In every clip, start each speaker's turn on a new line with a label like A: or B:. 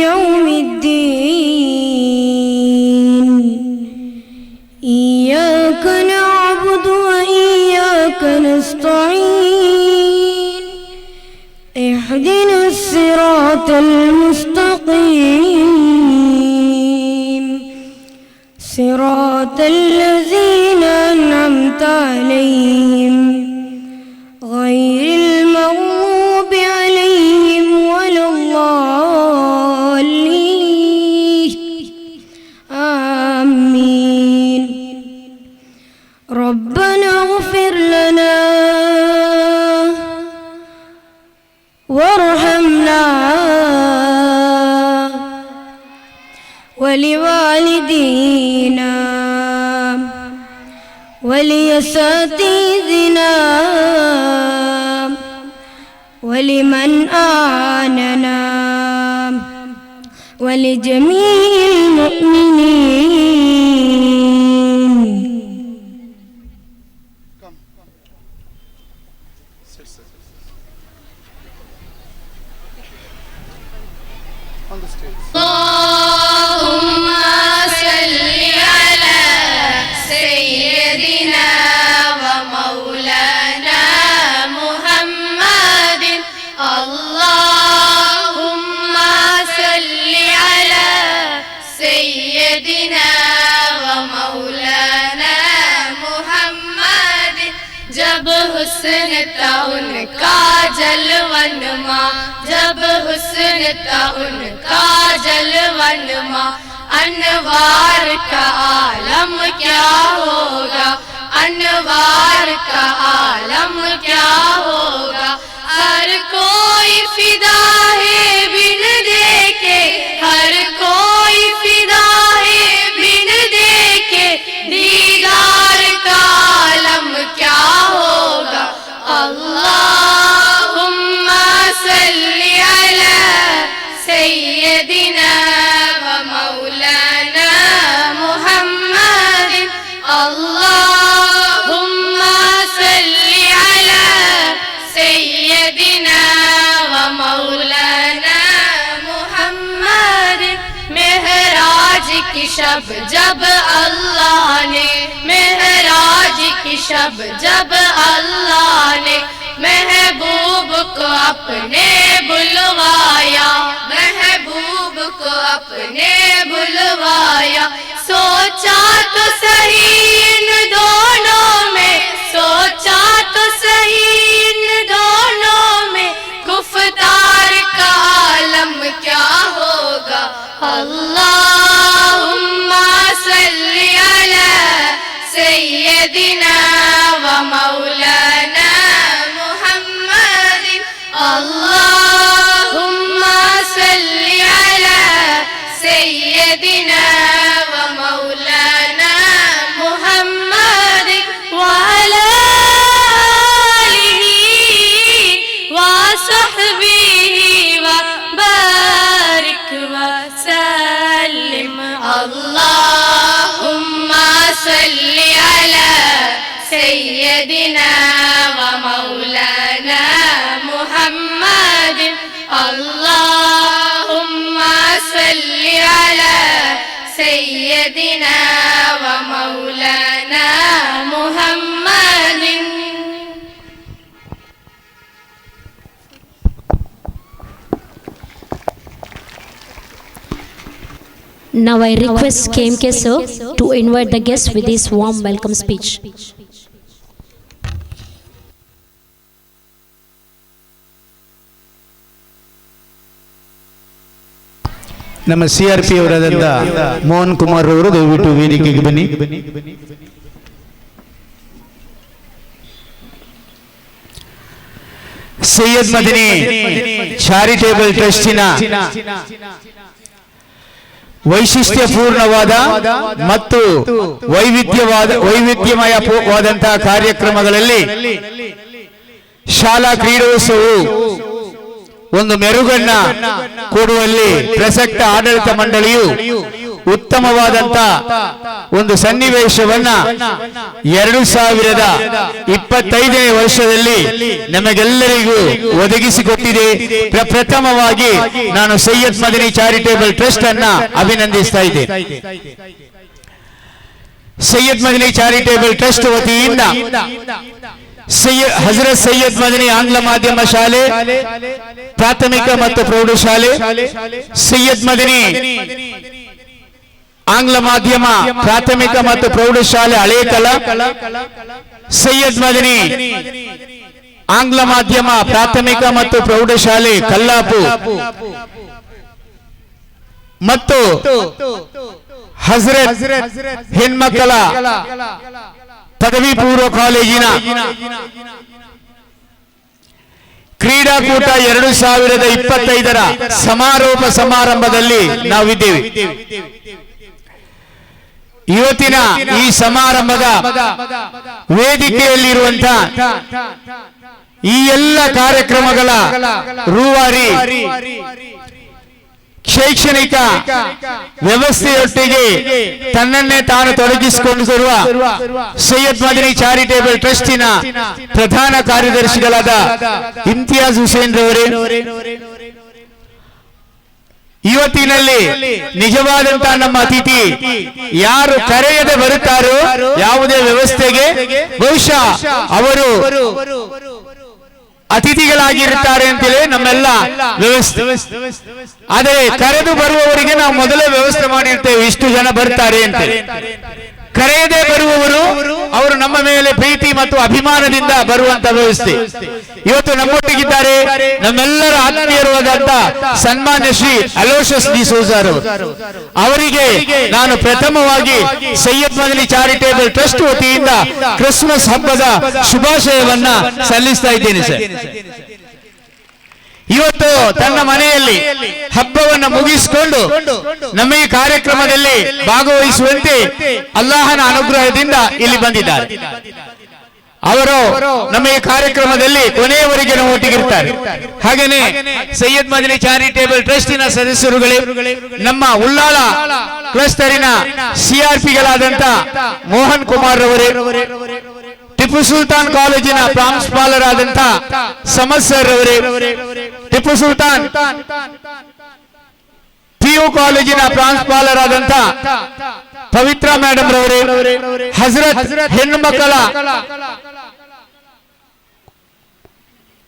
A: يوم الدين إياك نعبد وإياك نستعين اهدنا الصراط المستقيم صراط الذين أنعمت عليهم غير المغضوب عليهم ولا الضالين آمين. ربنا اغفر لنا وارحمنا ولوالدينا ولأساتذتنا ولمن أعاننا ولجميع المؤمنين.
B: On the stage.
C: اللهم صل على سيدنا ومولانا محمد. اللهم صل على سيدنا ومولانا محمد. جب حسن تھا ان کا جلون ماں، جب حسن تھا ان کا جلون ماں، انوار کا عالم کیا ہوگا، انوار کا عالم کیا ہوگا. ہر کوئی فدا ہے بن دیکھے، ہر کوئی فدا ہے بن دیکھے، دیدار کا عالم کیا ہوگا. اللہم صلی علی سیدنا ومولانا محمد. اللہم صلی علی سیدنا ومولانا محمد. معراج کی شب جب اللہ نے، معراج کی شب جب اللہ نے محبوب کو اپنے بلوایا، محبوب کو اپنے بلوایا. سوچا تو صحیح ان دونوں میں، سوچا تو صحیح ان دونوں میں، گفتار کا عالم کیا ہوگا. اللہم صلی علی سیدنا ومولانا محمد. اللہم صلی علی سیدنا ومولانا محمد وعلی آلہ وصحبہ وبارک وسلم. اللہم صلی علی سیدنا ومولانا محمد. اللہم صلی علی سیدنا ومولانا محمد.
D: Now I request KMK sir to invite the guests with his warm welcome speech.
B: ನಮ್ಮ CRP ಅವರಾದಂಥ Mohan Kumar ಅವರು ದಯವಿಟ್ಟು ವೇದಿಕೆಗೆ ಬನ್ನಿ. Syed Madani charitable ಟ್ರಸ್ಟಿನ ವೈಶಿಷ್ಟ್ಯಪೂರ್ಣವಾದ ಮತ್ತು ವೈವಿಧ್ಯಮಯವಾದಂತಹ ಕಾರ್ಯಕ್ರಮಗಳಲ್ಲಿ ಶಾಲಾ ಕ್ರೀಡೋತ್ಸವವು ಒಂದು ಮೆರುಗನ್ನ ಕೊಡುವಲ್ಲಿ ಪ್ರಸಕ್ತ ಆಡಳಿತ ಮಂಡಳಿಯು ಉತ್ತಮವಾದಂತ ಒಂದು ಸನ್ನಿವೇಶವನ್ನ 2025ನೇ ವರ್ಷದಲ್ಲಿ ನಮಗೆಲ್ಲರಿಗೂ ಒದಗಿಸಿಕೊಟ್ಟಿದೆ. ಪ್ರಥಮವಾಗಿ ನಾನು ಸೈಯದ್ ಮದನಿ ಚಾರಿಟೇಬಲ್ ಟ್ರಸ್ಟ್ ಅನ್ನ ಅಭಿನಂದಿಸ್ತಾ ಇದ್ದೇನೆ. ಸೈಯದ್ ಮದನಿ ಚಾರಿಟೇಬಲ್ ಟ್ರಸ್ಟ್ ವತಿಯಿಂದ ಹಜರತ್ ಸೈಯದ್ ಮದನಿ ಆಂಗ್ಲ ಮಾಧ್ಯಮ ಶಾಲೆ ಪ್ರಾಥಮಿಕ ಮತ್ತು ಪ್ರೌಢಶಾಲೆ, ಸೈಯದ್ ಮದನಿ ಆಂಗ್ಲ ಮಾಧ್ಯಮ ಪ್ರಾಥಮಿಕ ಮತ್ತು ಪ್ರೌಢಶಾಲೆ ಹಳೇಕಲ, ಸೈಯದ್ ಮದನಿ ಆಂಗ್ಲ ಮಾಧ್ಯಮ ಪ್ರಾಥಮಿಕ ಮತ್ತು ಪ್ರೌಢಶಾಲೆ ಕಲ್ಲಾಪು ಮತ್ತು ಹಜರತ್ ಹೆಣ್ಮಕ್ಕಳ ಪದವಿ ಪೂರ್ವ ಕಾಲೇಜಿನ ಕ್ರೀಡಾಕೂಟ 2025ರ ಸಮಾರೋಪ ಸಮಾರಂಭದಲ್ಲಿ ನಾವಿದ್ದೇವೆ. ಇವತ್ತಿನ ಈ ಸಮಾರಂಭದ ವೇದಿಕೆಯಲ್ಲಿರುವಂತಹ ಈ ಎಲ್ಲ ಕಾರ್ಯಕ್ರಮಗಳ ರೂವಾರಿ ಶೈಕ್ಷಣಿಕ ವ್ಯವಸ್ಥೆಯೊಟ್ಟಿಗೆ ತನ್ನನ್ನೇ ತಾನು ತೊಡಗಿಸಿಕೊಂಡಿರುವ ಸೈಯದ್ ಮದನಿ ಚಾರಿಟೇಬಲ್ ಟ್ರಸ್ಟಿನ ಪ್ರಧಾನ ಕಾರ್ಯದರ್ಶಿಗಳಾದ ಇಮ್ತಿಯಾಜ್ ಹುಸೇನ್ ರವರೇ, ಇವತ್ತಿನಲ್ಲಿ ನಿಜವಾದಂತಹ ನಮ್ಮ ಅತಿಥಿ ಯಾರು ಕರೆಯದೆ ಬರುತ್ತಾರೋ ಯಾವುದೇ ವ್ಯವಸ್ಥೆಗೆ ಬಹುಶಃ ಅವರು ಅತಿಥಿಗಳಾಗಿರುತ್ತಾರೆ ಅಂತೇಳಿ ನಮ್ಮೆಲ್ಲ ವ್ಯವಸ್ಥೆ. ಆದರೆ ಕರೆದು ಬರುವವರಿಗೆ ನಾವು ಮೊದಲೇ ವ್ಯವಸ್ಥೆ ಮಾಡಿರ್ತೇವೆ, ಇಷ್ಟು ಜನ ಬರ್ತಾರೆ ಅಂತ. ಕರೆಯದೆ ಬರುವವರು ಅವರು ನಮ್ಮ ಮೇಲೆ ಪ್ರೀತಿ ಮತ್ತು ಅಭಿಮಾನದಿಂದ ಬರುವಂತ ವ್ಯವಸ್ಥೆ. ಇವತ್ತು ನಮ್ಮೊಟ್ಟಿಗಿದ್ದಾರೆ ನಮ್ಮೆಲ್ಲರ ಆತ್ಮೀಯರಾದಂತ ಸನ್ಮಾನ್ಯ ಶ್ರೀ ಅಲೋಷಸ್ ಡಿ ಸೋಜಾರ್ ಅವರಿಗೆ ನಾನು ಪ್ರಥಮವಾಗಿ ಸೈಯದ್ ಮದನಿ ಚಾರಿಟೇಬಲ್ ಟ್ರಸ್ಟ್ ವತಿಯಿಂದ ಕ್ರಿಸ್ಮಸ್ ಹಬ್ಬದ ಶುಭಾಶಯವನ್ನ ಸಲ್ಲಿಸ್ತಾ ಇದ್ದೇನೆ ಸರ್. ಇವತ್ತು ತನ್ನ ಮನೆಯಲ್ಲಿ ಹಬ್ಬವನ್ನು ಮುಗಿಸಿಕೊಂಡು ನಮ್ಮ ಈ ಕಾರ್ಯಕ್ರಮದಲ್ಲಿ ಭಾಗವಹಿಸುವಂತೆ ಅಲ್ಲಾಹನ ಅನುಗ್ರಹದಿಂದ ಇಲ್ಲಿ ಬಂದಿದ್ದಾರೆ. ಅವರು ನಮ್ಮ ಈ ಕಾರ್ಯಕ್ರಮದಲ್ಲಿ ಕೊನೆಯವರೆಗೆ ಒಟ್ಟಿಗಿರ್ತಾರೆ. ಹಾಗೇನೆ ಸೈಯದ್ ಮದನಿ ಚಾರಿಟೇಬಲ್ ಟ್ರಸ್ಟಿನ ಸದಸ್ಯರುಗಳೇ, ನಮ್ಮ ಉಳ್ಳಾಳ ಕ್ಲಸ್ಟರಿನ ಸಿಆರ್ಪಿಗಳಾದಂತ ಮೋಹನ್ ಕುಮಾರ್ ರವರೇ, ಟಿಪ್ಪು ಸುಲ್ತಾನ್ ಕಾಲೇಜಿನ ಪ್ರಾಂಶುಪಾಲರಾದಂತ ಸಮದ್ ಸರ್ ಅವರೇ, ಟಿಪ್ಪು ಸುಲ್ತಾನ್ ಪಿಯು ಕಾಲೇಜಿನ ಪ್ರಾಂಶುಪಾಲರಾದಂತ ಪವಿತ್ರ ಮೇಡಮ್ ರವರೇ, ಹಜರತ್ ಹೆಣ್ಣು ಮಕ್ಕಳ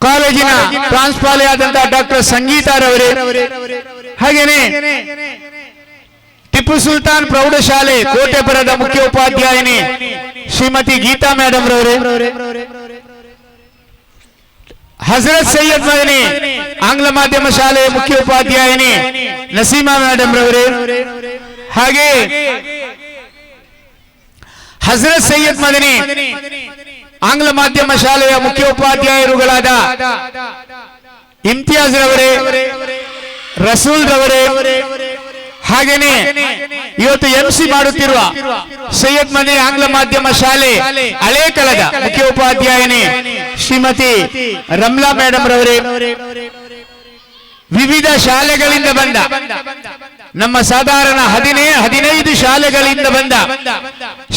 B: ಕಾಲೇಜಿನ ಪ್ರಾಂಶುಪಾಲೆಯಾದಂತ ಡಾಕ್ಟರ್ ಸಂಗೀತಾರವರೇ, ಹಾಗೇನೆ ಟಿಪ್ಪು ಸುಲ್ತಾನ್ ಪ್ರೌಢಶಾಲೆ ಕೋಟೆಪುರದ ಮುಖ್ಯ ಉಪಾಧ್ಯಾಯಿನಿ ಶ್ರೀಮತಿ ಗೀತಾ ಮೇಡಮ್ ರವರೇ, ಹಜರತ್ ಸೈಯದ್ ಮದನಿ ಆಂಗ್ಲ ಮಾಧ್ಯಮ ಶಾಲೆಯ ಮುಖ್ಯ ಉಪಾಧ್ಯಾಯಿನಿ ನಸೀಮಾ ಮೇಡಮ್ ರವರೇ, ಹಾಗೆ ಹಜರತ್ ಸೈಯದ್ ಮದನಿ ಆಂಗ್ಲ ಮಾಧ್ಯಮ ಶಾಲೆಯ ಮುಖ್ಯ ಉಪಾಧ್ಯಾಯರುಗಳಾದ ಇಮ್ತಿಯಾಜ್ ರವರೇ, ರಸೂಲ್ ರವರೇ, ಹಾಗೇನೆ ಇವತ್ತು ಎಂಸಿ ಮಾಡುತ್ತಿರುವ ಸೈಯದ್ ಮದನಿ ಆಂಗ್ಲ ಮಾಧ್ಯಮ ಶಾಲೆ ಹಳೇಕಲದ ಮುಖ್ಯ ಉಪಾಧ್ಯಾಯಿನಿ ಶ್ರೀಮತಿ ರಮ್ಲಾ ಮೇಡಮ್ ರವರೇ, ವಿವಿಧ ಶಾಲೆಗಳಿಂದ ಬಂದ ನಮ್ಮ ಸಾಧಾರಣ 15 ಶಾಲೆಗಳಿಂದ ಬಂದ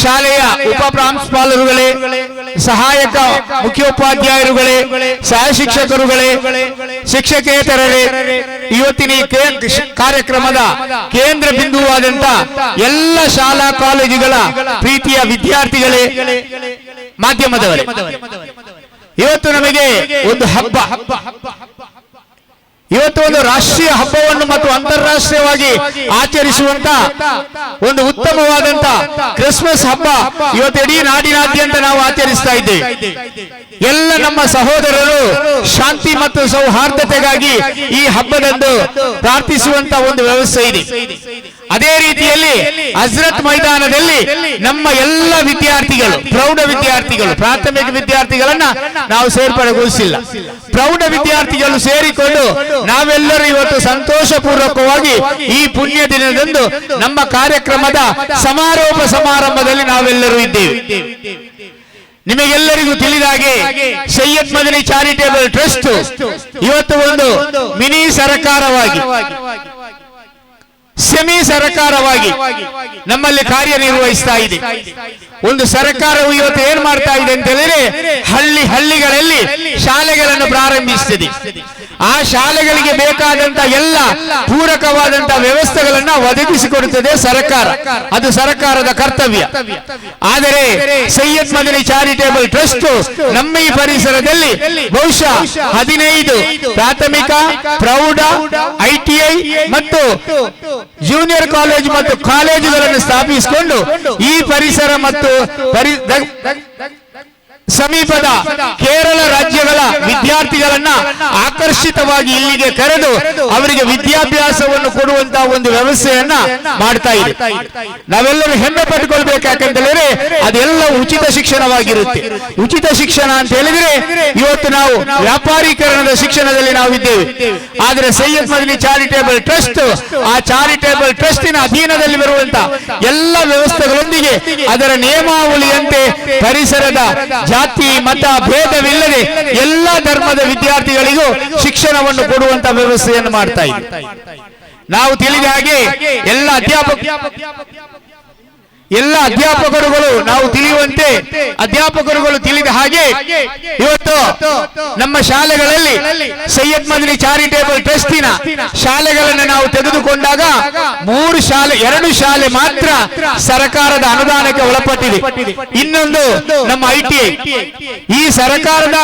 B: ಶಾಲೆಯ ಉಪ ಪ್ರಾಂಶುಪಾಲರುಗಳೇ, ಸಹಾಯಕ ಮುಖ್ಯೋಪಾಧ್ಯಾಯರುಗಳೇ, ಸಹ ಶಿಕ್ಷಕರುಗಳೇ, ಶಿಕ್ಷಕೇತರರೇ, ಇವತ್ತಿನ ಈ ಕಾರ್ಯಕ್ರಮದ ಕೇಂದ್ರ ಬಿಂದುವಾದಂತ ಎಲ್ಲ ಶಾಲಾ ಕಾಲೇಜುಗಳ ಪ್ರೀತಿಯ ವಿದ್ಯಾರ್ಥಿಗಳೇ, ಮಾಧ್ಯಮದವರೇ, ಇವತ್ತು ನಮಗೆ ಒಂದು ಹಬ್ಬ, ಇವತ್ತು ಒಂದು ರಾಷ್ಟ್ರೀಯ ಹಬ್ಬವನ್ನು ಮತ್ತು ಅಂತಾರಾಷ್ಟ್ರೀಯವಾಗಿ ಆಚರಿಸುವಂತ ಒಂದು ಉತ್ತಮವಾದಂತ ಕ್ರಿಸ್ಮಸ್ ಹಬ್ಬ ಇವತ್ತು ಇಡೀ ನಾಡಿನಾದ್ಯಂತ ನಾವು ಆಚರಿಸ್ತಾ ಇದ್ದೇವೆ. ಎಲ್ಲ ನಮ್ಮ ಸಹೋದರರು ಶಾಂತಿ ಮತ್ತು ಸೌಹಾರ್ದತೆಗಾಗಿ ಈ ಹಬ್ಬದಂದು ಪ್ರಾರ್ಥಿಸುವಂತ ಒಂದು ವ್ಯವಸ್ಥೆ ಇದೆ. ಅದೇ ರೀತಿಯಲ್ಲಿ ಹಜರತ್ ಮೈದಾನದಲ್ಲಿ ನಮ್ಮ ಎಲ್ಲ ವಿದ್ಯಾರ್ಥಿಗಳು, ಪ್ರೌಢ ವಿದ್ಯಾರ್ಥಿಗಳು, ಪ್ರಾಥಮಿಕ ವಿದ್ಯಾರ್ಥಿಗಳನ್ನ ನಾವು ಸೇರ್ಪಡೆಗೊಳಿಸಿಲ್ಲ. ಪ್ರೌಢ ವಿದ್ಯಾರ್ಥಿಗಳು ಸೇರಿಕೊಂಡು ನಾವೆಲ್ಲರೂ ಇವತ್ತು ಸಂತೋಷಪೂರ್ವಕವಾಗಿ ಈ ಪುಣ್ಯ ದಿನದಂದು ನಮ್ಮ ಕಾರ್ಯಕ್ರಮದ ಸಮಾರೋಪ ಸಮಾರಂಭದಲ್ಲಿ ನಾವೆಲ್ಲರೂ ಇದ್ದೇವೆ. ನಿಮಗೆಲ್ಲರಿಗೂ ತಿಳಿದಾಗೆ ಸೈಯದ್ ಮದನಿ ಚಾರಿಟೇಬಲ್ ಟ್ರಸ್ಟ್ ಇವತ್ತು ಒಂದು ಮಿನಿ ಸರ್ಕಾರವಾಗಿ ಸೆಮಿ ಸರ್ಕಾರವಾಗಿ ನಮ್ಮಲ್ಲಿ ಕಾರ್ಯನಿರ್ವಹಿಸ್ತಾ ಇದೆ. ಒಂದು ಸರ್ಕಾರವು ಇವತ್ತು ಏನ್ ಮಾಡ್ತಾ ಇದೆ ಅಂತ ಹೇಳಿದ್ರೆ ಹಳ್ಳಿಗಳಲ್ಲಿ ಶಾಲೆಗಳನ್ನು ಪ್ರಾರಂಭಿಸುತ್ತದೆ. ಆ ಶಾಲೆಗಳಿಗೆ ಬೇಕಾದಂತ ಎಲ್ಲ ಪೂರಕವಾದಂತಹ ವ್ಯವಸ್ಥೆಗಳನ್ನ ಒದಗಿಸಿಕೊಡುತ್ತದೆ ಸರ್ಕಾರ. ಅದು ಸರ್ಕಾರದ ಕರ್ತವ್ಯ. ಆದರೆ ಸೈಯದ್ ಮದನಿ ಚಾರಿಟೇಬಲ್ ಟ್ರಸ್ಟ್ ನಮ್ಮ ಈ ಪರಿಸರದಲ್ಲಿ ಬಹುಶಃ 15 ಪ್ರಾಥಮಿಕ, ಪ್ರೌಢ, ITI ಮತ್ತು ಜೂನಿಯರ್ ಕಾಲೇಜು ಮತ್ತು ಕಾಲೇಜುಗಳನ್ನು ಸ್ಥಾಪಿಸಿಕೊಂಡು ಈ ಪರಿಸರ ಮತ್ತು ಸಮೀಪದ ಕೇರಳ ರಾಜ್ಯಗಳ ವಿದ್ಯಾರ್ಥಿಗಳನ್ನ ಆಕರ್ಷಿತವಾಗಿ ಇಲ್ಲಿಗೆ ಕರೆದು ಅವರಿಗೆ ವಿದ್ಯಾಭ್ಯಾಸವನ್ನು ಕೊಡುವಂತಹ ಒಂದು ವ್ಯವಸ್ಥೆಯನ್ನ ಮಾಡ್ತಾ ಇದೆ. ನಾವೆಲ್ಲರೂ ಹೆಮ್ಮೆ ಪಟ್ಟುಕೊಳ್ಬೇಕು. ಯಾಕಂತೇಳಿದ್ರೆ ಅದೆಲ್ಲ ಉಚಿತ ಶಿಕ್ಷಣವಾಗಿರುತ್ತೆ. ಉಚಿತ ಶಿಕ್ಷಣ ಅಂತ ಹೇಳಿದ್ರೆ ಇವತ್ತು ನಾವು ವ್ಯಾಪಾರೀಕರಣದ ಶಿಕ್ಷಣದಲ್ಲಿ ನಾವು ಇದ್ದೇವೆ. ಆದರೆ ಸೈಯದ್ ಮದನಿ ಚಾರಿಟೇಬಲ್ ಟ್ರಸ್ಟ್ ಆ ಚಾರಿಟೇಬಲ್ ಟ್ರಸ್ಟಿನ ಅಧೀನದಲ್ಲಿ ಬರುವಂತಹ ಎಲ್ಲ ವ್ಯವಸ್ಥೆಗಳೊಂದಿಗೆ ಅದರ ನಿಯಮಾವಳಿಯಂತೆ ಪರಿಸರದ ಜಾತಿ ಮತ ಭೇದವಿಲ್ಲದೆ ಎಲ್ಲ ಧರ್ಮದ ವಿದ್ಯಾರ್ಥಿಗಳಿಗೂ ಶಿಕ್ಷಣವನ್ನು ಕೊಡುವಂತ ವ್ಯವಸ್ಥೆಯನ್ನು ಮಾಡ್ತಾ ಇದೆ. ನಾವು ತಿಳಿದ ಹಾಗೆ ಎಲ್ಲ ಅಧ್ಯಾಪಕರುಗಳು ನಾವು ತಿಳಿಯುವಂತೆ ಅಧ್ಯಾಪಕರುಗಳು ತಿಳಿದ ಹಾಗೆ ಇವತ್ತು ನಮ್ಮ ಶಾಲೆಗಳಲ್ಲಿ ಸೈಯದ್ ಮದನಿ ಚಾರಿಟೇಬಲ್ ಟ್ರಸ್ಟಿನ ಶಾಲೆಗಳನ್ನು ನಾವು ತೆಗೆದುಕೊಂಡಾಗ 2 ಶಾಲೆ ಮಾತ್ರ ಸರ್ಕಾರದ ಅನುದಾನಕ್ಕೆ ಒಳಪಟ್ಟಿದೆ. ಇನ್ನೊಂದು ನಮ್ಮ ITI. ಈ ಸರ್ಕಾರದ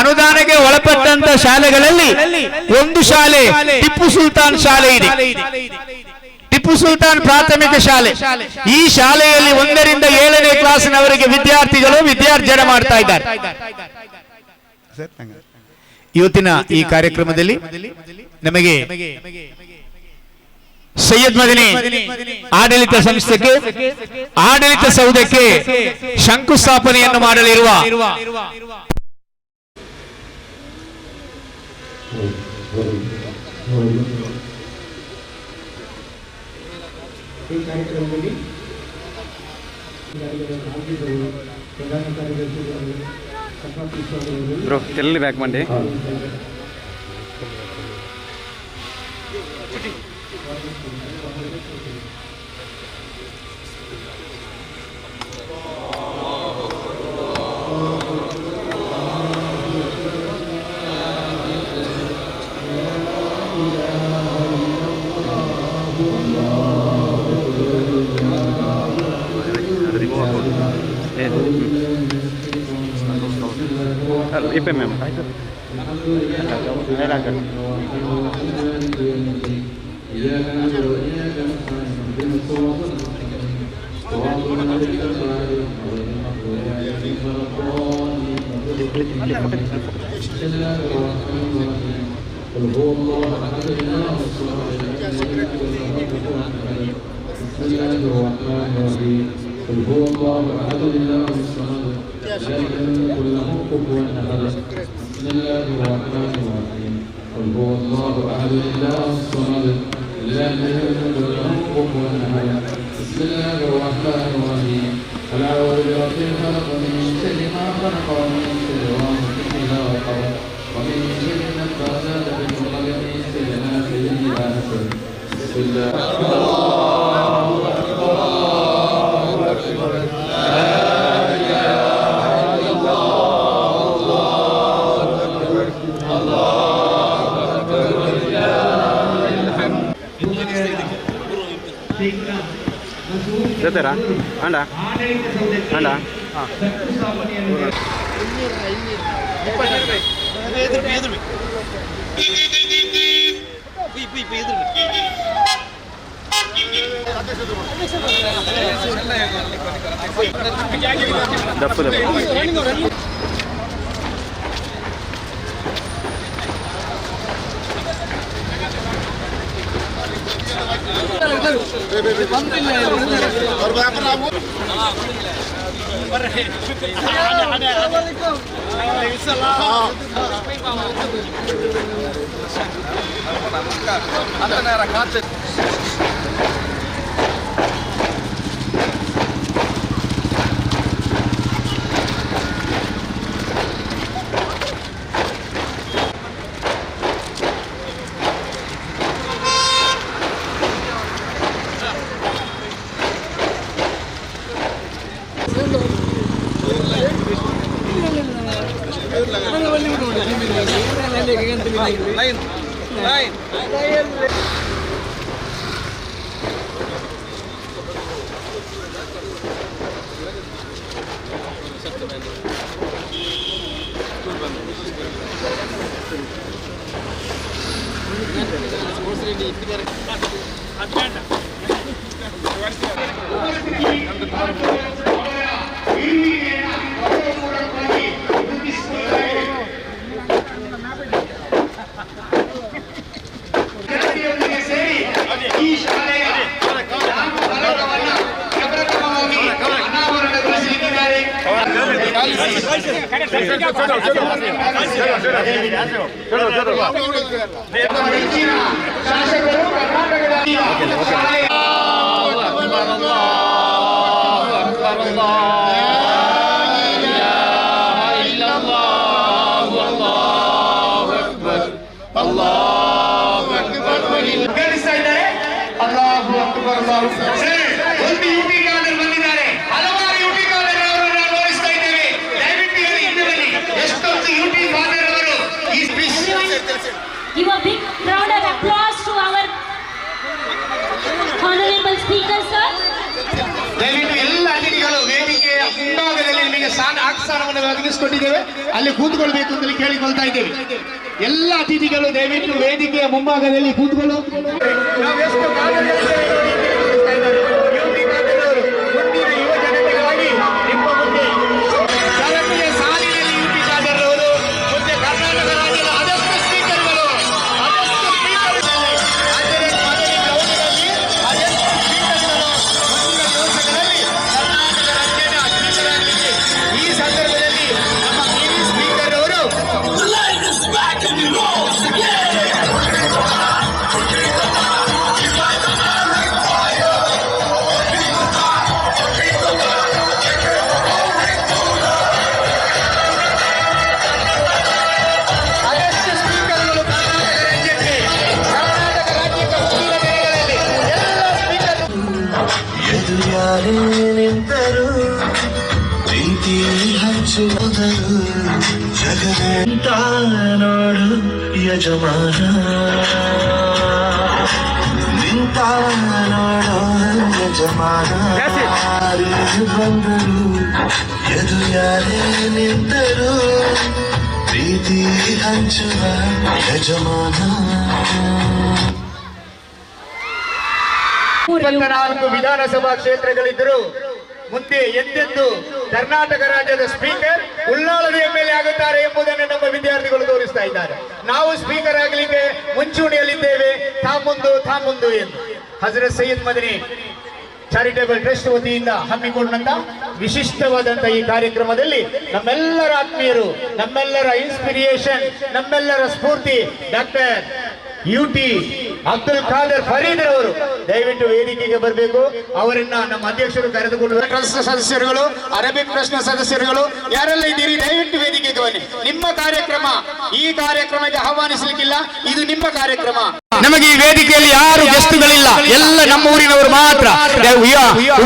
B: ಅನುದಾನಕ್ಕೆ ಒಳಪಟ್ಟಂತ ಶಾಲೆಗಳಲ್ಲಿ ಒಂದು ಶಾಲೆ ಟಿಪ್ಪು ಸುಲ್ತಾನ್ ಶಾಲೆ ಇದೆ. ಟಿಪ್ಪು ಸುಲ್ತಾನ್ ಪ್ರಾಥಮಿಕ ಶಾಲೆ. ಈ ಶಾಲೆಯಲ್ಲಿ 1 ರಿಂದ 7ನೇ ಕ್ಲಾಸಿನವರೆಗೆ ವಿದ್ಯಾರ್ಥಿಗಳು ವಿದ್ಯಾರ್ಜನೆ ಮಾಡ್ತಾ ಇದ್ದಾರೆ. ಇವತ್ತಿನ ಈ ಕಾರ್ಯಕ್ರಮದಲ್ಲಿ ನಮಗೆ ಸೈಯದ್ ಮದನಿ ಆಡಳಿತ ಸಂಸ್ಥೆಗೆ ಆಡಳಿತ ಸೌಧಕ್ಕೆ ಶಂಕುಸ್ಥಾಪನೆಯನ್ನು ಮಾಡಲಿರುವ
E: ಈ ಕಾರ್ಯಕ್ರಮದಲ್ಲಿ
F: ಬ್ರೋ ತೆಲ್ಲಿ ಬ್ಯಾಕ್ ಮಾಡಿ ಇಪ್ಪೆ ಮ್ಯಾಮ್
E: قل هو الله احد الله الصمد لم يكن له كفوا احد بسم الله الرحمن الرحيم قل هو الله احد الله الصمد لم يكن له كفوا احد بسم الله الرحمن الرحيم قل اعوذ برب الفلق من شر ما خلق ومن شر غاسق اذا وقب ومن شر النفاثات في العقد ومن شر حاسد اذا حسد بسم الله
F: ಜೊತೆರಾ ಅಂಡ ಅಂಡ ದಪ್ಪು ದಪ್ಪು
G: Give a big round of applause to our honorable speaker, sir.
H: ದಯವಿಟ್ಟು ಎಲ್ಲ ಅತಿಥಿಗಳು ವೇದಿಕೆಯ ಮುಂಭಾಗದಲ್ಲಿ ನಿಮಗೆ ಆಸನವನ್ನು ಒದಗಿಸಿಕೊಟ್ಟಿದ್ದೇವೆ, ಅಲ್ಲಿ ಕೂತ್ಕೊಳ್ಬೇಕು ಅಂತೇಳಿ ಕೇಳಿಕೊಳ್ತಾ ಇದ್ದೇವೆ. ಎಲ್ಲ ಅತಿಥಿಗಳು ದಯವಿಟ್ಟು ವೇದಿಕೆಯ ಮುಂಭಾಗದಲ್ಲಿ ಕೂತ್ಕೊಳ್ಳು.
I: ನಿಂತರು ಪ್ರೀತಿ ಹಂಚುವುದರು ಜಗದಂತ ನೋಡು ಯಜಮಾನ ನಿಂತ ನೋಡು ಯಜಮಾನ ಬಂದರು ಎದು ಯಾರೇ ನಿಂತರು ಪ್ರೀತಿ ಹಂಚುವ ಯಜಮಾನ.
H: 24 ವಿಧಾನಸಭಾ ಕ್ಷೇತ್ರಗಳಿದ್ದರೂ ಮುಂದೆ ಎಂದೆಂದು ಕರ್ನಾಟಕ ರಾಜ್ಯದ ಸ್ಪೀಕರ್ ಉಳ್ಳಾಲದ ಎಮ್ಮೆಲ್ಯೆ ಆಗುತ್ತಾರೆ ಎಂಬುದನ್ನು ನಮ್ಮ ವಿದ್ಯಾರ್ಥಿಗಳು ತೋರಿಸ್ತಾ ಇದ್ದಾರೆ. ನಾವು ಸ್ಪೀಕರ್ ಆಗಲಿಕ್ಕೆ ಮುಂಚೂಣಿಯಲ್ಲಿದ್ದೇವೆ, ತಾಮುಂದು ಎಂದು. ಹಜರತ್ ಸೈಯದ್ ಮದನಿ ಚಾರಿಟೇಬಲ್ ಟ್ರಸ್ಟ್ ವತಿಯಿಂದ ಹಮ್ಮಿಕೊಂಡಂತ ವಿಶಿಷ್ಟವಾದಂತ ಈ ಕಾರ್ಯಕ್ರಮದಲ್ಲಿ ನಮ್ಮೆಲ್ಲರ ಆತ್ಮೀಯರು, ನಮ್ಮೆಲ್ಲರ ಇನ್ಸ್ಪಿರೇಷನ್, ನಮ್ಮೆಲ್ಲರ ಸ್ಫೂರ್ತಿ ಡಾಕ್ಟರ್ UT ಅಬ್ದುಲ್ ಖಾದರ್ ಫರೀದ್ ಅವರು ದಯವಿಟ್ಟು ವೇದಿಕೆಗೆ ಬರಬೇಕು. ಅವರನ್ನ ನಮ್ಮ ಅಧ್ಯಕ್ಷರು ಕರೆದುಕೊಂಡು ಟ್ರಸ್ಟ್ ಸದಸ್ಯರುಗಳು, ಅರಬಿಕ್ ಟ್ರಸ್ಟ್ ಸದಸ್ಯರುಗಳು ಯಾರೆಲ್ಲ ಇದ್ದೀರಿ ದಯವಿಟ್ಟು ವೇದಿಕೆಗೆ ಬನ್ನಿ. ನಿಮ್ಮ ಕಾರ್ಯಕ್ರಮ, ಈ ಕಾರ್ಯಕ್ರಮಕ್ಕೆ ಆಹ್ವಾನಿಸಲಿಕ್ಕಿಲ್ಲ, ಇದು ನಿಮ್ಮ ಕಾರ್ಯಕ್ರಮ.
B: ನಮಗೆ ಈ ವೇದಿಕೆಯಲ್ಲಿ ಯಾರು ಗೆಸ್ಟ್ಗಳಿಲ್ಲ, ಎಲ್ಲ ನಮ್ಮ ಊರಿನವರು ಮಾತ್ರ.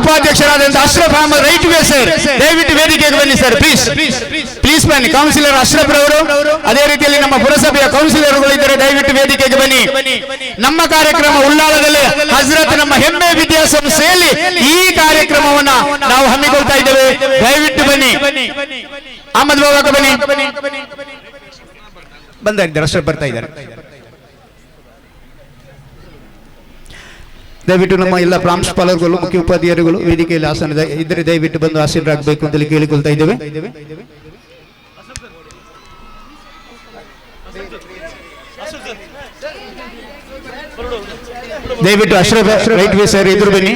B: ಉಪಾಧ್ಯಕ್ಷರಾದಂತಹ Ashraf Ahmed right way sir, ದಯವಿಟ್ಟು ವೇದಿಕೆಗೆ ಬನ್ನಿ ಸರ್, ಪ್ಲೀಸ್ ಬನ್ನಿ. ಕೌನ್ಸಿಲರ್ ಅಶ್ರಫ್ ರವರು, ಅದೇ ರೀತಿಯಲ್ಲಿ ನಮ್ಮ ಪುರಸಭೆಯ ಕೌನ್ಸಿಲರ್ಗಳು ಇದ್ದಾರೆ, ದಯವಿಟ್ಟು ವೇದಿಕೆಗೆ ಬನ್ನಿ. ನಮ್ಮ ಕಾರ್ಯಕ್ರಮ ಉಳ್ಳಾಲದಲ್ಲಿ ಹಜರತ್ ನಮ್ಮ ಹೆಮ್ಮೆ ವಿದ್ಯಾಸಂಸ್ಥೆಯಲ್ಲಿ ಈ ಕಾರ್ಯಕ್ರಮವನ್ನ ನಾವು ಹಮ್ಮಿಕೊಳ್ತಾ ಇದ್ದೇವೆ, ದಯವಿಟ್ಟು ಬನ್ನಿ. ಅಹಮದ್ ಬಾಬಾ ಬನ್ನಿ, ಬಂದ ಅಶ್ರಫ್ ಬರ್ತಾ ಇದ್ದಾರೆ. ದಯವಿಟ್ಟು ನಮ್ಮ ಎಲ್ಲ ಪ್ರಾಂಶುಪಾಲರುಗಳು, ಮುಖ್ಯ ಉಪಾಧ್ಯಾಯರುಗಳು ವೇದಿಕೆಯಲ್ಲಿ ಆಸನದ ಇದ್ದರೆ ದಯವಿಟ್ಟು ಬಂದು ಆಸೀನರಾಗಬೇಕು ಅಂತೇಳಿ ಕೇಳಿಕೊಳ್ತಾ ಇದ್ದೇವೆ. ದಯವಿಟ್ಟು ಅಶ್ರಫ್ ರೈಟ್ ವೇ ಸರ್ ಎದುರು ಬನ್ನಿ.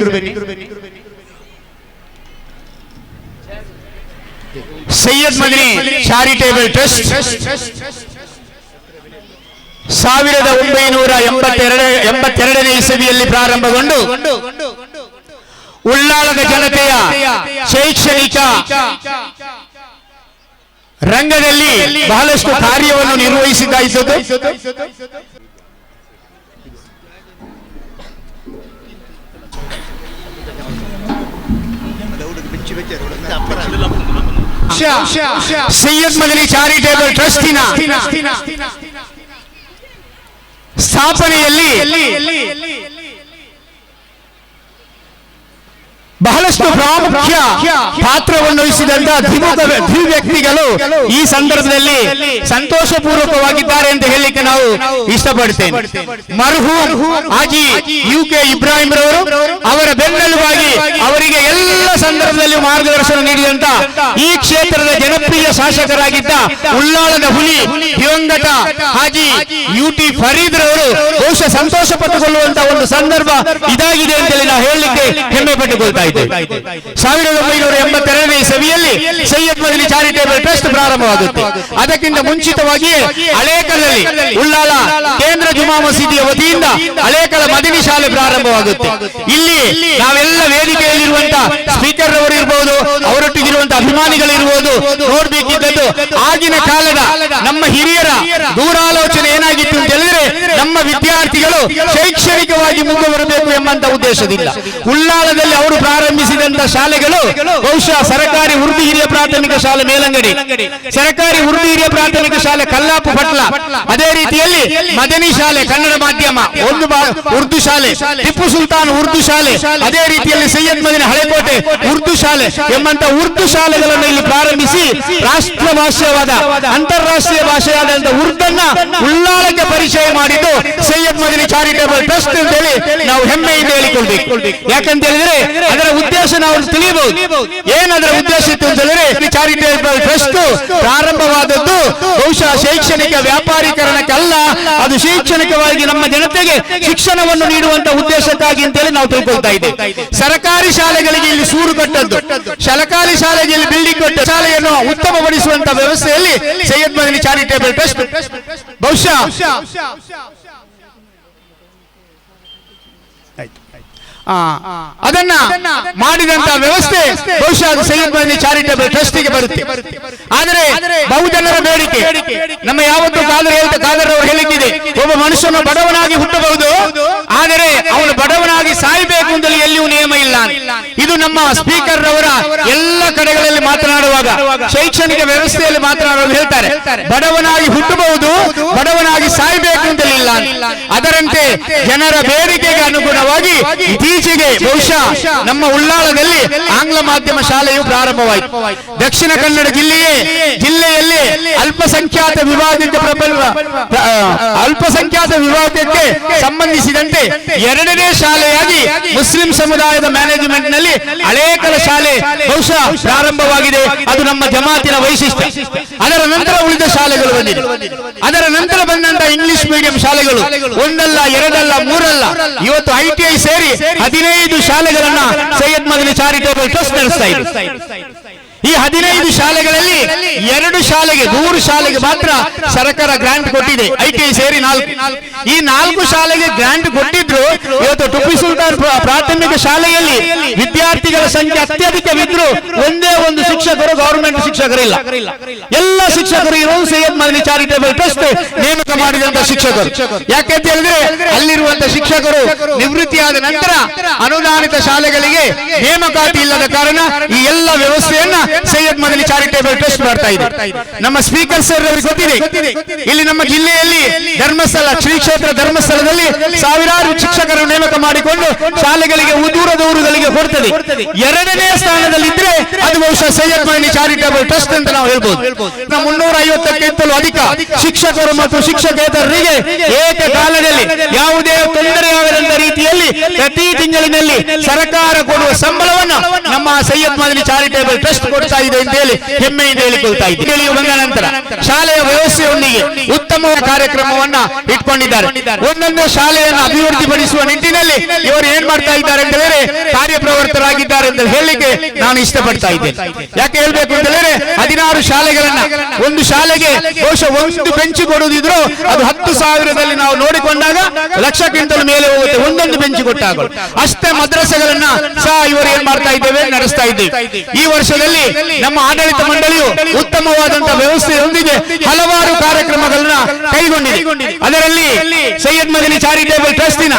B: ಸೈಯದ್ ಮದನಿ ಚಾರಿಟೇಬಲ್ ಟ್ರಸ್ಟ್ 1982ನೇ ಇಸವಿಯಲ್ಲಿ ಪ್ರಾರಂಭಗೊಂಡು ಉಳ್ಳಾಲದ ಜನತೆಯ ಶೈಕ್ಷಣಿಕ ರಂಗದಲ್ಲಿ ಬಹಳಷ್ಟು ಕಾರ್ಯವನ್ನು ನಿರ್ವಹಿಸಿದ್ದಾಯಿತು. ಸೈಯದ್ ಮದನಿ ಚಾರಿಟೇಬಲ್ ಟ್ರಸ್ಟಿನ ಸ್ಥಾಪನೆಯಲ್ಲಿ ಬಹಳಷ್ಟು ಪ್ರಾಮುಖ್ಯ ಪಾತ್ರವನ್ನು ವಹಿಸಿದಂತ ದ್ವಿ ವ್ಯಕ್ತಿಗಳು ಈ ಸಂದರ್ಭದಲ್ಲಿ ಸಂತೋಷಪೂರ್ವಕವಾಗಿದ್ದಾರೆ ಅಂತ ಹೇಳಲಿಕ್ಕೆ ನಾವು ಇಷ್ಟಪಡ್ತೇವೆ. ಮರ್ಹೂಮ್ ಹಾಜಿ UK ಇಬ್ರಾಹಿಂ ರವರು ಅವರ ಬೆನ್ನೆಲುಬಾಗಿ ಅವರಿಗೆ ಎಲ್ಲ ಸಂದರ್ಭದಲ್ಲಿ ಮಾರ್ಗದರ್ಶನ ನೀಡಿದಂತ ಈ ಕ್ಷೇತ್ರದ ಜನಪ್ರಿಯ ಶಾಸಕರಾಗಿದ್ದ ಉಳ್ಳಾಳದ ಹುಲಿ ದಿವಂಗತ ಹಾಜಿ UT ಫರೀದ್ ರವರು ಬಹುಶಃ ಸಂತೋಷ ಪಟ್ಟುಕೊಳ್ಳುವಂತ ಒಂದು ಸಂದರ್ಭ ಇದಾಗಿದೆ ಅಂತೇಳಿ ನಾವು ಹೇಳಲಿಕ್ಕೆ ಹೆಮ್ಮೆ ಪಟ್ಟುಕೊಳ್ತಾ 1982ನೇ ಇಸವಿಯಲ್ಲಿ ಸೈಯದ್ ಮದನಿ ಚಾರಿಟೇಬಲ್ ಟ್ರಸ್ಟ್ ಪ್ರಾರಂಭವಾಗುತ್ತೆ. ಅದಕ್ಕಿಂತ ಮುಂಚಿತವಾಗಿ ಹಳೇಕಲದಲ್ಲಿ ಉಳ್ಳಾಲ ಕೇಂದ್ರ ಜುಮಾ ಮಸೀದಿಯ ವತಿಯಿಂದ ಹಳೇಕಲ ಮದನಿ ಶಾಲೆ ಪ್ರಾರಂಭವಾಗುತ್ತೆ. ಇಲ್ಲಿ ನಾವೆಲ್ಲ ವೇದಿಕೆಯಲ್ಲಿರುವಂತಹ ಸ್ಪೀಕರ್ ಅವರು ಇರಬಹುದು, ಅವರೊಟ್ಟಿಗಿರುವಂತಹ ಅಭಿಮಾನಿಗಳಿರ್ಬೋದು, ನೋಡ್ಬೇಕಿದ್ದದ್ದು ಆಗಿನ ಕಾಲದ ನಮ್ಮ ಹಿರಿಯರ ದೂರಾಲೋಚನೆ ಏನಾಗಿತ್ತು ಅಂತ ಹೇಳಿದ್ರೆ ನಮ್ಮ ವಿದ್ಯಾರ್ಥಿಗಳು ಶೈಕ್ಷಣಿಕವಾಗಿ ಮುಂದೆ ಬರಬೇಕು ಎಂಬಂತ ಉದ್ದೇಶದಿಂದ ಉಳ್ಳಾಲದಲ್ಲಿ ಅವರು ಪ್ರಾರಂಭಿಸಿದಂತ ಶಾಲೆಗಳು ಬಹುಶಃ ಸರ್ಕಾರಿ ಉರ್ದು ಹಿರಿಯ ಪ್ರಾಥಮಿಕ ಶಾಲೆ ಮೇಲಂಗಡಿ, ಸರ್ಕಾರಿ ಉರ್ದು ಹಿರಿಯ ಪ್ರಾಥಮಿಕ ಶಾಲೆ ಕಲ್ಲಾಪು ಪಟ್ಲ, ಅದೇ ರೀತಿಯಲ್ಲಿ ಮದನಿ ಶಾಲೆ ಕನ್ನಡ ಮಾಧ್ಯಮ, ಒಂದು ಉರ್ದು ಶಾಲೆ, ಟಿಪ್ಪು ಸುಲ್ತಾನ್ ಉರ್ದು ಶಾಲೆ, ಅದೇ ರೀತಿಯಲ್ಲಿ ಸೈಯದ್ ಮದನಿ ಹಳೆಕೋಟೆ ಉರ್ದು ಶಾಲೆ ಎಂಬಂತ ಉರ್ದು ಶಾಲೆಗಳನ್ನು ಇಲ್ಲಿ ಪ್ರಾರಂಭಿಸಿ ರಾಷ್ಟ್ರ ಭಾಷೆಯಾದ ಅಂತಾರಾಷ್ಟ್ರೀಯ ಭಾಷೆಯಾದಂತಹ ಉರ್ದನ್ನ ಉಳ್ಳಾಳಕ್ಕೆ ಪರಿಚಯ ಮಾಡಿದ್ದು ಸೈಯದ್ ಮದನಿ ಚಾರಿಟೇಬಲ್ ಟ್ರಸ್ಟ್ ಅಂತ ಹೇಳಿ ನಾವು ಹೆಮ್ಮೆಯಿಂದ ಹೇಳಿಕೊಳ್ಬೇಕು. ಯಾಕಂತ ಹೇಳಿದ್ರೆ ಅದರ ಉದ್ದೇಶ ನಾವು ತಿಳಿಯಬಹುದು. ಏನದರ ಉದ್ದೇಶ ಇತ್ತು ಅಂತ ಹೇಳಿದ್ರೆ ಚಾರಿಟೇಬಲ್ ಟ್ರಸ್ಟ್ ಪ್ರಾರಂಭವಾದದ್ದು ಬಹುಶಃ ಶೈಕ್ಷಣಿಕ ವ್ಯಾಪಾರೀಕರಣಕ್ಕಲ್ಲ, ಅದು ಶೈಕ್ಷಣಿಕವಾಗಿ ನಮ್ಮ ಜನತೆಗೆ ಶಿಕ್ಷಣವನ್ನು ನೀಡುವಂತ ಉದ್ದೇಶಕ್ಕಾಗಿ ಅಂತೇಳಿ ನಾವು ತಿಳ್ಕೊಳ್ತಾ ಇದ್ದೇವೆ. ಸರ್ಕಾರಿ ಶಾಲೆಗಳಿಗೆ ಇಲ್ಲಿ ಸೂರು ಕಟ್ಟದ್ದು, ಸರ್ಕಾರಿ ಶಾಲೆಗೆ ಇಲ್ಲಿ ಬಿಲ್ಡಿಂಗ್ ಕೊಟ್ಟ ಶಾಲೆಯನ್ನು ಉತ್ತಮಪಡಿಸುವಂತ ವ್ಯವಸ್ಥೆಯಲ್ಲಿ ಸೈಯದ್ ಮದನಿ ಚಾರಿಟೇಬಲ್ ಟ್ರಸ್ಟ್ ಬಹುಶಃ ಅದನ್ನ ಮಾಡಿದಂತ ವ್ಯವಸ್ಥೆ ಬಹುಶಃ ಅದು ಸೈಯದ್ ಮದನಿ ಚಾರಿಟೇಬಲ್ ಟ್ರಸ್ಟಿಗೆ ಬರುತ್ತೆ. ಆದರೆ ಬಹುಜನರ ಬೇಡಿಕೆ ನಮ್ಮ ಯಾವತ್ತೂ ಕಾದರ್ ಅವರು ಹೇಳಿದ್ದಿದೆ, ಒಬ್ಬ ಮನುಷ್ಯನು ಬಡವನಾಗಿ ಹುಟ್ಟಬಹುದು, ಆದರೆ ಅವನು ಬಡವನಾಗಿ ಸಾಯಬೇಕು ಅಂತ ಎಲ್ಲಿಯೂ ನಿಯಮ ಇಲ್ಲ. ಇದು ನಮ್ಮ ಸ್ಪೀಕರ್ ರವರ ಎಲ್ಲ ಕಡೆಗಳಲ್ಲಿ ಮಾತನಾಡುವಾಗ ಶೈಕ್ಷಣಿಕ ವ್ಯವಸ್ಥೆಯಲ್ಲಿ ಮಾತನಾಡುವಾಗ ಹೇಳ್ತಾರೆ, ಬಡವನಾಗಿ ಹುಟ್ಟಬಹುದು, ಬಡವನಾಗಿ ಸಾಯಬೇಕು ಅಂತ ಇಲ್ಲ. ಅದರಂತೆ ಜನರ ಬೇಡಿಕೆಗೆ ಅನುಗುಣವಾಗಿ ಇತ್ತೀಚೆಗೆ ಬಹುಶಃ ನಮ್ಮ ಉಳ್ಳಾಳದಲ್ಲಿ ಆಂಗ್ಲ ಮಾಧ್ಯಮ ಶಾಲೆಯು ಪ್ರಾರಂಭವಾಯಿತು. ದಕ್ಷಿಣ ಕನ್ನಡ ಜಿಲ್ಲೆಯಲ್ಲಿ ಅಲ್ಪಸಂಖ್ಯಾತ ವಿಭಾಗಕ್ಕೆ ಸಂಬಂಧಿಸಿದಂತೆ ಎರಡನೇ ಶಾಲೆಯಾಗಿ ಮುಸ್ಲಿಂ ಸಮುದಾಯದ ಮ್ಯಾನೇಜ್ಮೆಂಟ್ ನಲ್ಲಿ ಹಳೇಕಲ ಶಾಲೆ ಬಹುಶಃ ಪ್ರಾರಂಭವಾಗಿದೆ. ಅದು ನಮ್ಮ ಜಮಾತಿನ ವೈಶಿಷ್ಟ್ಯ. ಅದರ ನಂತರ ಉಳಿದ ಶಾಲೆಗಳು ಬಂದಿದೆ. ಅದರ ನಂತರ ಬಂದಂತಹ ಇಂಗ್ಲಿಷ್ ಮೀಡಿಯಂ ಶಾಲೆಗಳು ಒಂದಲ್ಲ, ಎರಡಲ್ಲ, ಮೂರಲ್ಲ, ಇವತ್ತು ITI ಸೇರಿ 15 ಶಾಲೆಗಳನ್ನ ಸೈಯದ್ ಮದನಿ ಚಾರಿಟೇಬಲ್ ಟ್ರಸ್ಟ್ ನಡೆಸ್ತಾ ಇದೆ. ಈ 15 ಶಾಲೆಗಳಲ್ಲಿ 2 ಶಾಲೆಗೆ 100 ಶಾಲೆಗೆ ಮಾತ್ರ ಸರ್ಕಾರ ಗ್ರಾಂಟ್ ಕೊಟ್ಟಿದೆ, ITI ಸೇರಿ 4. ಈ 4 ಶಾಲೆಗೆ ಗ್ರಾಂಟ್ ಕೊಟ್ಟಿದ್ರು. ಇವತ್ತು ಟಿಪ್ಪು ಸುಲ್ತಾನ್ ಪ್ರಾಥಮಿಕ ಶಾಲೆಯಲ್ಲಿ ವಿದ್ಯಾರ್ಥಿಗಳ ಸಂಖ್ಯೆ ಅತ್ಯಧಿಕವಿದ್ರು ಒಂದೇ ಒಂದು ಶಿಕ್ಷಕರು ಗವರ್ಮೆಂಟ್ ಶಿಕ್ಷಕರಿಲ್ಲ. ಎಲ್ಲ ಶಿಕ್ಷಕರು ಇರೋದು ಸೈಯದ್ ಮದನಿ ಚಾರಿಟೇಬಲ್ ಟ್ರಸ್ಟ್ ನೇಮಕ ಮಾಡಿದಂತ ಶಿಕ್ಷಕರು. ಯಾಕೆಂತ ಹೇಳಿದ್ರೆ ಅಲ್ಲಿರುವಂತಹ ಶಿಕ್ಷಕರು ನಿವೃತ್ತಿಯಾದ ನಂತರ ಅನುದಾನಿತ ಶಾಲೆಗಳಿಗೆ ನೇಮಕಾತಿ ಇಲ್ಲದ ಕಾರಣ ಈ ಎಲ್ಲ ವ್ಯವಸ್ಥೆಯನ್ನ ಸೈಯದ್ ಮದನಿ ಚಾರಿಟೇಬಲ್ ಟ್ರಸ್ಟ್ ಮಾಡ್ತಾ ಇದೆ. ನಮ್ಮ ಸ್ಪೀಕರ್ ಸರ್ ಅವರಿಗೆ ಗೊತ್ತಿದೆ, ಇಲ್ಲಿ ನಮ್ಮ ಜಿಲ್ಲೆಯಲ್ಲಿ ಧರ್ಮಸ್ಥಳ ಶ್ರೀ ಕ್ಷೇತ್ರ ಧರ್ಮಸ್ಥಳದಲ್ಲಿ ಸಾವಿರಾರು ಶಿಕ್ಷಕರು ನೇಮಕ ಮಾಡಿಕೊಂಡು ಶಾಲೆಗಳಿಗೆ ದೂರದ ಊರುಗಳಿಗೆ ಕೊಡ್ತದೆ. 2ನೇ ಸ್ಥಾನದಲ್ಲಿದ್ರೆ ಅದು ಬಹುಶಃ ಸೈಯದ್ ಮದನಿ ಚಾರಿಟೇಬಲ್ ಟ್ರಸ್ಟ್ ಅಂತ ನಾವು ಹೇಳ್ಬೋದು. 350ಕ್ಕಿಂತಲೂ ಅಧಿಕ ಶಿಕ್ಷಕರು ಮತ್ತು ಶಿಕ್ಷಕೇತರರಿಗೆ ಏಕಕಾಲದಲ್ಲಿ ಯಾವುದೇ ತೊಂದರೆಯಾಗದಂತ ರೀತಿಯಲ್ಲಿ ಪ್ರತಿ ತಿಂಗಳಿನಲ್ಲಿ ಸರ್ಕಾರ ಕೊಡುವ ಸಂಬಳವನ್ನು ನಮ್ಮ ಸೈಯದ್ ಮದನಿ ಚಾರಿಟೇಬಲ್ ಟ್ರಸ್ಟ್ ಕೊಡ್ತಾ ಇದೆ ಅಂತ ಹೇಳಿ ಹೆಮ್ಮೆಯಿಂದ ಹೇಳಿಕೊಳ್ತಾ ಇದ್ದಾರೆ. ಬಂದ ನಂತರ ಶಾಲೆಯ ವ್ಯವಸ್ಥೆಯೊಂದಿಗೆ ಉತ್ತಮ ಕಾರ್ಯಕ್ರಮವನ್ನ ಇಟ್ಕೊಂಡಿದ್ದಾರೆ. ಒಂದೊಂದು ಶಾಲೆಯನ್ನು ಅಭಿವೃದ್ಧಿಪಡಿಸುವ ನಿಟ್ಟಿನಲ್ಲಿ ಇವರು ಏನ್ ಮಾಡ್ತಾ ಇದ್ದಾರೆ ಅಂತ ಹೇಳಿದ್ರೆ ಕಾರ್ಯಪ್ರವರ್ತರಾಗಿದ್ದಾರೆ ಅಂತ ಹೇಳಲಿಕ್ಕೆ ನಾನು ಇಷ್ಟಪಡ್ತಾ ಇದ್ದೇನೆ. ಯಾಕೆ ಹೇಳ್ಬೇಕು ಅಂತ ಹೇಳಿದ್ರೆ 16 ಶಾಲೆಗಳನ್ನ ಒಂದು ಶಾಲೆಗೆ ಬಹುಶಃ ಒಂದು ಬೆಂಚ್ ಕೊಡುವುದಿದ್ರು ಅದು 10,000ದಲ್ಲಿ ನಾವು ನೋಡಿಕೊಂಡಾಗ ಲಕ್ಷಕ್ಕಿಂತಲೂ ಮೇಲೆ ಹೋಗುತ್ತೆ ಒಂದೊಂದು ಬೆಂಚ್ ಕೊಟ್ಟಾಗ. ಅಷ್ಟೇ ಮದ್ರಸೆಗಳನ್ನ ಸಹ ಇವರು ಏನ್ ಮಾಡ್ತಾ ಇದ್ದೇವೆ ನಡೆಸ್ತಾ ಇದ್ದೇವೆ. ಈ ವರ್ಷದಲ್ಲಿ ನಮ್ಮ ಆಡಳಿತ ಮಂಡಳಿಯು ಉತ್ತಮವಾದಂತಹ ವ್ಯವಸ್ಥೆಯೊಂದಿಗೆ ಹಲವಾರು ಕಾರ್ಯಕ್ರಮಗಳನ್ನ ಕೈಗೊಂಡಿದೆ. ಅದರಲ್ಲಿ ಸೈಯದ್ ಮದನಿ ಚಾರಿಟೇಬಲ್ ಟ್ರಸ್ಟಿನ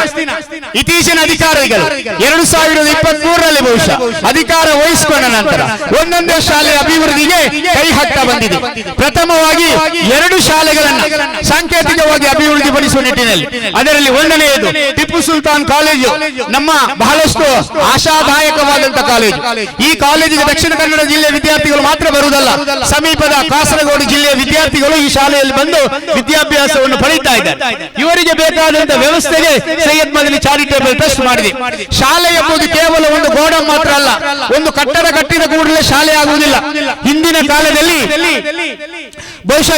B: ಇತ್ತೀಚಿನ ಅಧಿಕಾರಿಗಳು 2023ರಲ್ಲಿ ಬಹುಶಃ ಅಧಿಕಾರ ವಹಿಸಿಕೊಂಡ ನಂತರ ಒಂದೊಂದೇ ಶಾಲೆಯ ಅಭಿವೃದ್ಧಿಗೆ ಕೈ ಹಾಕ್ತಾ ಬಂದಿದೆ. ಪ್ರಥಮವಾಗಿ 2 ಶಾಲೆಗಳನ್ನು ಸಾಂಕೇತಿಕವಾಗಿ ಅಭಿವೃದ್ಧಿಪಡಿಸುವ ನಿಟ್ಟಿನಲ್ಲಿ ಅದರಲ್ಲಿ ಒಂದನೆಯದು ಟಿಪ್ಪು ಸುಲ್ತಾನ್ ಕಾಲೇಜು, ನಮ್ಮ ಬಹಳಷ್ಟು ಆಶಾದಾಯಕವಾದಂತಹ ಕಾಲೇಜು. ಈ ಕಾಲೇಜಿಗೆ ದಕ್ಷಿಣ ಕನ್ನಡ ಜಿಲ್ಲೆಯ ವಿದ್ಯಾರ್ಥಿಗಳು ಮಾತ್ರ ಬರುವುದಲ್ಲ, ಸಮೀಪದ ಕಾಸರಗೋಡು ಜಿಲ್ಲೆಯ ವಿದ್ಯಾರ್ಥಿಗಳು ಈ ಶಾಲೆಯಲ್ಲಿ ಬಂದು ವಿದ್ಯಾಭ್ಯಾಸವನ್ನು ಪಡೆಯುತ್ತಾ ಇದ್ದಾರೆ. ಇವರಿಗೆ ಬೇಕಾದಂತಹ ವ್ಯವಸ್ಥೆಗೆ ಸೈಯದ್ ಮದನಿ ಚಾರಿಟೇಬಲ್ ಟ್ರಸ್ಟ್ ಮಾಡಿದೆ. ಶಾಲೆ ಎಂಬುದು ಕೇವಲ ಒಂದು ಗೋಡನ್ ಮಾತ್ರ ಅಲ್ಲ, ಒಂದು ಕಟ್ಟಡ ಕಟ್ಟಿದ ಕೂಡಲೇ ಶಾಲೆ ಆಗುವುದಿಲ್ಲ. ಹಿಂದಿನ ಕಾಲದಲ್ಲಿ ಬಹುಶಃ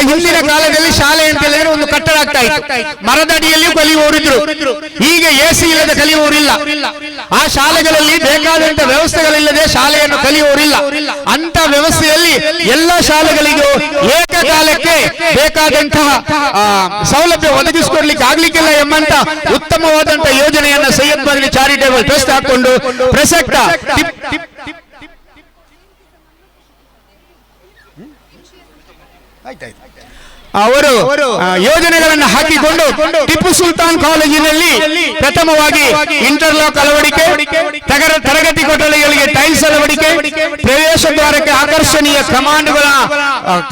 B: ಶಾಲೆ ಅಂತ ಹೇಳಿದ್ರೆ ಒಂದು ಕಟ್ಟಡ ಆಗ್ತಾ ಇತ್ತು, ಮರದಡಿಯಲ್ಲಿಯೂ ಕಲಿಯುವವರಿದ್ರು. ಈಗ ಎಸಿ ಇಲ್ಲದೆ ಕಲಿಯುವವರಿಲ್ಲ. ಆ ಶಾಲೆಗಳಲ್ಲಿ ಬೇಕಾದಂತ ವ್ಯವಸ್ಥೆಗಳಿಲ್ಲದೆ ಶಾಲೆಯನ್ನು ಕಲಿಯುವವರಿಲ್ಲ. ಅಂತ ವ್ಯವಸ್ಥೆಯಲ್ಲಿ ಎಲ್ಲ ಶಾಲೆಗಳಿಗೂ ಏಕಕಾಲಕ್ಕೆ ಬೇಕಾದಂತಹ ಸೌಲಭ್ಯ ಒದಗಿಸಿಕೊಡ್ಲಿಕ್ಕೆ ಆಗ್ಲಿಕ್ಕಿಲ್ಲ ಎಂಬಂತ ಉತ್ತಮವಾದಂತಹ ಯೋಜನೆಯನ್ನ ಸೈಯದ್ ಮದನಿ ಚಾರಿಟೇಬಲ್ ಟ್ರಸ್ಟ್ ಹಾಕೊಂಡು ಪ್ರಸಕ್ತ ಅವರು ಯೋಜನೆಗಳನ್ನು ಹಾಕಿಕೊಂಡು ಟಿಪ್ಪು ಸುಲ್ತಾನ್ ಕಾಲೇಜಿನಲ್ಲಿ ಪ್ರಥಮವಾಗಿ ಇಂಟರ್ಲಾಕ್ ಅಳವಡಿಕೆ, ತರಗತಿ ಕೊಠಡಿಗಳಿಗೆ ಟೈಲ್ಸ್ ಅಳವಡಿಕೆ, ಪ್ರವೇಶ ದ್ವಾರಕ್ಕೆ ಆಕರ್ಷಣೀಯ ಕಮಾಂಡ್ಗಳ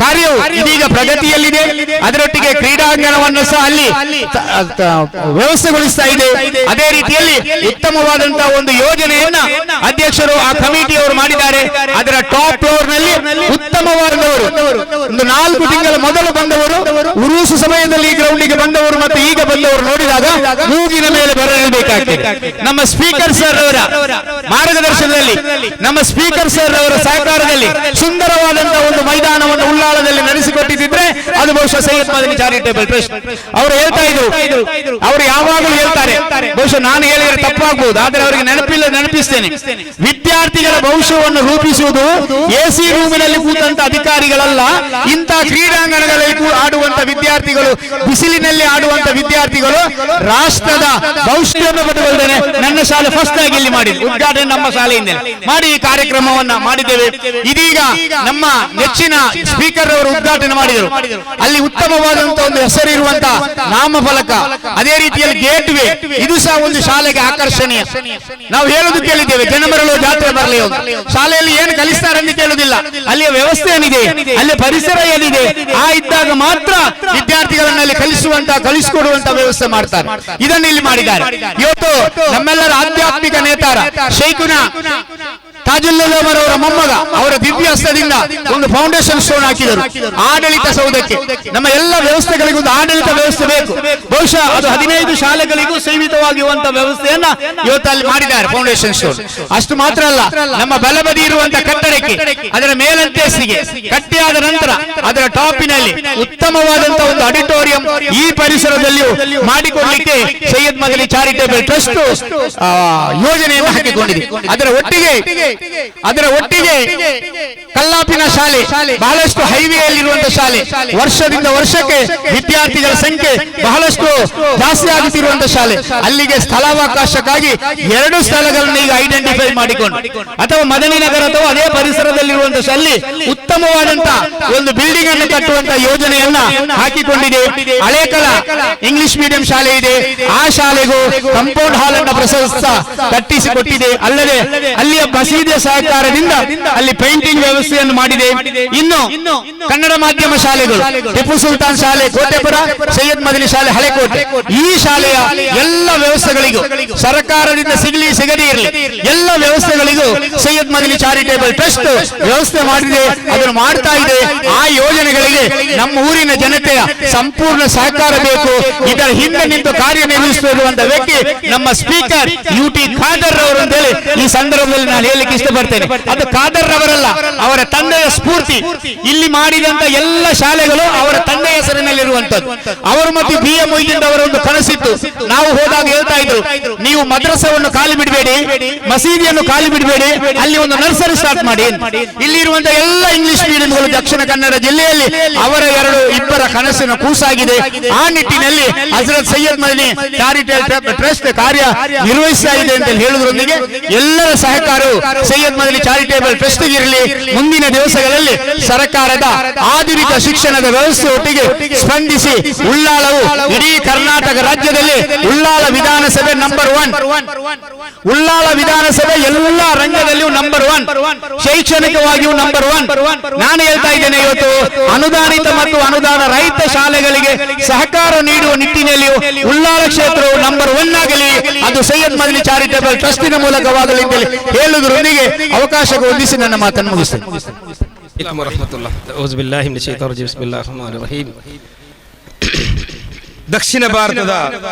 B: ಕಾರ್ಯವು ಇದೀಗ ಪ್ರಗತಿಯಲ್ಲಿದೆ. ಅದರೊಟ್ಟಿಗೆ ಕ್ರೀಡಾಂಗಣವನ್ನು ಸಹ ಅಲ್ಲಿ ವ್ಯವಸ್ಥೆಗೊಳಿಸ್ತಾ ಇದೆ. ಅದೇ ರೀತಿಯಲ್ಲಿ ಉತ್ತಮವಾದಂತಹ ಒಂದು ಯೋಜನೆಯನ್ನ ಅಧ್ಯಕ್ಷರು ಆ ಕಮಿಟಿಯವರು ಮಾಡಿದ್ದಾರೆ. ಅದರ ಟಾಪ್ ಫ್ಲೋರ್ ನಲ್ಲಿ ಉತ್ತಮವಾದವರು ಒಂದು 4 ತಿಂಗಳ ಮೊದಲು ಬಂದವರು ಉರುಸು ಸಮಯದಲ್ಲಿ ಈ ಗ್ರೌಂಡಿಗೆ ಬಂದವರು ಮತ್ತು ಈಗ ಬಂದವರು ನೋಡಿದಾಗ ಮೂಗಿನ ಮೇಲೆ ಬರಲೇಬೇಕಾಗ್ತದೆ. ನಮ್ಮ ಸ್ಪೀಕರ್ ಸರ್ ಅವರ ಮಾರ್ಗದರ್ಶನದಲ್ಲಿ, ನಮ್ಮ ಸ್ಪೀಕರ್ ಸರ್ ಅವರ ಸಹಕಾರದಲ್ಲಿ ಸುಂದರವಾದಂತಹ ಒಂದು ಮೈದಾನವನ್ನು ಉಳ್ಳಾಳದಲ್ಲಿ ನಡೆಸಿಕೊಟ್ಟಿದ್ರೆ ಅದು ಬಹುಶಃ ಸೈಯದ್ ಮದನಿ ಚಾರಿಟೇಬಲ್ ಟ್ರಸ್ಟ್. ಅವರು ಹೇಳ್ತಾ ಇದ್ರು, ಅವರು ಯಾವಾಗಲೂ ಹೇಳ್ತಾರೆ, ಬಹುಶಃ ನಾನು ಹೇಳಿದ್ರೆ ತಪ್ಪಾಗಬಹುದು, ಆದರೆ ಅವರಿಗೆ ನೆನಪಿಸ್ತೇನೆ, ವಿದ್ಯಾರ್ಥಿಗಳ ಭವಿಷ್ಯವನ್ನು ರೂಪಿಸುವುದು ಎಸಿ ರೂಮಿನಲ್ಲಿ ಕೂತಂತ ಅಧಿಕಾರಿಗಳಲ್ಲ, ಇಂಥ ಕ್ರೀಡಾಂಗಣಗಳಲ್ಲಿ ಆಡುವಂತ ವಿದ್ಯಾರ್ಥಿಗಳು, ಬಿಸಿಲಿನಲ್ಲಿ ಆಡುವಂತ ವಿದ್ಯಾರ್ಥಿಗಳು ರಾಷ್ಟ್ರದ ಭವಿಷ್ಯವನ್ನು ಬದಲಾವಣೆ. ನನ್ನ ಶಾಲೆ ಫಸ್ಟ್ ಆಗಿ ಇಲ್ಲಿ ಮಾಡಿ ಉದ್ಘಾಟನೆ ನಮ್ಮ ಶಾಲೆಯಿಂದ ಮಾಡಿ ಈ ಕಾರ್ಯಕ್ರಮವನ್ನ ಮಾಡಿದ್ದೇವೆ. ಇದೀಗ ನಮ್ಮ ನೆಚ್ಚಿನ ಸ್ಪೀಕರ್ ಅವರು ಉದ್ಘಾಟನೆ ಮಾಡಿದರು. ಅಲ್ಲಿ ಉತ್ತಮವಾದಂತಹ ಒಂದು ಹೆಸರಿರುವಂತಹ ನಾಮಫಲಕ, ಅದೇ ರೀತಿಯಲ್ಲಿ ಗೇಟ್ ವೇ, ಇದು ಸಹ ಒಂದು ಶಾಲೆಗೆ ಆಕರ್ಷಣೀಯ. ನಾವು ಹೇಳುದು ಕೇಳಿದ್ದೇವೆ, ಜನ ಬರಲು ಜಾತ್ರೆ ಬರಲಿ. ಶಾಲೆಯಲ್ಲಿ ಏನು ಕಲಿಸ್ತಾರೆ ಅಂತ ಕೇಳುವುದಿಲ್ಲ, ಅಲ್ಲಿಯ ವ್ಯವಸ್ಥೆ ಏನಿದೆ, ಅಲ್ಲಿ ಪರಿಸರ ಏನಿದೆ, ಆ ಇದ್ದಾಗ ಮಾತ್ರ ವಿದ್ಯಾರ್ಥಿಗಳನ್ನಲ್ಲಿ ಕಲಿಸಿಕೊಡುವಂತ ವ್ಯವಸ್ಥೆ ಮಾಡ್ತಾರೆ. ಇದನ್ನು ಇಲ್ಲಿ ಮಾಡಿದ್ದಾರೆ. ಇವತ್ತು ನಮ್ಮೆಲ್ಲರ ಆಧ್ಯಾತ್ಮಿಕ ನೇತಾರ ಶೈಖುನ ತಾಜುಲ್ಲುಲಮರ್ ಅವರ ಮೊಮ್ಮಗ ಅವರ ದಿವ್ಯ ಹಸ್ತದಿಂದ ಒಂದು ಫೌಂಡೇಶನ್ ಸ್ಟೋನ್ ಹಾಕಿದರು ಆಡಳಿತ ಸೌಧಕ್ಕೆ. ನಮ್ಮ ಎಲ್ಲ ವ್ಯವಸ್ಥೆಗಳಿಗೂ ಒಂದು ಆಡಳಿತ ವ್ಯವಸ್ಥೆ ಬೇಕು. ಬಹುಶಃ ಅದು 15 ಶಾಲೆಗಳಿಗೂ ಸೀಮಿತವಾಗಿರುವಂತಹ ವ್ಯವಸ್ಥೆಯನ್ನ ಇವತ್ತು ಅಲ್ಲಿ ಮಾಡಿದ್ದಾರೆ ಫೌಂಡೇಶನ್ ಸ್ಟೋನ್. ಅಷ್ಟು ಮಾತ್ರ ಅಲ್ಲ, ನಮ್ಮ ಬಲಬದಿ ಇರುವಂತಹ ಕಟ್ಟಡಕ್ಕೆ, ಅದರ ಮೇಲಂತಸ್ತಿಗೆ ಕಟ್ಟಿಯಾದ ನಂತರ ಅದರ ಟಾಪಿನಲ್ಲಿ ಉತ್ತಮವಾದಂತಹ ಒಂದು ಆಡಿಟೋರಿಯಂ ಈ ಪರಿಸರದಲ್ಲಿಯೂ ಮಾಡಿಕೊಡ್ಲಿಕ್ಕೆ ಸೈಯದ್ ಮದನಿ ಚಾರಿಟೇಬಲ್ ಟ್ರಸ್ಟ್ ಯೋಜನೆಯನ್ನು ಹಾಕಿಕೊಂಡಿದೆ. ಅದರ ಒಟ್ಟಿಗೆ ಕಲ್ಲಾಪಿನ ಶಾಲೆ ಬಹಳಷ್ಟು ಹೈವೇಯಲ್ಲಿರುವಂತಹ ಶಾಲೆ, ವರ್ಷದಿಂದ ವರ್ಷಕ್ಕೆ ವಿದ್ಯಾರ್ಥಿಗಳ ಸಂಖ್ಯೆ ಬಹಳಷ್ಟು ಜಾಸ್ತಿ ಆಗುತ್ತಿರುವಂತಹ ಶಾಲೆ. ಅಲ್ಲಿಗೆ ಸ್ಥಳಾವಕಾಶಕ್ಕಾಗಿ 2 ಸ್ಥಳಗಳನ್ನು ಈಗ ಐಡೆಂಟಿಫೈ ಮಾಡಿಕೊಂಡು, ಅಥವಾ ಮದನಿ ನಗರ ಅಥವಾ ಅದೇ ಪರಿಸರದಲ್ಲಿರುವಂತಹ ಶಾಲೆ ಉತ್ತಮವಾದಂತಹ ಒಂದು ಬಿಲ್ಡಿಂಗ್ ಅನ್ನು ಕಟ್ಟುವಂತಹ ಯೋಜನೆಯನ್ನ ಹಾಕಿಕೊಂಡಿದೆ. ಹಳೇಕಲ ಇಂಗ್ಲಿಷ್ ಮೀಡಿಯಂ ಶಾಲೆ ಇದೆ, ಆ ಶಾಲೆಗೂ ಕಂಪೌಂಡ್ ಹಾಲ್ ಅನ್ನು ಪ್ರಶಸ್ತ ಕಟ್ಟಿಸಿಕೊಟ್ಟಿದೆ. ಅಲ್ಲದೆ ಅಲ್ಲಿಯ ಮಸೀದಿಯ ಸಹಕಾರದಿಂದ ಅಲ್ಲಿ ಪೇಂಟಿಂಗ್ ವ್ಯವಸ್ಥೆಯನ್ನು ಮಾಡಿದೆ. ಇನ್ನು ಕನ್ನಡ ಮಾಧ್ಯಮ ಶಾಲೆಗಳು, ಟಿಪ್ಪು ಸುಲ್ತಾನ್ ಶಾಲೆ ಕೋಟೆಪುರ, ಸೈಯದ್ ಮದನಿ ಶಾಲೆ ಹಳೆಕೋಟೆ, ಈ ಶಾಲೆಯ ಎಲ್ಲ ವ್ಯವಸ್ಥೆಗಳಿಗೂ ಸರ್ಕಾರದಿಂದ ಸಿಗದೇ ಇರಲಿ, ಎಲ್ಲ ವ್ಯವಸ್ಥೆಗಳಿಗೂ ಸೈಯದ್ ಮದನಿ ಚಾರಿಟೇಬಲ್ ಟ್ರಸ್ಟ್ ವ್ಯವಸ್ಥೆ ಮಾಡಿದೆ, ಅದನ್ನು ಮಾಡ್ತಾ ಇದೆ. ಆ ಯೋಜನೆಗಳಿಗೆ ನಮ್ಮ ಊರಿನ ಜನತೆಯ ಸಂಪೂರ್ಣ ಸಹಕಾರ ಬೇಕು. ಇದರ ಹಿಂದೆ ನಿಂತು ಕಾರ್ಯನಿರ್ವಹಿಸುತ್ತಿರುವಂತಹ ವ್ಯಕ್ತಿ ನಮ್ಮ ಸ್ಪೀಕರ್ UT ಖಾದರ್ ಅವರು ಅಂತ ಹೇಳಿ ಈ ಸಂದರ್ಭದಲ್ಲಿ ನಾನು ಹೇಳಲಿಕ್ಕೆ ಇಷ್ಟಪಡ್ತೇನೆ. ಅದು ಖಾದರ್ ಅವರಲ್ಲ, ಅವರ ತಂದೆಯ ಸ್ಫೂರ್ತಿ. ಇಲ್ಲಿ ಮಾಡಿದಂತ ಎಲ್ಲ ಶಾಲೆಗಳು ಅವರ ತಂದೆಯ ಹೆಸರಿನಲ್ಲಿರುವಂತದ್ದು. ಅವರು ಮತ್ತು BA ಮೊಯ್ದೀನ್ ಅವರ ಒಂದು ಕನಸಿತ್ತು. ನಾವು ಹೋದಾಗ ಹೇಳ್ತಾ ಇದ್ರು, ನೀವು ಮದ್ರಸವನ್ನು ಖಾಲಿ ಬಿಡಬೇಡಿ, ಮಸೀದಿಯನ್ನು ಖಾಲಿ ಬಿಡಬೇಡಿ, ಅಲ್ಲಿ ಒಂದು ನರ್ಸರಿ ಸ್ಟಾರ್ಟ್ ಮಾಡಿ. ಇಲ್ಲಿರುವಂತಹ ಎಲ್ಲ ಇಂಗ್ಲಿಷ್ ಮೀಡಿಯಂಗಳು ದಕ್ಷಿಣ ಕನ್ನಡ ಜಿಲ್ಲೆಯಲ್ಲಿ ಅವರ 2-2 ಕನಸಿನ ಕೂಸಾಗಿದೆ. ಆ ನಿಟ್ಟಿನಲ್ಲಿ ಹಜರತ್ ಸೈಯದ್ ಮದನಿ ಚಾರಿಟೇಬಲ್ ಟ್ರಸ್ಟ್ ಕಾರ್ಯ ನಿರ್ವಹಿಸ್ತಾ ಇದೆ ಅಂತ ಹೇಳುವುದರೊಂದಿಗೆ ಎಲ್ಲರ ಸಹಕಾರವು ಸೈಯದ್ ಮದನಿ ಚಾರಿಟೇಬಲ್ ಟ್ರಸ್ಟ್ಗೆ ಇರಲಿ. ಮುಂದಿನ ದಿವಸಗಳಲ್ಲಿ ಸರ್ಕಾರದ ಆಧುನಿಕ ಶಿಕ್ಷಣದ ವ್ಯವಸ್ಥೆ ಒಟ್ಟಿಗೆ ಸ್ಪಂದಿಸಿ ಉಳ್ಳಾಲವು ಇಡೀ ಕರ್ನಾಟಕ ರಾಜ್ಯದಲ್ಲಿ ಉಳ್ಳಾಲ ವಿಧಾನಸಭೆ ನಂಬರ್ 1, ಉಳ್ಳಾಲ ವಿಧಾನಸಭೆ ಎಲ್ಲ ರಂಗದಲ್ಲಿಯೂ ನಂಬರ್ 1, ಶೈಕ್ಷಣಿಕವಾಗಿಯೂ ನಂಬರ್ 1. ನಾನು ಹೇಳ್ತಾ ಇದ್ದೇನೆ, ಇವತ್ತು ಅನುದಾನಿತ ಮತ್ತು ಅನುದಾನ ರಹಿತ ಶಾಲೆಗಳಿಗೆ ಸಹಕಾರ ನೀಡುವ ನಿಟ್ಟಿನಲ್ಲಿಯೂ ಉಳ್ಳಾಲ ಕ್ಷೇತ್ರವು ನಂಬರ್ 1 ಆಗಲಿ. ಅದು ಸೈಯದ್ ಮದನಿ ಚಾರಿಟೇಬಲ್ ಟ್ರಸ್ಟಿನ ಮೂಲಕವಾಗಲಿ ಅಂತ ಹೇಳುವುದರೊಂದಿಗೆ ಅವಕಾಶ ಹೊಂದಿಸಿ ನನ್ನ ಮಾತನ್ನು ಮುಗಿಸ್ತೇನೆ.
J: ದಕ್ಷಿಣ ಭಾರತದ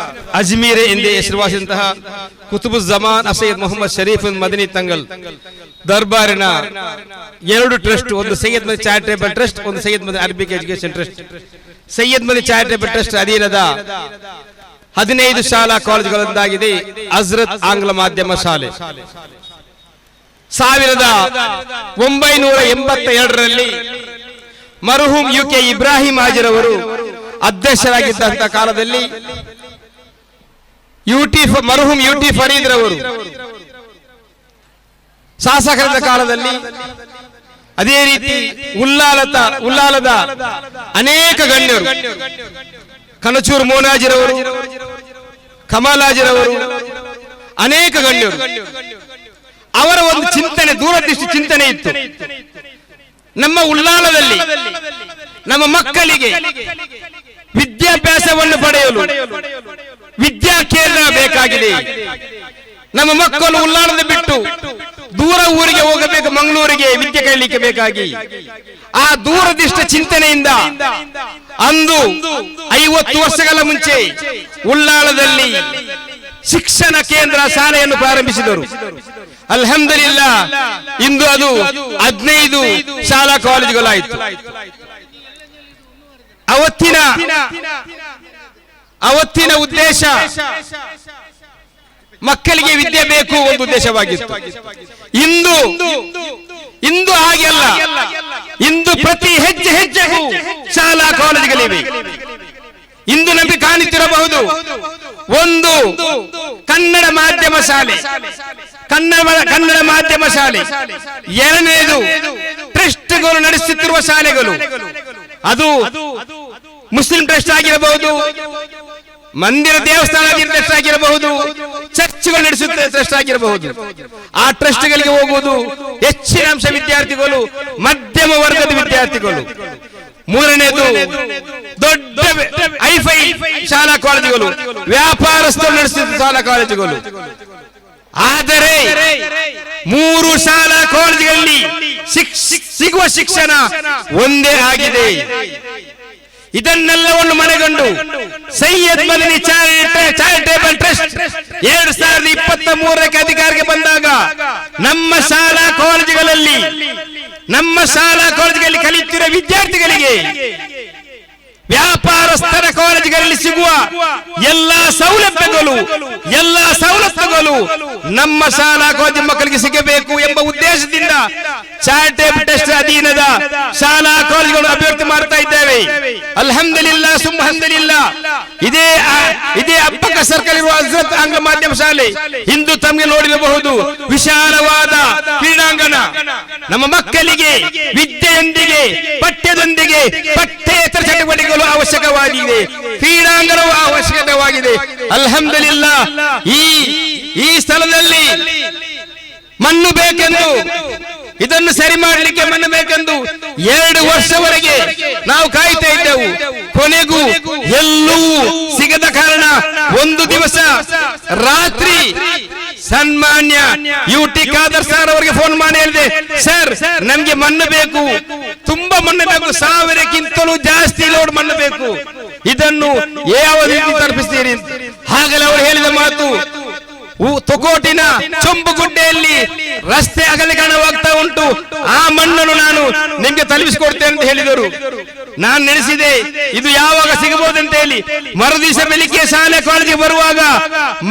J: ಅಜ್ಮೀರ್ ಎಂದೇ ಹೆಸರುವಾಸಿದಂತಹ ಕುತುಬುಜ್ಜಮಾನ್ ಸೈಯದ್ ಮೊಹಮ್ಮದ್ ಶರೀಫ್ ಮದನಿ ತಂಗಲ್ ದರ್ಬಾರಿನ 2 ಟ್ರಸ್ಟ್, ಒಂದು ಸೈಯದ್ ಮದನಿ ಚಾರಿಟೇಬಲ್ ಟ್ರಸ್ಟ್, ಒಂದು Sayyid Madani Arabic education trust. Sayyid Madani charitable trust ಅಧೀನದ 15 ಶಾಲಾ ಕಾಲೇಜುಗಳೊಂದಾಗಿದೆ ಹಜರತ್ ಆಂಗ್ಲ ಮಾಧ್ಯಮ ಶಾಲೆ. 1982ರಲ್ಲಿ ಮರುಹುಂ ಯುಕೆ ಇಬ್ರಾಹಿಂ ಹಾಜಿರ್ ಅವರು ಅಧ್ಯಕ್ಷರಾಗಿದ್ದಂತಹ ಕಾಲದಲ್ಲಿ ಮರುಹುಂ ಯುಟಿ ಫರೀದ್ ರವರು ಶಾಸಕರಾದ ಕಾಲದಲ್ಲಿ ಅದೇ ರೀತಿ ಉಳ್ಳಾಲದ ಅನೇಕ ಗಣ್ಯರು, ಕನಚೂರು ಮೋನಾಜಿರವರು, ಕಮಲಾಜಿರವರು, ಅನೇಕ ಗಣ್ಯರು, ಅವರ ಒಂದು ಚಿಂತನೆ, ದೂರದೃಷ್ಟಿ ಚಿಂತನೆ ಇತ್ತು. ನಮ್ಮ ಉಳ್ಳಾಲದಲ್ಲಿ ನಮ್ಮ ಮಕ್ಕಳಿಗೆ ವಿದ್ಯಾಭ್ಯಾಸವನ್ನು ಪಡೆಯಲು ವಿದ್ಯಾ ಕೇಂದ್ರ ಬೇಕಾಗಿದೆ. ನಮ್ಮ ಮಕ್ಕಳು ಉಳ್ಳಾಲದ ಬಿಟ್ಟು ದೂರ ಊರಿಗೆ ಹೋಗಬೇಕು, ಮಂಗಳೂರಿಗೆ ವಿದ್ಯೆ ಕಲಿಯಲಿಕ್ಕೆ ಬೇಕಾಗಿ. ಆ ದೂರದೃಷ್ಟ ಚಿಂತನೆಯಿಂದ ಅಂದು 50 ವರ್ಷಗಳ ಮುಂಚೆ ಉಳ್ಳಾಲದಲ್ಲಿ ಶಿಕ್ಷಣ ಕೇಂದ್ರ ಶಾಲೆಯನ್ನು ಪ್ರಾರಂಭಿಸಿದರು. ಅಲ್ಹಮ್ದುಲಿಲ್ಲಾ, ಇಂದು ಅದು 15 ಶಾಲಾ ಕಾಲೇಜುಗಳಾಯಿತು. ಅವತ್ತಿನ ಉದ್ದೇಶ ಮಕ್ಕಳಿಗೆ ವಿದ್ಯೆ ಬೇಕು, ಒಂದು ಉದ್ದೇಶವಾಗಿತ್ತು. ಇಂದು ಹಾಗೆಲ್ಲ. ಇಂದು ಪ್ರತಿ ಹೆಜ್ಜೆಗೂ ಶಾಲಾ ಕಾಲೇಜುಗಳಿವೆ. ಇಂದು ನಮಗೆ ಕಾಣುತ್ತಿರಬಹುದು ಒಂದು ಕನ್ನಡ ಮಾಧ್ಯಮ ಶಾಲೆ, ಕನ್ನಡ ಮಾಧ್ಯಮ ಶಾಲೆ. ಎರಡನೇದು ಟ್ರಸ್ಟ್ಗಳು ನಡೆಸುತ್ತಿರುವ ಶಾಲೆಗಳು, ಅದು ಮುಸ್ಲಿಂ ಟ್ರಸ್ಟ್ ಆಗಿರಬಹುದು, ಮಂದಿರ ದೇವಸ್ಥಾನ ಟ್ರಸ್ಟ್ ಆಗಿರಬಹುದು, ಚರ್ಚ್ಗಳು ನಡೆಸುತ್ತ ಟ್ರಸ್ಟ್ ಆಗಿರಬಹುದು. ಆ ಟ್ರಸ್ಟ್ಗಳಿಗೆ ಹೋಗುವುದು ಹೆಚ್ಚಿನ ಅಂಶ ವಿದ್ಯಾರ್ಥಿಗಳು ಮಧ್ಯಮ ವರ್ಗದ ವಿದ್ಯಾರ್ಥಿಗಳು. ಮೂರನೇದು ದೊಡ್ಡ ಐಫೈ ಶಾಲಾ ಕಾಲೇಜುಗಳು, ವ್ಯಾಪಾರಸ್ಥರು ನಡೆಸುತ್ತಿದ್ದ ಶಾಲಾ ಕಾಲೇಜುಗಳು. ಆದರೆ 3 ಶಾಲಾ ಕಾಲೇಜುಗಳಲ್ಲಿ ಸಿಗುವ ಶಿಕ್ಷಣ ಒಂದೇ ಆಗಿದೆ. ಇದನ್ನೆಲ್ಲವನ್ನು ಮನಗಂಡು ಸೈಯದ್ ಮದನಿ ಚಾರಿಟೇಬಲ್ ಟ್ರಸ್ಟ್ 2023ಕ್ಕೆ ಅಧಿಕಾರಕ್ಕೆ ಬಂದಾಗ ನಮ್ಮ ಶಾಲಾ ಕಾಲೇಜುಗಳಲ್ಲಿ ಕಲಿಯುತ್ತಿರುವ ವಿದ್ಯಾರ್ಥಿಗಳಿಗೆ ವ್ಯಾಪಾರಸ್ಥರ ಕಾಲೇಜುಗಳಲ್ಲಿ ಸಿಗುವ ಎಲ್ಲಾ ಸೌಲಭ್ಯಗಳು ನಮ್ಮ ಶಾಲಾ ಕಾಲೇಜು ಮಕ್ಕಳಿಗೆ ಸಿಗಬೇಕು ಎಂಬ ಉದ್ದೇಶದಿಂದ ಚಾರಿಟೇಬಲ್ ಟ್ರಸ್ಟ್ ಅಧೀನದ ಶಾಲಾ ಕಾಲೇಜುಗಳು ಅಭಿವೃದ್ಧಿ ಮಾಡ್ತಾ ಇದ್ದೇವೆ. ಅಲ್ಹಮ್ದುಲಿಲ್ಲಾ ಸುಬ್ಹಾನಲ್ಲಿಲ್ಲಾ. ಇದೇ ಅಬ್ಬಕ್ಕ ಸರ್ಕಲ್ ಇರುವ ಹಜರತ್ ಆಂಗ್ಲ ಮಾಧ್ಯಮ ಶಾಲೆ ಇಂದು ತಮಗೆ ನೋಡಿರಬಹುದು ವಿಶಾಲವಾದ ಕ್ರೀಡಾಂಗಣ. ನಮ್ಮ ಮಕ್ಕಳಿಗೆ ವಿದ್ಯೆಯೊಂದಿಗೆ ಪಠ್ಯದೊಂದಿಗೆ ಪಠ್ಯೇತರ ಚಟುವಟಿಕೆಗಳು ಅವಶ್ಯಕವಾಗಿದೆ, ಕ್ರೀಡಾಂಗಣವು ಅವಶ್ಯಕವಾಗಿದೆ. ಅಲ್ಹಮ್ದುಲಿಲ್ಲಾ. ಈ ಸ್ಥಳದಲ್ಲಿ ಮಣ್ಣು ಬೇಕೆಂದು, ಇದನ್ನು ಸರಿ ಮಾಡಲಿಕ್ಕೆ ಮಣ್ಣು ಬೇಕೆಂದು 2 ವರ್ಷವರೆಗೆ ನಾವು ಕಾಯ್ತಾ ಇದ್ದೆವು. ಕೊನೆಗೂ ಎಲ್ಲೂ ಸಿಗದ ಕಾರಣ ಒಂದು ದಿವಸ ರಾತ್ರಿ ಸನ್ಮಾನ್ಯ ಯುಟಿ ಖಾದರ್ ಸರ್ ಅವರಿಗೆ ಫೋನ್ ಮಾಡಿ ಹೇಳಿದೆ, ಸರ್ ನಮ್ಗೆ ಮಣ್ಣು ಬೇಕು, ತುಂಬಾ ಮಣ್ಣು ಬೇಕು, 1000ಕ್ಕಿಂತಲೂ ಜಾಸ್ತಿ ಲೋಡ್ ಮಣ್ಣು ಬೇಕು, ಇದನ್ನು ಯಾವ ರೀತಿ ತಲುಪಿಸ್ತೀರಿ? ಹಾಗಲೇ ಅವರು ಹೇಳಿದ ಮಾತು, ತೊಕೋಟಿನ ಚೊಂಬುಗುಡ್ಡೆಯಲ್ಲಿ ರಸ್ತೆ ಅಗಲೀಕರಣವಾಗ್ತಾ ಉಂಟು, ಆ ಮಣ್ಣನ್ನು ನಾನು ನಿಮ್ಗೆ ತಲುಪಿಸಿಕೊಡ್ತೇನೆ ಅಂತ ಹೇಳಿದರು. ನಾನು ನೆನೆಸಿದೆ ಇದು ಯಾವಾಗ ಸಿಗಬಹುದಂತ ಹೇಳಿ. ಮರುದಿವಸ ಬೆಳಿಗ್ಗೆ ಶಾಲೆ ಕಾಲೇಜಿಗೆ ಬರುವಾಗ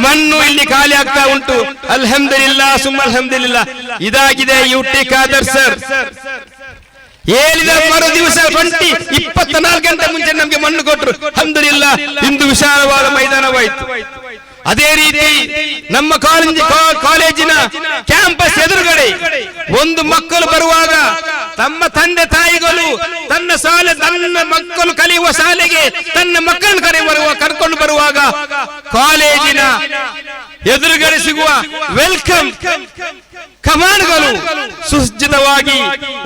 J: ಮಣ್ಣು ಇಲ್ಲಿ ಖಾಲಿ ಆಗ್ತಾ ಉಂಟು. ಅಲ್ಹಮ್ದುಲಿಲ್ಲಾ ಸುಮ್ಮ ಅಲ್ಹಮ್ದುಲಿಲ್ಲಾ. ಇದಾಗಿದೆ ಯುಟಿ ಖಾದರ್ ಸರ್ ಹೇಳಿದ ಮರು ದಿವಸ 24 ಗಂಟೆ ಮುಂಚೆ ನಮ್ಗೆ ಮಣ್ಣು ಕೊಟ್ಟರು. ಅಲ್ಹಮ್ದುಲಿಲ್ಲಾ, ಇಂದು ವಿಶಾಲವಾದ ಮೈದಾನವಾಯಿತು. ಅದೇ ರೀತಿ ನಮ್ಮ ಕಾಲೇಜಿನ ಕ್ಯಾಂಪಸ್ ಎದುರುಗಡೆ ಒಂದು ಮಕ್ಕಳು ಬರುವಾಗ ತಮ್ಮ ತಂದೆ ತಾಯಿಗಳು ತನ್ನ ಮಕ್ಕಳು ಕಲಿಯುವ ಶಾಲೆಗೆ ತನ್ನ ಮಕ್ಕಳನ್ನು ಕರ್ಕೊಂಡು ಬರುವಾಗ ಕಾಲೇಜಿನ ಎದುರುಗಡೆ ಸಿಗುವ ವೆಲ್ಕಮ್ ಕಮಾನ್ಗಳು ಸುಸಜ್ಜಿತವಾಗಿ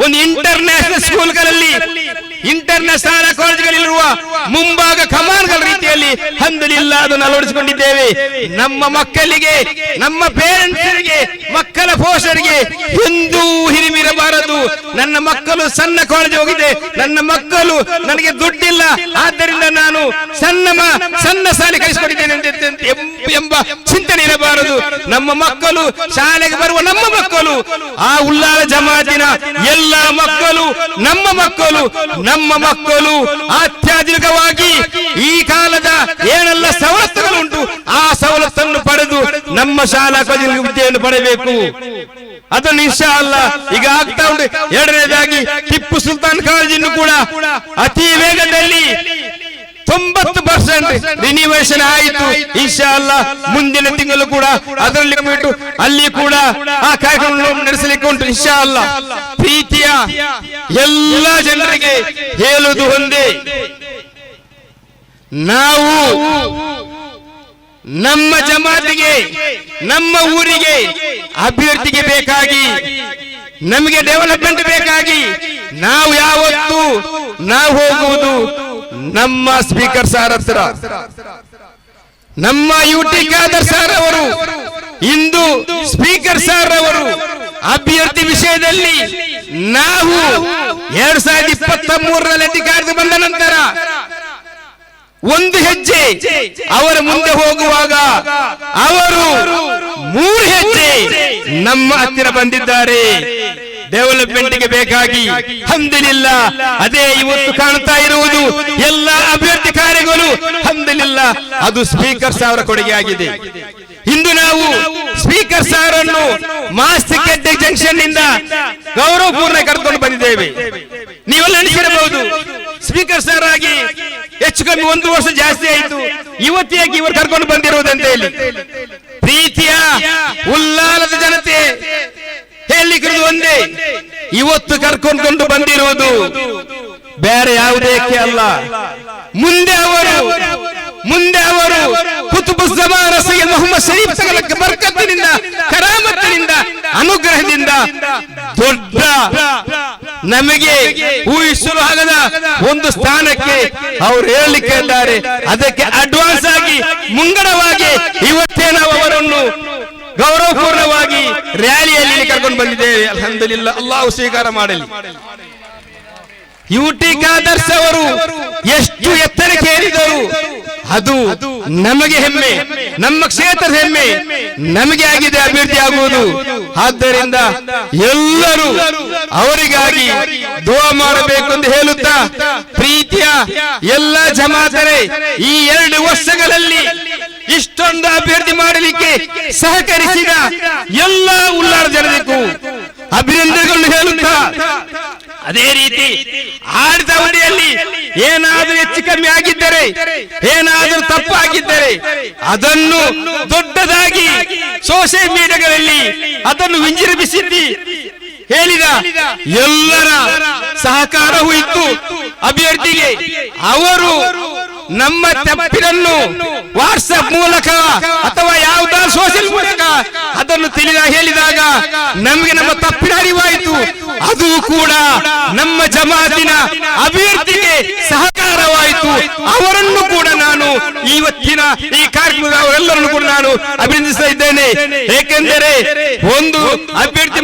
J: ಒಂದು ಇಂಟರ್ನ್ಯಾಷನಲ್ ಸ್ಕೂಲ್ಗಳಲ್ಲಿ ಇಂಟರ್ನ್ಯಾಷನಲ್ ಕಾಲೇಜುಗಳಿರುವ ಮುಂಭಾಗ ಕಮಾನ್ಗಳ ರೀತಿಯಲ್ಲಿ ಹಂದಲಿಲ್ಲ ಅದನ್ನು ಅಳವಡಿಸಿಕೊಂಡಿದ್ದೇವೆ. ನಮ್ಮ ಮಕ್ಕಳಿಗೆ, ನಮ್ಮ ಪೇರೆಂಟ್ಸ್ಗೆ, ಮಕ್ಕಳ ಪೋಷರಿಗೆ ಎಂದೂ ಹಿರಿಮಿರಬಾರದು. ನನ್ನ ಮಕ್ಕಳು ಸಣ್ಣ ಕಾಲೇಜ್ ಹೋಗಿದೆ, ನನ್ನ ಮಕ್ಕಳು ನನಗೆ ದುಡ್ಡಿಲ್ಲ, ಆದ್ದರಿಂದ ನಾನು ಸಣ್ಣ ಶಾಲೆ ಕಲಿಸಿಕೊಟ್ಟಿದ್ದೇನೆ ಎಂಬ ಚಿಂತನೆ ಇರಬಾರದು. ನಮ್ಮ ಮಕ್ಕಳು ಶಾಲೆಗೆ ಬರುವ ನಮ್ಮ ಮಕ್ಕಳು, ಆ ಉಲ್ಲಾಳ ಜಮಾತಿನ ಎಲ್ಲ ಮಕ್ಕಳು ನಮ್ಮ ಮಕ್ಕಳು ಅತ್ಯಾಧುನಿಕವಾಗಿ ಈ ಕಾಲದ ಏನೆಲ್ಲ ಸವಲತ್ತುಗಳುಂಟು ಆ ಸವಲತ್ತನ್ನು ಪಡೆದು ನಮ್ಮ ಶಾಲಾ ಕಾಲೇಜು ವಿದ್ಯೆಯನ್ನು ಪಡೆಯಬೇಕು. ಅದನ್ನು ಇನ್ಶಾ ಅಲ್ಲಾ ಈಗ ಆಗ್ತಾ ಉಂಟು. ಎರಡನೇದಾಗಿ ಟಿಪ್ಪು ಸುಲ್ತಾನ್ ಕಾಲೇಜನ್ನು ಕೂಡ ಅತಿ ವೇಗದಲ್ಲಿ 90% ರಿನಿವೇಶನ್ ಆಯಿತು. ಇನ್ಶಾ ಅಲ್ಲಾ ಮುಂದಿನ ತಿಂಗಳು ಕೂಡ ಅದರಲ್ಲಿ ಬಿಟ್ಟು ಅಲ್ಲಿ ಕೂಡ ಆ ಕಾರ್ಯಕ್ರಮ ನಡೆಸಲಿಕ್ಕೆ ಉಂಟು ಇನ್ಶಾ ಅಲ್ಲಾ. ಪ್ರೀತಿಯ ಎಲ್ಲ ಜನರಿಗೆ ಹೇಳುವುದು ಒಂದೇ, ನಾವು ನಮ್ಮ ಜಮಾತಿಗೆ, ನಮ್ಮ ಊರಿಗೆ ಅಭಿವೃದ್ಧಿಗೆ ಬೇಕಾಗಿ, ನಮಗೆ ಡೆವಲಪ್ಮೆಂಟ್ ಬೇಕಾಗಿ ನಾವು ಯಾವತ್ತು ನಾವು ಹೋಗುವುದು ನಮ್ಮ ಸ್ಪೀಕರ್ ಸಾರ್ ಹತ್ರ. ನಮ್ಮ ಯುಟಿ ಖಾದರ್ ಸಾರ್ ಅವರು, ಇಂದು ಸ್ಪೀಕರ್ ಸಾರ್ ಅವರು ಅಭ್ಯರ್ಥಿ ವಿಷಯದಲ್ಲಿ ನಾವು 2023ರಲ್ಲಿ ಅಧಿಕಾರಕ್ಕೆ ಬಂದ ನಂತರ ಒಂದು ಹೆಜ್ಜೆ ಅವರ ಮುಂದೆ ಹೋಗುವಾಗ ಅವರು 3 ಹೆಜ್ಜೆ ನಮ್ಮ ಹತ್ತಿರ ಬಂದಿದ್ದಾರೆ ಡೆವಲಪ್ಮೆಂಟ್ಗೆ ಬೇಕಾಗಿ. ಅಲ್ಹಮ್ದುಲಿಲ್ಲಾ, ಅದೇ ಇವತ್ತು ಕಾಣ್ತಾ ಇರುವುದು ಎಲ್ಲ ಅಭಿವೃದ್ಧಿ ಕಾರ್ಯಗಳು. ಅಲ್ಹಮ್ದುಲಿಲ್ಲಾ, ಅದು ಸ್ಪೀಕರ್ ಅವರ ಕೊಡುಗೆ ಆಗಿದೆ. ಇಂದು ನಾವು ಸ್ಪೀಕರ್ ಸಾರನ್ನು ಮಾಸ್ತಿಕೆಡ್ಡೆ ಜಂಕ್ಷನ್ ನಿಂದ ಗೌರವಪೂರ್ಣ ಕರೆದುಕೊಂಡು ಬಂದಿದ್ದೇವೆ. ನೀವೆಲ್ಲ ನೆನೆಸಿರಬಹುದು, ಸ್ಪೀಕರ್ ಸಾರ್ ಆಗಿ ಹೆಚ್ಚು ಕಮ್ಮಿ 1 ವರ್ಷ ಜಾಸ್ತಿ ಆಯಿತು. ಇವತ್ತಿಯಾಗಿ ಇವರು ಕರ್ಕೊಂಡು ಬಂದಿರುವುದಂತ ಹೇಳಿ ಪ್ರೀತಿಯ ಉಲ್ಲಾಲದ ಜನತೆ ಹೇಳಿಕ್ಕಿರುವುದು ಒಂದೇ, ಇವತ್ತು ಕರ್ಕೊಂಡು ಬಂದಿರುವುದು ಬೇರೆ ಯಾವುದಕ್ಕೆ ಅಲ್ಲ. ಮುಂದೆ ಅವರು ಕುತುಬ್ ಝಮಾನ್ ಸಯ್ಯದ್ ಮೊಹಮ್ಮದ್ ಶರೀಫ್ ತಗಲಕ್ಕೆ ಬರ್ಕತ್ತಿನಿಂದ, ಕರಾಮತ್ತಿನಿಂದ, ಅನುಗ್ರಹದಿಂದ ದೊಡ್ಡ ನಮಗೆ ಊಹಿಸಲು ಆಗದ ಒಂದು ಸ್ಥಾನಕ್ಕೆ ಅವರು ಹೇಳಲಿಕ್ಕೆ ಇದ್ದಾರೆ. ಅದಕ್ಕೆ ಅಡ್ವಾನ್ಸ್ ಆಗಿ ಮುಂಗಡವಾಗಿ ಇವತ್ತೇ ನಾವು ಅವರನ್ನು ಗೌರವಪೂರ್ಣವಾಗಿ ರ್ಯಾಲಿಯಲ್ಲಿ ಕರ್ಕೊಂಡು ಬಂದಿದ್ದೇವೆ. ಅಲ್ಹಮ್ದುಲಿಲ್ಲಾ, ಅಲ್ಲಾಹು ಸ್ವೀಕಾರ ಮಾಡಲಿ. ಯುಟಿ ಖಾದರ್ ಅವರು ಎಷ್ಟು ಎತ್ತರಕ್ಕೆ ಏರಿದರು, ಅದು ನಮಗೆ ಹೆಮ್ಮೆ, ನಮ್ಮ ಕ್ಷೇತ್ರದ ಹೆಮ್ಮೆ, ನಮಗೆ ಆಗಿದೆ ಅಭಿವೃದ್ಧಿ ಆಗುವುದು. ಆದ್ದರಿಂದ ಎಲ್ಲರೂ ಅವರಿಗಾಗಿ ದುಆ ಮಾಡಬೇಕು ಎಂದು ಹೇಳುತ್ತಾ, ಪ್ರೀತಿಯ ಎಲ್ಲ ಜಮಾತರೇ, ಈ 2 ವರ್ಷಗಳಲ್ಲಿ ಇಷ್ಟೊಂದು ಅಭಿವೃದ್ಧಿ ಮಾಡಲಿಕ್ಕೆ ಸಹಕರಿಸಿದ ಎಲ್ಲ ಉಲ್ಲಾಳ ಜನರಿಗೂ ಅಭಿನಂದನೆಗಳನ್ನು ಹೇಳುತ್ತಾ, ಅದೇ ರೀತಿ ಆಡಳಿತಾವಧಿಯಲ್ಲಿ ಏನಾದರೂ ಹೆಚ್ಚು ಕಮ್ಮಿ ಆಗಿದ್ದರೆ, ಏನಾದರೂ ತಪ್ಪಾಗಿದ್ದರೆ ಅದನ್ನು ದೊಡ್ಡದಾಗಿ ಸೋಷಿಯಲ್ ಮೀಡಿಯಾಗಳಲ್ಲಿ ಅದನ್ನು ವಿಜೃಂಭಿಸಿದ್ದಿ ಹೇಳಿದ ಎಲ್ಲರ ಸಹಕಾರವೂ ಇತ್ತು ಅಭ್ಯರ್ಥಿಗೆ. ಅವರು ನಮ್ಮ ತಪ್ಪಿನನ್ನು ವಾಟ್ಸ್ಆಪ್ ಮೂಲಕ ಅಥವಾ ಯಾವುದಾದ್ರು ಸೋಷಿಯಲ್ ಮೂಲಕ ಅದನ್ನು ಹೇಳಿದಾಗ ನಮಗೆ ನಮ್ಮ ತಪ್ಪಿನ ಅರಿವಾಯಿತು. ಅದು ಕೂಡ ನಮ್ಮ ಜಮಾತಿನ ಅಭಿವೃದ್ಧಿಗೆ ಸಹಕಾರವಾಯಿತು. ಅವರನ್ನು ಕೂಡ ನಾನು ಇವತ್ತಿನ ಈ ಕಾರ್ಯಕ್ರಮದ ಅವರೆಲ್ಲರನ್ನು ಕೂಡ ನಾನು ಅಭಿನಂದಿಸ್ತಾ ಇದ್ದೇನೆ. ಏಕೆಂದರೆ ಒಂದು ಅಭ್ಯರ್ಥಿ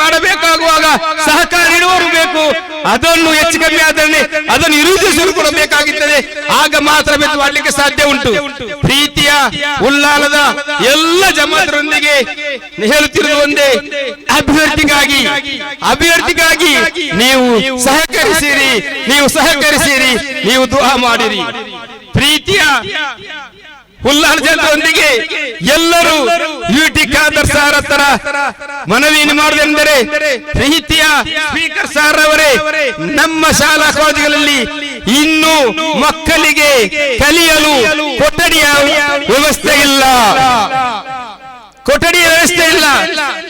J: ಮಾಡಬೇಕಾಗುವಾಗ ಸಹಕಾರ ನೀಡುವವರು ಬೇಕು. ಅದನ್ನು ಹೆಚ್ಚು ಕಮ್ಮಿ ಆದರೆ ಅದನ್ನು ವಿರೋಧಿಸಲು ಕೂಡ ಬೇಕಾಗುತ್ತದೆ. ಆಗ ಮಾತ್ರ ಬೆತ್ತು ಮಾಡಲಿಕ್ಕೆ ಸಾಧ್ಯ ಉಂಟು. ಪ್ರೀತಿಯ ಉಲ್ಲಾಲದ ಎಲ್ಲ ಜಮಾತರೊಂದಿಗೆ ಹೇಳುತ್ತಿರುವುದು ಒಂದೇ, ಅಭಿವೃದ್ಧಿಗಾಗಿ ನೀವು ಸಹಕರಿಸಿರಿ, ನೀವು ದುಆ ಮಾಡಿರಿ. ಪ್ರೀತಿಯ ಉಲ್ಲಾಲ ಜನರೊಂದಿಗೆ ಎಲ್ಲರೂ ಯುಟಿ ಖಾದರ್ ಸಾರ್ ಹತ್ರ ಮನವಿಯನ್ನು ಮಾಡುವುದೆಂದರೆ, ಪ್ರೀತಿಯ ಸ್ಪೀಕರ್ ಸಾರ್ ಅವರೇ, ನಮ್ಮ ಶಾಲಾ ಕಾಲೇಜುಗಳಲ್ಲಿ ಇನ್ನೂ ಮಕ್ಕಳಿಗೆ ಕಲಿಯಲು ಕೊಠಡಿಯ ವ್ಯವಸ್ಥೆ ಇಲ್ಲ. ಕೊಠಡಿಯ ವ್ಯವಸ್ಥೆ ಇಲ್ಲ.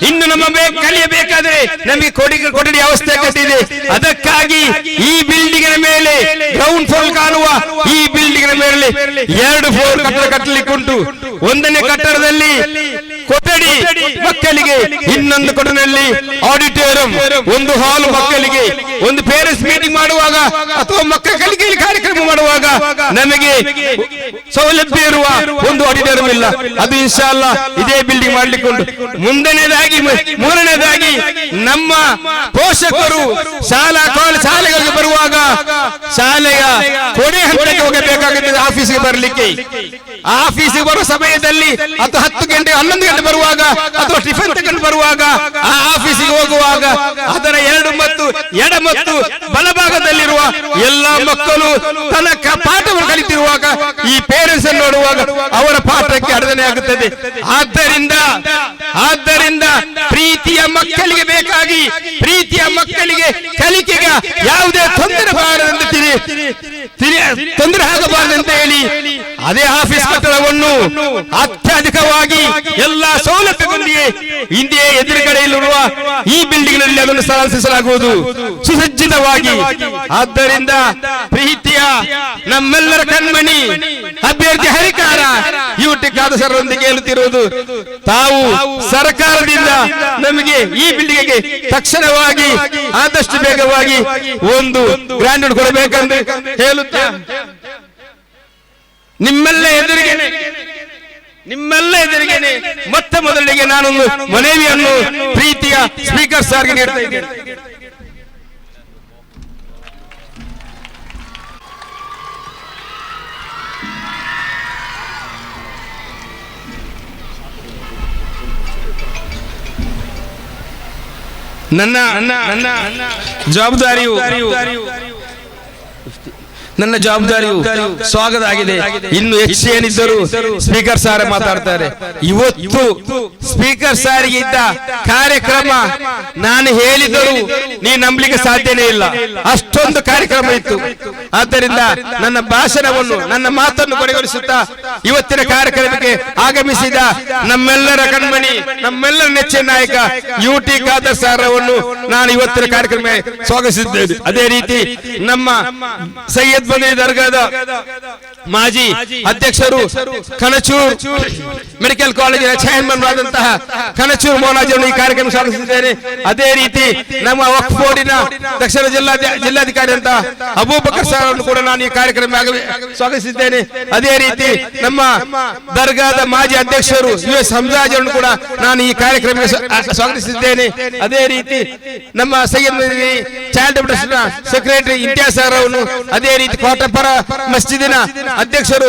J: ಇನ್ನು ನಮ್ಮ ಕಲಿಯಬೇಕಾದ್ರೆ ನಮಗೆ ಕೊಠಡಿ ಅವಸ್ಥೆ ಕಟ್ಟಿದೆ. ಅದಕ್ಕಾಗಿ ಈ ಬಿಲ್ಡಿಂಗಿನ ಮೇಲೆ ಗ್ರೌಂಡ್ ಫ್ಲೋರ್ ಕಾಣುವ ಈ ಬಿಲ್ಡಿಂಗಿನ ಮೇಲೆ 2 ಫ್ಲೋರ್ ಕಟ್ಟಡ ಕಟ್ಟಲಿಕ್ಕೆ ಉಂಟು. ಒಂದನೇ ಕಟ್ಟಡದಲ್ಲಿ ಕೊಠಡಿ ಮಕ್ಕಳಿಗೆ, ಇನ್ನೊಂದು ಕೊಠಡಿಯಲ್ಲಿ ಆಡಿಟೋರಿಯಂ, ಒಂದು ಹಾಲ್ ಮಕ್ಕಳಿಗೆ. ಒಂದು ಪೇರೆಂಟ್ಸ್ ಮೀಟಿಂಗ್ ಮಾಡುವಾಗ ಅಥವಾ ಮಕ್ಕಳ ಕಲಿಕೆಯಲ್ಲಿ ಕಾರ್ಯಕ್ರಮ ಮಾಡುವಾಗ ನಮಗೆ ಸೌಲಭ್ಯ ಇರುವ ಒಂದು ಆಡಿಟೋರಿಯಂ ಇಲ್ಲ. ಅದು ಇನ್ಶಾ ಅಲ್ಲಾ ಇದೇ ಬಿಲ್ಡಿಂಗ್ ಮಾಡ್ಲಿಕ್ಕೆ ಉಂಟು. ಮೂರನೇದಾಗಿ ನಮ್ಮ ಪೋಷಕರು ಶಾಲೆಗಳಿಗೆ ಬರುವಾಗ ಶಾಲೆಯ ಕೊನೆ ಹಂತಕ್ಕೆ ಹೋಗಬೇಕಾಗುತ್ತದೆ ಆಫೀಸಿಗೆ ಬರಲಿಕ್ಕೆ. ಆಫೀಸಿಗೆ ಬರುವ ಸಮಯದಲ್ಲಿ ಅಥವಾ 10 ಗಂಟೆ 11 ಗಂಟೆ ಬರುವಾಗ ಅಥವಾ ಟಿಫನ್ ತಗೊಂಡು ಬರುವಾಗ ಆ ಆಫೀಸಿಗೆ ಹೋಗುವಾಗ ಅದರ ಎಡ ಮತ್ತು ಬಲಭಾಗದಲ್ಲಿರುವ ಎಲ್ಲಾ ಮಕ್ಕಳು ತನ್ನ ಪಾಠವನ್ನು ಕಲಿತಿರುವಾಗ ಈ ಪೇರೆಂಟ್ಸ್ ಅನ್ನು ನೋಡುವಾಗ ಅವರ ಪಾಠಕ್ಕೆ ಅಡಚಣೆ ಆಗುತ್ತದೆ. ಆದ್ದರಿಂದ ಪ್ರೀತಿಯ ಮಕ್ಕಳಿಗೆ ಬೇಕಾಗಿ, ಪ್ರೀತಿಯ ಮಕ್ಕಳಿಗೆ ಕಲಿಕೆಗೆ ಯಾವುದೇ ತೊಂದರೆ ಆಗಬಾರದಂತ ಹೇಳಿ ಅದೇ ಆಫೀಸ್ ಕಟ್ಟಡವನ್ನು ಅತ್ಯಧಿಕವಾಗಿ ಎಲ್ಲಾ ಸೌಲಭ್ಯಗಳೊಂದಿಗೆ ಹಿಂದೆ ಎದುರುಗಡೆಯಲ್ಲಿರುವ ಈ ಬಿಲ್ಡಿಂಗ್ ನಲ್ಲಿ ಅದನ್ನು ಸ್ಥಳಾಂತರಿಸಲಾಗುವುದು ಸುಸಜ್ಜಿತವಾಗಿ. ಆದ್ದರಿಂದ ಪ್ರೀತಿಯ ನಮ್ಮೆಲ್ಲರ ಕಣ್ಮಣಿ ಅಭ್ಯರ್ಥಿ ಹರಿಕಾರ ಯುಟಿ ಖಾದರ್ ಸರ್ ರೊಂದಿಗೆ ಹೇಳುತ್ತಿರುವುದು, ತಾವು ಸರ್ಕಾರದಿಂದ ನಮಗೆ ಈ ಬಿಲ್ಡಿಂಗ್ಗೆ ತಕ್ಷಣವಾಗಿ ಆದಷ್ಟು ಬೇಗವಾಗಿ ಒಂದು ಗ್ರಾಂಡ್ ಕೊಡಬೇಕೆಂದು ಹೇಳುತ್ತಾ, ನಿಮ್ಮೆಲ್ಲ ಎದುರಿಗೆ ಮೊತ್ತ ಮೊದಲಿಗೆ ನಾನೊಂದು ಮನವಿಯನ್ನು ಪ್ರೀತಿಯ ಸ್ಪೀಕರ್ ಸಾರ್ಗೆ ನೀಡ್ತಾ ಇದ್ದೇನೆ. ನನ್ನ ಜವಾಬ್ದಾರಿಯು ಸ್ವಾಗತ ಆಗಿದೆ. ಇನ್ನು ಹೆಚ್ಚು ಏನಿದ್ದರೂ ಸ್ಪೀಕರ್ ಸಾರ್ ಮಾತಾಡ್ತಾರೆ. ಇವತ್ತು ಸ್ಪೀಕರ್ ಸಾರಿಗೆ ಇದ್ದ ಕಾರ್ಯಕ್ರಮ ನಾನು ಹೇಳಿದರೂ ನೀ ನಂಬಲಿಕ್ಕೆ ಸಾಧ್ಯನೇ ಇಲ್ಲ, ಅಷ್ಟೊಂದು ಕಾರ್ಯಕ್ರಮ ಇತ್ತು. ಆದ್ದರಿಂದ ನನ್ನ ಭಾಷಣವನ್ನು, ನನ್ನ ಮಾತನ್ನು ಕೊನೆಗೊಳಿಸುತ್ತಾ ಇವತ್ತಿನ ಕಾರ್ಯಕ್ರಮಕ್ಕೆ ಆಗಮಿಸಿದ ನಮ್ಮೆಲ್ಲರ ಕಣ್ಮಣಿ, ನಮ್ಮೆಲ್ಲರ ನೆಚ್ಚಿನ ನಾಯಕ ಯುಟಿ ಖಾದರ್ ಸಾರ್ ಅವರನ್ನು ನಾನು ಇವತ್ತಿನ ಕಾರ್ಯಕ್ರಮ ಸ್ವಾಗತಿಸಿದ್ದೇನೆ. ಅದೇ ರೀತಿ ನಮ್ಮ ಸೈಯದ್ ದರ್ಗಾದ ಮಾಜಿ ಅಧ್ಯಕ್ಷರು, ಕಣಚೂರ್ ಮೆಡಿಕಲ್ ಕಾಲೇಜಿನ ಚೇರ್ಮನ್ ಆದಂತಹ ಕಣಚೂರ್ ಮೋನಾಜ್ ಈ ಕಾರ್ಯಕ್ರಮ ಸ್ವಾಗತಿಸಿದ್ದೇನೆ. ಅದೇ ರೀತಿ ನಮ್ಮ ವಕ್ಫ್ ಬೋರ್ಡಿನ ದಕ್ಷಿಣ ಜಿಲ್ಲಾಧಿಕಾರಿ ಅಂತ ಅಬೂಬಕರ್ ಸರ್ ಅವರನ್ನು ಕೂಡ ನಾನು ಈ ಕಾರ್ಯಕ್ರಮ ಸ್ವಾಗತಿಸಿದ್ದೇನೆ. ಅದೇ ರೀತಿ ನಮ್ಮ ದರ್ಗಾದ ಮಾಜಿ ಅಧ್ಯಕ್ಷರು US ಹಮ್ಜಾಜ್ ಅವರನ್ನು ಕೂಡ ನಾನು ಈ ಕಾರ್ಯಕ್ರಮಕ್ಕೆ ಸ್ವಾಗತಿಸಿದ್ದೇನೆ. ಅದೇ ರೀತಿ ನಮ್ಮ Syed charitable trust secretary Imtiaz sir ಅವರನ್ನು, ಅದೇ ರೀತಿ ಕೋಟಪರ ಮಸ್ಜಿದಿನ ಅಧ್ಯಕ್ಷರು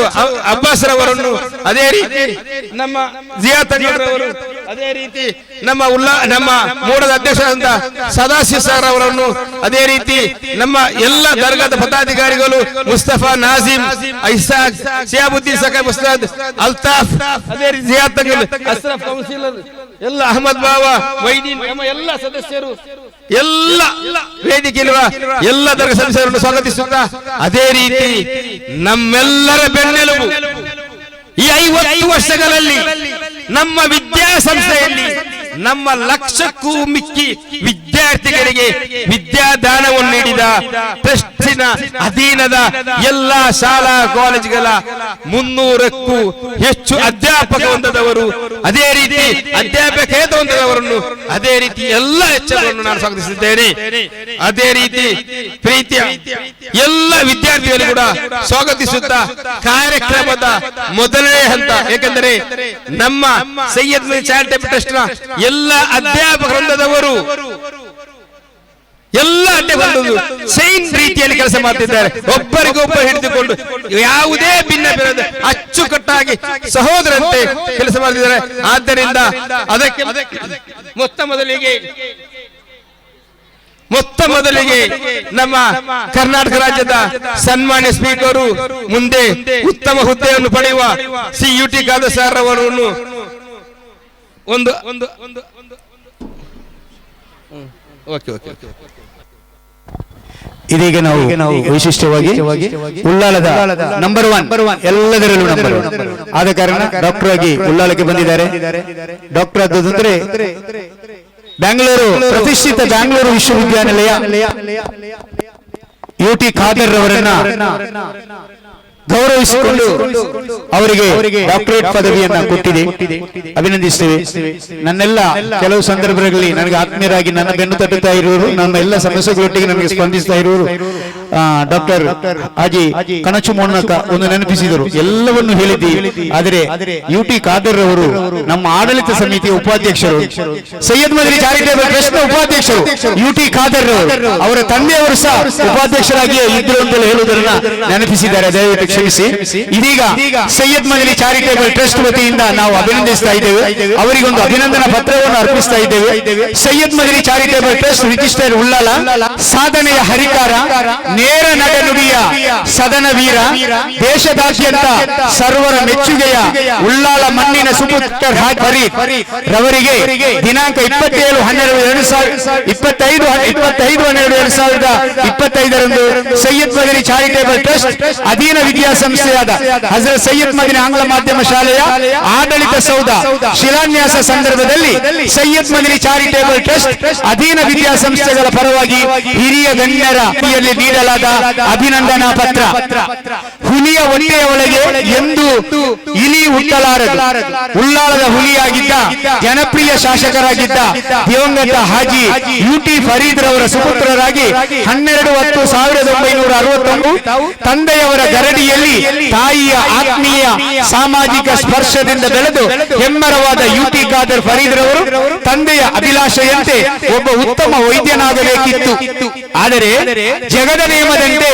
J: ಅಬ್ಬಾಸ್ ರವರನ್ನು, ಅದೇ ರೀತಿ ನಮ್ಮ ಜಿಯಾತ್ ಅವರು, ಅದೇ ರೀತಿ ನಮ್ಮ ಮೂಡದ ಅಧ್ಯಕ್ಷರಾದ ಸದಾಶಿವ ಸರ್ ಅವರನ್ನು, ಅದೇ ರೀತಿ ನಮ್ಮ ಎಲ್ಲ ದರ್ಗಾದ ಪದಾಧಿಕಾರಿಗಳು ಮುಸ್ತಫಾ ನಾಜಿಮ್, ಐಸಾಕ್, ಸಿಯಾಬುದ್ದೀನ್ ಸಕಾಬ್ ಉಸ್ತಾದ್, ಅಲ್ತಾಫ್, ಅದೇ ರೀತಿ ಜಿಯಾತ್ ಅಶ್ರಫ್ ಕೌನ್ಸಿಲರ್, ಎಲ್ಲ ಅಹಮದ್ ಬಾವಾ, ವೈದೀನ್, ನಮ್ಮ ಎಲ್ಲ ಸದಸ್ಯರು, ಎಲ್ಲ ವೇದಿಕೆಯಿರುವ ಎಲ್ಲ ದರ್ಗಾ ಸದಸ್ಯರನ್ನು ಸ್ವಾಗತಿಸುತ್ತಾ, ಅದೇ ರೀತಿ ನಮ್ಮೆಲ್ಲರ ಬೆನ್ನೆಲುಬು ಈ 50 ವರ್ಷಗಳಲ್ಲಿ ನಮ್ಮ ವಿದ್ಯಾಸಂಸ್ಥೆಯಲ್ಲಿ ನಮ್ಮ ಲಕ್ಷಕ್ಕೂ ಮಿಕ್ಕಿ ವಿದ್ಯಾರ್ಥಿಗಳಿಗೆ ವಿದ್ಯಾದಾನವನ್ನು ನೀಡಿದ ಟ್ರಸ್ಟಿನ ಅಧೀನದ ಎಲ್ಲಾ ಶಾಲಾ ಕಾಲೇಜುಗಳ 300ಕ್ಕೂ ಹೆಚ್ಚು ಅಧ್ಯಾಪಕ ಹೊಂದದವರು, ಅದೇ ರೀತಿ ಅಧ್ಯಾಪಕೇತರ ಹೊಂದದವರನ್ನು, ಅದೇ ರೀತಿ ಎಲ್ಲ ಎಚ್ಚರವನ್ನು ನಾನು ಸ್ವಾಗತಿಸಿದ್ದೇನೆ. ಅದೇ ರೀತಿ ಪ್ರೀತಿಯ ಎಲ್ಲ ವಿದ್ಯಾರ್ಥಿಗಳು ಕೂಡ ಸ್ವಾಗತಿಸುತ್ತಾ ಕಾರ್ಯಕ್ರಮದ ಮೊದಲನೇ ಹಂತ, ಏಕೆಂದರೆ ನಮ್ಮ ಸೈಯದ್ ಚಾರಿಟಬಲ್ ಟ್ರಸ್ಟ್ ನ ಎಲ್ಲ ಅಧ್ಯಾಪಕ ವೃಂದದವರು ಎಲ್ಲ ಅಡ್ಡಗೊಂಡು ಸೈನ್ ರೀತಿಯಲ್ಲಿ ಕೆಲಸ ಮಾಡ್ತಿದ್ದಾರೆ. ಒಬ್ಬರಿಗೊಬ್ಬರು ಹಿಡಿದುಕೊಂಡು ಯಾವುದೇ ಭಿನ್ನ ಭಿನ್ನ ಅಚ್ಚುಕಟ್ಟಾಗಿ ಸಹೋದರಂತೆ ಕೆಲಸ ಮಾಡ್ತಿದ್ದಾರೆ. ಆದ್ದರಿಂದ ಅದಕ್ಕೆ ಮೊತ್ತ ಮೊದಲಿಗೆ ನಮ್ಮ ಕರ್ನಾಟಕ ರಾಜ್ಯದ ಸನ್ಮಾನ್ಯ ಸ್ಪೀಕರು, ಮುಂದೆ ಉತ್ತಮ ಹುದ್ದೆಯನ್ನು ಪಡೆಯುವ ಸಿ ಯುಟಿ ಖಾದರ್ ಸರ್ ಅವರನ್ನು ಒಂದು ಓಕೆ ಓಕೆ ಓಕೆ.
B: ಇದೀಗ ನಾವು ವೈಶಿಷ್ಟ್ಯವಾಗಿ ಉಳ್ಳಾಲದ ನಂಬರ್ 1 ಎಲ್ಲದರಲ್ಲೂ ನಂಬರ್ 1 ಆದ ಕಾರಣ ಡಾಕ್ಟರ್ ಆಗಿ ಉಳ್ಳಾಲಕ್ಕೆ ಬಂದಿದ್ದಾರೆ. ಡಾಕ್ಟರ್ ಆದದಂದ್ರೆ ಬೆಂಗಳೂರು ಪ್ರತಿಷ್ಠಿತ ಬೆಂಗಳೂರು ವಿಶ್ವವಿದ್ಯಾನಿಲಯ UT ಖಾದರ್ ಅವರನ್ನ ಗೌರವಿಸಿಕೊಂಡು ಅವರಿಗೆ ಡಾಕ್ಟರೇಟ್ ಪದವಿಯನ್ನ ಕೊಟ್ಟಿದೆ. ಅಭಿನಂದಿಸ್ತೇವೆ. ನನ್ನೆಲ್ಲ ಕೆಲವು ಸಂದರ್ಭಗಳಲ್ಲಿ ನನಗೆ ಆತ್ಮೀಯರಾಗಿ ನನ್ನ ಬೆನ್ನು ತಟ್ಟುತ್ತಾ ಇರುವರು, ನನ್ನ ಎಲ್ಲ ಸಮಸ್ಯೆಗಳೊಟ್ಟಿಗೆ ನನಗೆ ಸ್ಪಂದಿಸ್ತಾ ಇರುವರು ಡಾಕ್ಟರ್ ಹಾಜಿ ಕಣಚು ಮೊನ್ನಕ ಒಂದು ನೆನಪಿಸಿದರು. ಎಲ್ಲವನ್ನು ಹೇಳಿದ್ದೀವಿ. ಆದರೆ UT ಖಾದರ್ ಅವರು ನಮ್ಮ ಆಡಳಿತ ಸಮಿತಿಯ ಉಪಾಧ್ಯಕ್ಷರು, ಸೈಯದ್ ಮದನಿ ಚಾರಿಟೇಬಲ್ ಟ್ರಸ್ಟ್ ನ ಉಪಾಧ್ಯಕ್ಷರು UT ಖಾದರ್ ಅವರು. ಅವರ ತಂದೆಯವರು ಸಹ ಉಪಾಧ್ಯಕ್ಷರಾಗಿಯೇ ಇದ್ರು ಅಂತ ಹೇಳುವುದನ್ನ ನೆನಪಿಸಿದ್ದಾರೆ. ದಯವಿಟ್ಟು ಕ್ಷಮಿಸಿ. ಇದೀಗ ಸೈಯದ್ ಮದನಿ ಚಾರಿಟೇಬಲ್ ಟ್ರಸ್ಟ್ ವತಿಯಿಂದ ನಾವು ಅಭಿನಂದಿಸ್ತಾ ಇದ್ದೇವೆ. ಅವರಿಗೊಂದು ಅಭಿನಂದನಾ ಪತ್ರವನ್ನು ಅರ್ಪಿಸ್ತಾ ಇದ್ದೇವೆ. Syed Madani charitable trust register Ullal ಸಾಧನೆಯ ಹರಿಕಾರ, ನೇರ ನಡೆನುಡಿಯ ಸದನ ವೀರ, ದೇಶದಾದ್ಯಂತ ಸರ್ವರ ಮೆಚ್ಚುಗೆಯ ಉಳ್ಳಾಲ ಮಣ್ಣಿನ ಸುಪುತ್ರ ಫರೀದ್ ರವರಿಗೆ ದಿನಾಂಕ 25/12/2025 ಸೈಯದ್ ಮದನಿ ಚಾರಿಟೇಬಲ್ ಟ್ರಸ್ಟ್ ಅಧೀನ ವಿದ್ಯಾಸಂಸ್ಥೆಯಾದ ಹಜರತ್ ಸೈಯದ್ ಮದನಿ ಆಂಗ್ಲ ಮಾಧ್ಯಮ ಶಾಲೆಯ ಆಡಳಿತ ಸೌಧ ಶಿಲಾನ್ಯಾಸ ಸಂದರ್ಭದಲ್ಲಿ ಸೈಯದ್ ಮದನಿ ಚಾರಿಟೇಬಲ್ ಟ್ರಸ್ಟ್ ಅಧೀನ ವಿದ್ಯಾಸಂಸ್ಥೆಗಳ ಪರವಾಗಿ ಹಿರಿಯ ಗಣ್ಯರ ನೀಡಲಾದ ಅಭಿನಂದನಾ ಪತ್ರ. ಹುಲಿಯ ಹೊಟ್ಟೆಯ ಒಳಗೆ ಎಂದು ಇಲಿ ಹುಟ್ಟಲಾರದು. ಉಳ್ಳಾಲದ ಹುಲಿಯಾಗಿದ್ದ ಜನಪ್ರಿಯ ಶಾಸಕರಾಗಿದ್ದ ದಿವಂಗತ ಹಾಜಿ UT ಫರೀದ್ ರವರ ಸುಪುತ್ರರಾಗಿ 12/10/1961 ತಂದೆಯವರ ಗರಡಿಯಲ್ಲಿ ತಾಯಿಯ ಆತ್ಮೀಯ ಸಾಮಾಜಿಕ ಸ್ಪರ್ಶದಿಂದ ಬೆಳೆದು ಹೆಮ್ಮರವಾದ UT ಖಾದರ್ ಫರೀದ್ ರವರು ತಂದೆಯ ಅಭಿಲಾಷೆಯಂತೆ ಒಬ್ಬ ಉತ್ತಮ ವೈದ್ಯನಾಗಬೇಕಿತ್ತು. ಆದರೆ ಜಗದ ನಿಯಮದಂತೆ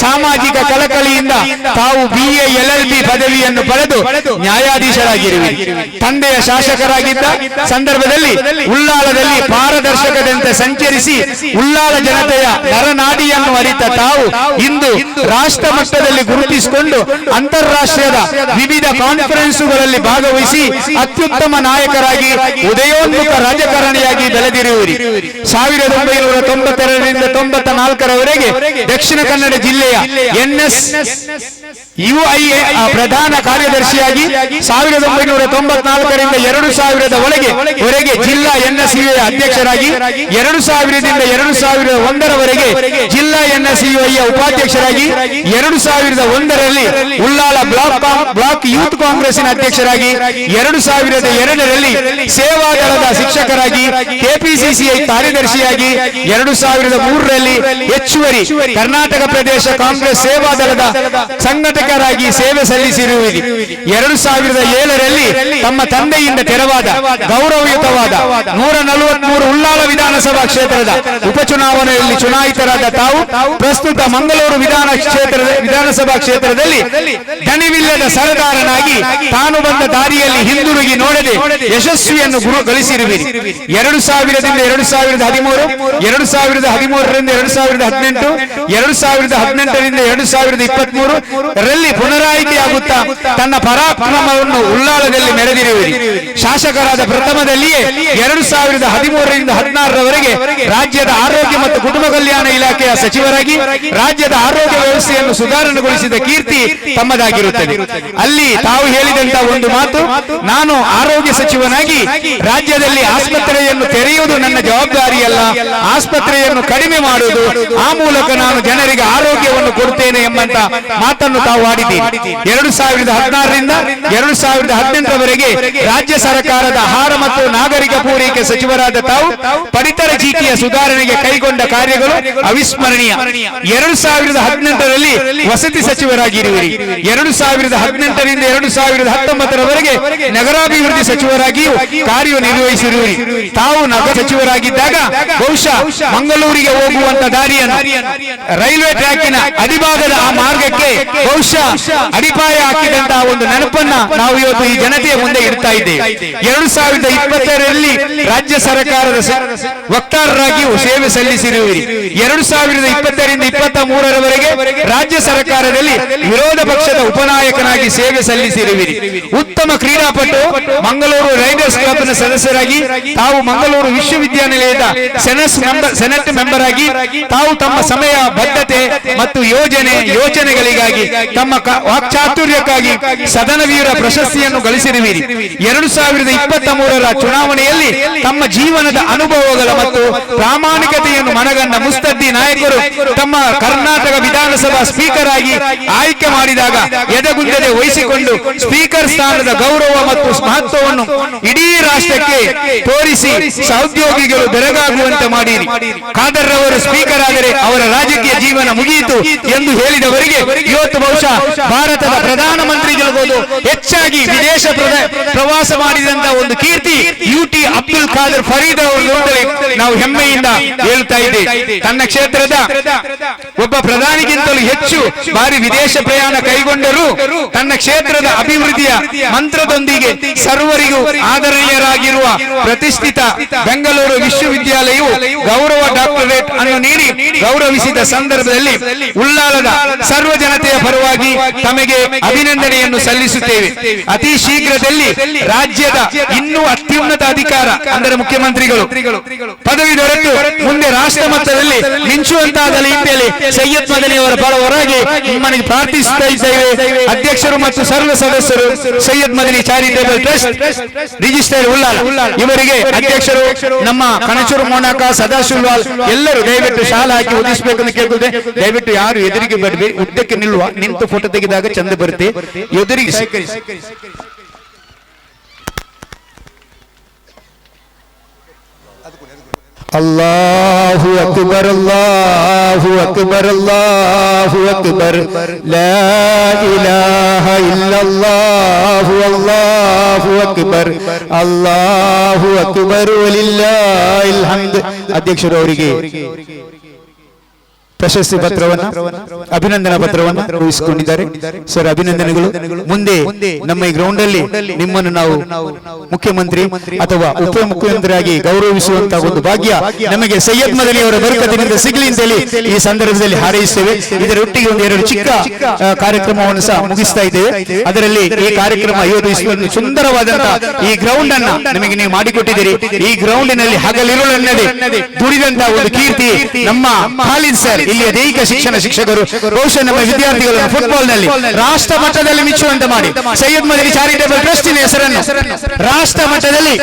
B: ಸಾಮಾಜಿಕ ಕಳಕಳಿಯಿಂದ ತಾವು BA LLB ಪದವಿಯನ್ನು ಪಡೆದು ನ್ಯಾಯಾಧೀಶರಾಗಿರುವಿರಿ. ತಂದೆಯ ಶಾಸಕರಾಗಿದ್ದ ಸಂದರ್ಭದಲ್ಲಿ ಉಳ್ಳಾಲದಲ್ಲಿ ಪಾರದರ್ಶಕದಂತೆ ಸಂಚರಿಸಿ ಉಳ್ಳಾಲ ಜನತೆಯ ನರನಾಡಿಯನ್ನು ಅರಿತ ತಾವು ಇಂದು ರಾಷ್ಟ್ರ ಮಟ್ಟದಲ್ಲಿ ಗುರುತಿಸಿಕೊಂಡು ಅಂತಾರಾಷ್ಟ್ರೀಯದ ವಿವಿಧ ಕಾನ್ಫರೆನ್ಸುಗಳಲ್ಲಿ ಭಾಗವಹಿಸಿ ಅತ್ಯುತ್ತಮ ನಾಯಕರಾಗಿ ಉದಯೋನ್ಮುಖ ರಾಜಕಾರಣಿಯಾಗಿ ಬೆಳೆದಿರುವಿರಿ. 1992ರಿಂದ 94ರವರೆಗೆ ದಕ್ಷಿಣ ಕನ್ನಡ ಜಿಲ್ಲೆಯ NSUIA ಪ್ರಧಾನ ಕಾರ್ಯದರ್ಶಿಯಾಗಿ 1994ರಿಂದ 2000 ಜಿಲ್ಲಾ NSUIA ಅಧ್ಯಕ್ಷರಾಗಿ 2000ರಿಂದ 2001ರವರೆಗೆ ಜಿಲ್ಲಾ NSUIA ಉಪಾಧ್ಯಕ್ಷರಾಗಿ 2001ರಲ್ಲಿ ಉಳ್ಳಾಲ ಬ್ಲಾಕ್ ಯೂತ್ ಕಾಂಗ್ರೆಸ್ಸಿನ ಅಧ್ಯಕ್ಷರಾಗಿ 2002ರಲ್ಲಿ ಸೇವಾದಳದ ಶಿಕ್ಷಕರಾಗಿ KPCCI ಕಾರ್ಯದರ್ಶಿಯಾಗಿ 2003ರಲ್ಲಿ ಹೆಚ್ಚುವರಿ ಕರ್ನಾಟಕ ಪ್ರದೇಶ ಕಾಂಗ್ರೆಸ್ ಸೇವಾದಳದ ಸಂಘಟಕರಾಗಿ ಸೇವೆ ಸಲ್ಲಿಸಿರುವಿರಿ. 2007ರಲ್ಲಿ ತಮ್ಮ ತಂದೆಯಿಂದ ತೆರವಾದ ಗೌರವಯುತವಾದ 143 ಉಳ್ಳಾಲ ವಿಧಾನಸಭಾ ಕ್ಷೇತ್ರದ ಉಪಚುನಾವಣೆಯಲ್ಲಿ ಚುನಾಯಿತರಾದ ತಾವು ಪ್ರಸ್ತುತ ಮಂಗಳೂರು ವಿಧಾನಸಭಾ ಕ್ಷೇತ್ರದಲ್ಲಿ ದಣಿವಿಲ್ಲದ ಸರದಾರನಾಗಿ ತಾನು ಬಂದ ದಾರಿಯಲ್ಲಿ ಹಿಂದಿರುಗಿ ನೋಡದೆ ಯಶಸ್ವಿಯನ್ನು ಗಳಿಸಿರುವಿರಿ. 2000ರಿಂದ 2013, 2013ರಿಂದ 2018, 2018ರಿಂದ 2023ರಲ್ಲಿ ಪುನರಾಯ್ಕೆಯಾಗುತ್ತಾ ತನ್ನ ಪರಾಕ್ರಮವನ್ನು ಉಳ್ಳಾಲದಲ್ಲಿ ಮೆರೆದಿರುವಿರಿ. ಶಾಸಕರಾದ ಪ್ರಥಮದಲ್ಲಿಯೇ 2013ರಿಂದ 2016ರವರೆಗೆ ರಾಜ್ಯದ ಆರೋಗ್ಯ ಮತ್ತು ಕುಟುಂಬ ಕಲ್ಯಾಣ ಇಲಾಖೆಯ ಸಚಿವರಾಗಿ ರಾಜ್ಯದ ಆರೋಗ್ಯ ವ್ಯವಸ್ಥೆಯನ್ನು ಸುಧಾರಣೆಗೊಳಿಸಿದ ಕೀರ್ತಿ ತಮ್ಮದಾಗಿರುತ್ತದೆ. ಅಲ್ಲಿ ತಾವು ಹೇಳಿದಂತ ಒಂದು ಮಾತು, ನಾನು ಆರೋಗ್ಯ ಸಚಿವನಾಗಿ ರಾಜ್ಯದಲ್ಲಿ ಆಸ್ಪತ್ರೆಯನ್ನು ತೆರೆಯುವುದು ನನ್ನ ಜವಾಬ್ದಾರಿಯಲ್ಲ, ಆಸ್ಪತ್ರೆಯನ್ನು ಕಡಿಮೆ ಮಾಡುವುದು, ಆ ಮೂಲಕ ನಾನು ಜನರಿಗೆ ಆರೋಗ್ಯವನ್ನು ಕೊಡುತ್ತೇನೆ ಎಂಬಂತ ಮಾತನ್ನು ತಾವು ಆಡಿದ್ದೀರಿ. 2016ರಿಂದ 2018ರವರೆಗೆ ರಾಜ್ಯ ಸರ್ಕಾರದ ಆಹಾರ ಮತ್ತು ನಾಗರಿಕ ಪೂರೈಕೆ ಸಚಿವರಾದ ತಾವು ಪಡಿತರ ಚೀಟಿಯ ಸುಧಾರಣೆಗೆ ಕೈಗೊಂಡ ಕಾರ್ಯಗಳು ಅವಿಸ್ಮರಣೀಯ. 2018ರಲ್ಲಿ ವಸತಿ ಸಚಿವರಾಗಿರುವಿರಿ. 2018ರಿಂದ 2019ರವರೆಗೆ ನಗರಾಭಿವೃದ್ಧಿ ಸಚಿವರಾಗಿಯೂ ಕಾರ್ಯನಿರ್ವಹಿಸಿರುವಿರಿ. ತಾವು ನಗರ ಸಚಿವರಾಗಿದ್ದಾಗ ಬಹುಶಃ ಮಂಗಳೂರಿಗೆ ಹೋಗುವಂತ ದಾರಿಯನ್ನು ರೈಲ್ವೆ ಟ್ರ್ಯಾಕಿನ ಅಡಿಭಾಗದ ಆ ಮಾರ್ಗಕ್ಕೆ ಬಹುಶಃ ಅಡಿಪಾಯ ಹಾಕಿದಂತಹ ಒಂದು ನೆನಪನ್ನ ನಾವು ಇವತ್ತು ಈ ಜನತೆಯ ಮುಂದೆ ಇಡ್ತಾ ಇದ್ದೇವೆ. 2022ರಲ್ಲಿ ರಾಜ್ಯ ಸರ್ಕಾರದ ವಕ್ತಾರರಾಗಿಯೂ ಸೇವೆ ಸಲ್ಲಿಸಿರುವಿರಿ. 2020ರಿಂದ 23ರವರೆಗೆ ರಾಜ್ಯ ಸರ್ಕಾರದಲ್ಲಿ ವಿರೋಧ ಪಕ್ಷದ ಉಪನಾಯಕನಾಗಿ ಸೇವೆ ಸಲ್ಲಿಸಿರುವಿರಿ. ಉತ್ತಮ ಕ್ರೀಡಾಪಟು, ಮಂಗಳೂರು ರೈಡರ್ಸ್ ಕ್ಲಬ್ನ ಸದಸ್ಯರಾಗಿ ತಾವು ಮಂಗಳೂರು ವಿಶ್ವವಿದ್ಯಾನಿಲಯದ ಸೆನೆಟ್ ಮೆಂಬರ್ ಆಗಿ ತಾವು ತಮ್ಮ ಸಮಯ ಬದ್ಧತೆ ಮತ್ತು ಯೋಜನೆಗಳಿಗಾಗಿ ತಮ್ಮ ವಾಕ್ಚಾತುರ್ಯಕ್ಕಾಗಿ ಸದನವೀರ ಪ್ರಶಸ್ತಿಯನ್ನು ಗಳಿಸಿರುವಿರಿ. 2023ರ ಚುನಾವಣೆಯಲ್ಲಿ ತಮ್ಮ ಜೀವನದ ಅನುಭವಗಳ ಮತ್ತು ಪ್ರಾಮಾಣಿಕತೆಯನ್ನು ಮನಗಂಡ ಮುಸ್ತದ್ದಿ ನಾಯಕರು ತಮ್ಮ ಕರ್ನಾಟಕ ವಿಧಾನಸಭಾ ಸ್ಪೀಕರ್ ಆಗಿ ಆಯ್ಕೆ ಮಾಡಿದಾಗ ಎದೆಗುಂದದೆ ವಹಿಸಿಕೊಂಡು ಸ್ಪೀಕರ್ ಸ್ಥಾನದ ಗೌರವ ಮತ್ತು ಮಹತ್ವವನ್ನು ಇಡೀ ರಾಷ್ಟ್ರಕ್ಕೆ ತೋರಿಸಿ ಸಹೋದ್ಯೋಗಿಗಳು ಬೆರಗಾಗುವಂತೆ ಮಾಡಿರಿ. ಖಾದರ್ ಅವರು ಸ್ಪೀಕರ್ ಆದರೆ ಅವರ ರಾಜಕೀಯ ಜೀವನ ಮುಗಿಯಿತು ಎಂದು ಹೇಳಿದವರಿಗೆ ಇವತ್ತು ಬಹುಶಃ ಭಾರತದ ಪ್ರಧಾನಮಂತ್ರಿಗಳಿರ್ಬೋದು, ಹೆಚ್ಚಾಗಿ ವಿದೇಶ ಪ್ರವಾಸ ಮಾಡಿದಂತ ಒಂದು ಕೀರ್ತಿ UT ಅಬ್ದುಲ್ ಖಾದರ್ ಫರೀದ್ ಅವರು ನಾವು ಹೆಮ್ಮೆಯಿಂದ ಹೇಳ್ತಾ ಇದ್ದೇವೆ. ತನ್ನ ಕ್ಷೇತ್ರದ ಒಬ್ಬ ಪ್ರಧಾನಿಗಿಂತಲೂ ಹೆಚ್ಚು ಬಾರಿ ವಿದೇಶ ಪ್ರಯಾಣ ಕೈಗೊಂಡರೂ ತನ್ನ ಕ್ಷೇತ್ರದ ಅಭಿವೃದ್ಧಿಯ ಮಂತ್ರದೊಂದಿಗೆ ಸರ್ವರಿಗೂ ಆದರಣೀಯರಾಗಿರುವ ಪ್ರತಿಷ್ಠಿತ ಬೆಂಗಳೂರು ವಿಶ್ವವಿದ್ಯಾಲಯವು ಗೌರವ ಡಾಕ್ಟರೇಟ್ ಅನ್ನು ನೀಡಿ ಗೌರವಿಸಿದ ಸಂದರ್ಭದಲ್ಲಿ ಉಳ್ಳಾಲದ ಸರ್ವ ಜನತೆಯ ಪರವಾಗಿ ತಮಗೆ ಅಭಿನಂದನೆಯನ್ನು ಸಲ್ಲಿಸುತ್ತೇವೆ. ಅತಿ ಶೀಘ್ರದಲ್ಲಿ ರಾಜ್ಯದ ಇನ್ನೂ ಅತ್ಯುನ್ನತ ಅಧಿಕಾರ ಅಂದರೆ ಮುಖ್ಯಮಂತ್ರಿಗಳು ಪದವಿ ದೊರೆತು ಮುಂದೆ ರಾಷ್ಟ್ರ ಮಟ್ಟದಲ್ಲಿ ಮಿಂಚುವಂತಾದ ರೀತಿಯಲ್ಲಿ ಸೈಯದ್ ಮದನಿ ಅವರ ಪರವಾಗಿ ನಿಮ್ಮನ್ನು ಪ್ರಾರ್ಥಿಸುತ್ತಾ ಇದ್ದೇವೆ. ಅಧ್ಯಕ್ಷರು ಮತ್ತು ಸರ್ವ ಸದಸ್ಯರು Syed Madani charitable trust register Ullal ಇವರಿಗೆ ಅಧ್ಯಕ್ಷರು ನಮ್ಮ ಕಣಚೂರು ಮೋನಾಕ ಸದಾಶಿವಲಾಲ್ ಎಲ್ಲರೂ ದಯವಿಟ್ಟು ಶಾಲೆ ಹಾಕಿ ಒದಿಸಬೇಕು ಅಂತ ಕೇಳ್ಕೊಳ್ತೇವೆ. ದಯವಿಟ್ಟು ಯಾರು ಎದುರಿಗೆ ಬರಬೇಡಿ, ಉದ್ದಕ್ಕೆ ನಿಲ್ಲುವ, ನಿಂತು ಫೋಟೋ ತೆಗೆದಾಗ ಚಂದ ಬರುತ್ತೆ. ಎದುರಿಗೆ ಅಲ್ಲಾಹು ಅಕ್ಬರ್ ಅಲ್ಲಾಹು ಅಕ್ಬರ್ ಅಲ್ಲಾಹು ಅಕ್ಬರ್ ಲಾ ಇಲಾಹ ಇಲ್ಲಲ್ಲಾಹು ಅಲ್ಲಾಹು ಅಕ್ಬರ್ ಅಲ್ಲಾಹು ಅಕ್ಬರ್ ವಲಿಲ್ಲಾಹಿಲ್ ಹಮ್ದ್. ಅಧ್ಯಕ್ಷರು ಅವರಿಗೆ ಪ್ರಶಸ್ತಿ ಪತ್ರವನ್ನು ಅಭಿನಂದನಾ ಪತ್ರವನ್ನು ಕಳುಹಿಸಿಕೊಂಡಿದ್ದಾರೆ. ಸರ್, ಅಭಿನಂದನೆಗಳು. ಮುಂದೆ ನಮ್ಮ ಈ ಗ್ರೌಂಡ್ ಅಲ್ಲಿ ನಿಮ್ಮನ್ನು ನಾವು ಮುಖ್ಯಮಂತ್ರಿ ಅಥವಾ ಉಪಮುಖ್ಯಮಂತ್ರಿಯಾಗಿ ಗೌರವಿಸುವಂತಹ ಒಂದು ಭಾಗ್ಯ ನಮಗೆ ಸೈಯದ್ ಮದನಿ ಅವರ ಬರಕತ್ತಿನಿಂದ ಸಿಗಲಿ ಅಂತೇಳಿ ಈ ಸಂದರ್ಭದಲ್ಲಿ ಹಾರೈಸುತ್ತೇವೆ. ಇದರೊಟ್ಟಿಗೆ ಒಂದೆರಡು ಚಿಕ್ಕ ಕಾರ್ಯಕ್ರಮವನ್ನು ಸಹ ಮುಗಿಸ್ತಾ ಇದ್ದೇವೆ. ಅದರಲ್ಲಿ ಈ ಕಾರ್ಯಕ್ರಮ ಯೋಜಿಸುವ ಸುಂದರವಾದಂತಹ ಈ ಗ್ರೌಂಡ್ ಅನ್ನ ನಮಗೆ ನೀವು ಮಾಡಿಕೊಟ್ಟಿದ್ದೀರಿ. ಈ ಗ್ರೌಂಡಿನಲ್ಲಿ ಹಗಲಿರುಳನ್ನದೇ ದುಡಿದಂತಹ ಒಂದು ಕೀರ್ತಿ ನಮ್ಮ ಖಾಲಿದ್ ಸರ್, ಇಲ್ಲಿಯ ದೈಹಿಕ ಶಿಕ್ಷಣ ಶಿಕ್ಷಕರು, ಬಹುಶಃ ನಮ್ಮ ವಿದ್ಯಾರ್ಥಿಗಳನ್ನು ಫುಟ್ಬಾಲ್ ನಲ್ಲಿ ರಾಷ್ಟ್ರ ಮಟ್ಟದಲ್ಲಿ ಮಿಚ್ಚುವಂತೆ ಮಾಡಿ ಸೈಯದ್ ಮದನಿ ಚಾರಿಟೇಬಲ್ ಟ್ರಸ್ಟಿನ ಹೆಸರನ್ನು ರಾಷ್ಟ್ರ ಮಟ್ಟದಲ್ಲಿ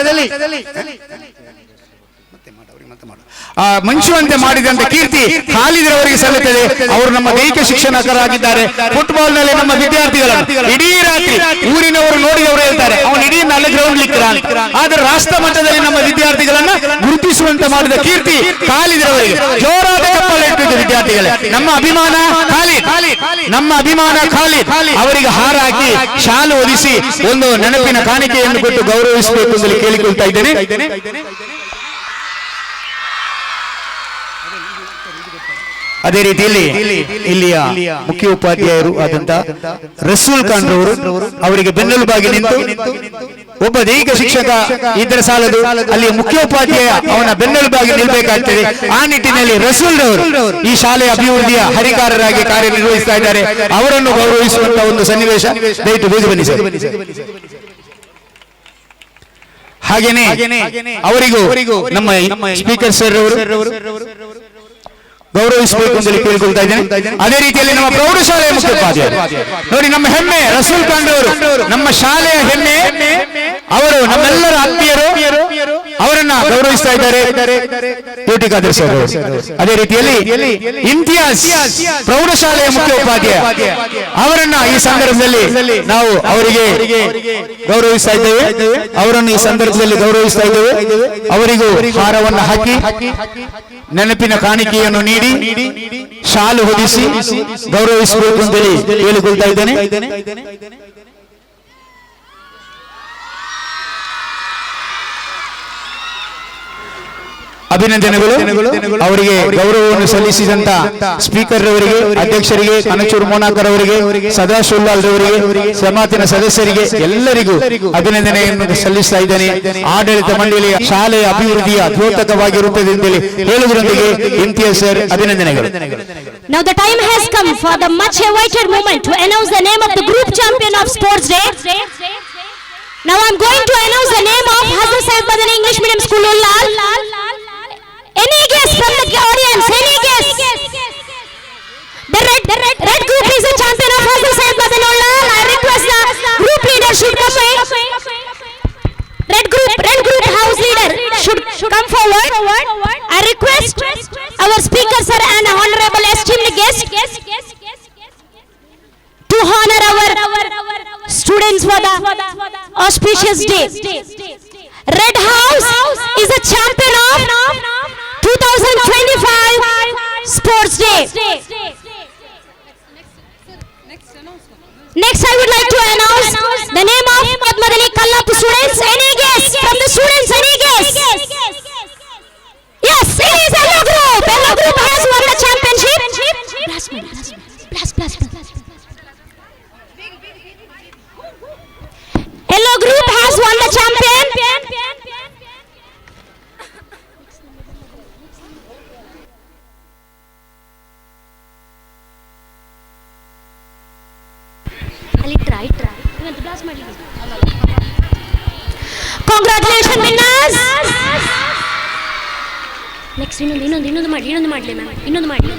B: ಮಂಚುವಂತೆ ಮಾಡಿದಂತ ಕೀರ್ತಿ ಖಾಲಿದರವರಿಗೆ ಸಲ್ಲುತ್ತದೆ. ಅವರು ನಮ್ಮ ದೈಹಿಕ ಶಿಕ್ಷಣಕರಾಗಿದ್ದಾರೆ. ಫುಟ್ಬಾಲ್ ನಲ್ಲಿ ನಮ್ಮ ವಿದ್ಯಾರ್ಥಿಗಳನ್ನು ಇಡೀ ರಾತ್ರಿ ಊರಿನವರು ನೋಡಿದವರು ಹೇಳ್ತಾರೆ ಅವನು ಇಡೀ ನಾಳೆ ಗ್ರೌಂಡ್ ಲಿಕ್ಕಿರಾನ್. ಆದರೆ ರಾಷ್ಟ್ರ ಮಟ್ಟದಲ್ಲಿ ನಮ್ಮ ವಿದ್ಯಾರ್ಥಿಗಳನ್ನ ಗುರುತಿಸುವಂತೆ ಮಾಡಿದ ಕೀರ್ತಿ ಖಾಲಿದರವರಿಗೆ. ಜೋರಾದ ಕಪ್ಪಲ ಇಟ್ಟಿದ್ದ ವಿದ್ಯಾರ್ಥಿಗಳೇ, ನಮ್ಮ ಅಭಿಮಾನ ಖಾಲಿದ್, ನಮ್ಮ ಅಭಿಮಾನ ಖಾಲಿದ್ ಅವರಿಗೆ ಹಾರ ಹಾಕಿ ಶಾಲು ಹೊದಿಸಿ ಒಂದು ನೆನಪಿನ ಕಾಣಿಕೆಯನ್ನು ಕೊಟ್ಟು ಗೌರವಿಸಬೇಕು ಎಂದು ಕೇಳಿಕೊಳ್ತಾ ಇದ್ದೇನೆ. ಅದೇ ರೀತಿಯಲ್ಲಿ ಇಲ್ಲಿಯ ಮುಖ್ಯ ಉಪಾಧ್ಯಾಯರು ಆದಂತ ರಸೂಲ್ ಖಾನ್ ರವರು ಅವರಿಗೆ ಬೆನ್ನೆಲುಬಾಗಿ ನಿಂತು ಒಬ್ಬ ದೈಹಿಕ ಶಿಕ್ಷಕ ಇತರ ಸಾಲದು, ಅಲ್ಲಿ ಮುಖ್ಯೋಪಾಧ್ಯಾಯ ಅವನ ಬೆನ್ನೆಲುಬಾಗಿ ನಿಲ್ಲಬೇಕಾಗ್ತದೆ. ಆ ನಿಟ್ಟಿನಲ್ಲಿ ರಸೂಲ್ ರವರು ಈ ಶಾಲೆಯ ಅಭಿವೃದ್ಧಿಯ ಹರಿಕಾರರಾಗಿ ಕಾರ್ಯನಿರ್ವಹಿಸ್ತಾ ಇದ್ದಾರೆ. ಅವರನ್ನು ಗೌರವಿಸುವಂತಹ ಒಂದು ಸನ್ನಿವೇಶ ದಯವಿಟ್ಟು ಬೇಗ ಬನ್ನಿ ಸರ್. ಹಾಗೇನೆ ಅವರಿಗೂ ನಮ್ಮ ಸ್ಪೀಕರ್ ಸರ್ ಅವರು ಗೌರವಿಸಬೇಕು ಅಂತ ಕೇಳಿಕೊಳ್ತಾ ಇದ್ದೇನೆ. ಅದೇ ರೀತಿಯಲ್ಲಿ ನಮ್ಮ ಪ್ರೌಢಶಾಲೆಯ ಮುಖ್ಯೋಪಾಧ್ಯಾಯರು ನೋಡಿ, ನಮ್ಮ ಹೆಮ್ಮೆ ರಸೂಲ್ ಖಾನ್ ಅವರು, ನಮ್ಮ ಶಾಲೆಯ ಹೆಮ್ಮೆ ಅವರು, ನಮ್ಮೆಲ್ಲರ ಆತ್ಮೀಯರು ಅವರನ್ನ ಗೌರವಿಸ್ತಾ ಇದ್ದಾರೆ UT ಖಾದರ್ ಸರ್. ಅದೇ ರೀತಿಯಲ್ಲಿ ಇಮ್ತಿಯಾಜ್ ಪ್ರೌಢಶಾಲೆಯ ಮುಖ್ಯೋಪಾಧ್ಯಾಯ ಅವರನ್ನ ಈ ಸಂದರ್ಭದಲ್ಲಿ ನಾವು ಅವರಿಗೆ ಗೌರವಿಸ್ತಾ ಇದ್ದೇವೆ. ಅವರನ್ನು ಈ ಸಂದರ್ಭದಲ್ಲಿ ಗೌರವಿಸ್ತಾ ಇದ್ದೇವೆ. ಅವರಿಗೂ ಹಾರವನ್ನು ಹಾಕಿ ನೆನಪಿನ ಕಾಣಿಕೆಯನ್ನು ನೀಡಿ ಶಾಲು ಹೊದಿಸಿ ಗೌರವಿಸಬೇಕು ಅಂತೇಳಿ ಹೇಳಿಕೊಳ್ತಾ ಇದ್ದೇನೆ. ಅಭಿನಂದನೆಗಳು. ಅವರಿಗೆ ಗೌರವವನ್ನು ಸಲ್ಲಿಸಿದಂತ ಸ್ಪೀಕರ್ ಅವರಿಗೆ, ಅಧ್ಯಕ್ಷರಿಗೆ, ಕನಚೂರು ಮೋನಾಕರ್ ಅವರಿಗೆ, ಸದಾ ಶುಲ್ಲಾಲ್ ಅವರಿಗೆ, ಸಮಾತಿನ ಸದಸ್ಯರಿಗೆ ಎಲ್ಲರಿಗೂ ಅಭಿನಂದನೆಯನ್ನು ಸಲ್ಲಿಸ್ತಾ ಇದ್ದೇನೆ. ಆಡಳಿತ ಮಂಡಳಿಯ ಶಾಲೆಯ ಅಭಿವೃದ್ಧಿಯ ದ್ಯೋತಕವಾಗಿರುತ್ತದೆ ಅಂತೇಳಿ ಹೇಳುವುದರೊಂದಿಗೆ ಇಮ್ತಿಯಾಜ್ ಸರ್ ಅಭಿನಂದನೆಗಳು.
D: Now the time has come for the much awaited moment to announce the name of the group champion of Sports Day. Now I'm going to announce the name of Hazrat Sayyid Madani English Medium School Ullal. Any guess from the audience? Any guess? The red group is the champion of Hazrat Sayyid Madani Ullal. I request the group leader should come in. Red group house leader should come forward. I request our speaker sir and honorable esteemed guest to honor our students for the auspicious day. Red House is a champion of 2025 Sports Day. Next, I would like to announce the name of Madani Kallapu students. Any guess from the students? Any guess? Yes, it is Yellow Group. Yellow Group has won the championship. Yellow Group has won the champion. Congratulations winners. Next ಇನ್ನೊಂದು ಮಾಡಲಿ ma'am, ಇನ್ನೊಂದು ಮಾಡಲಿ.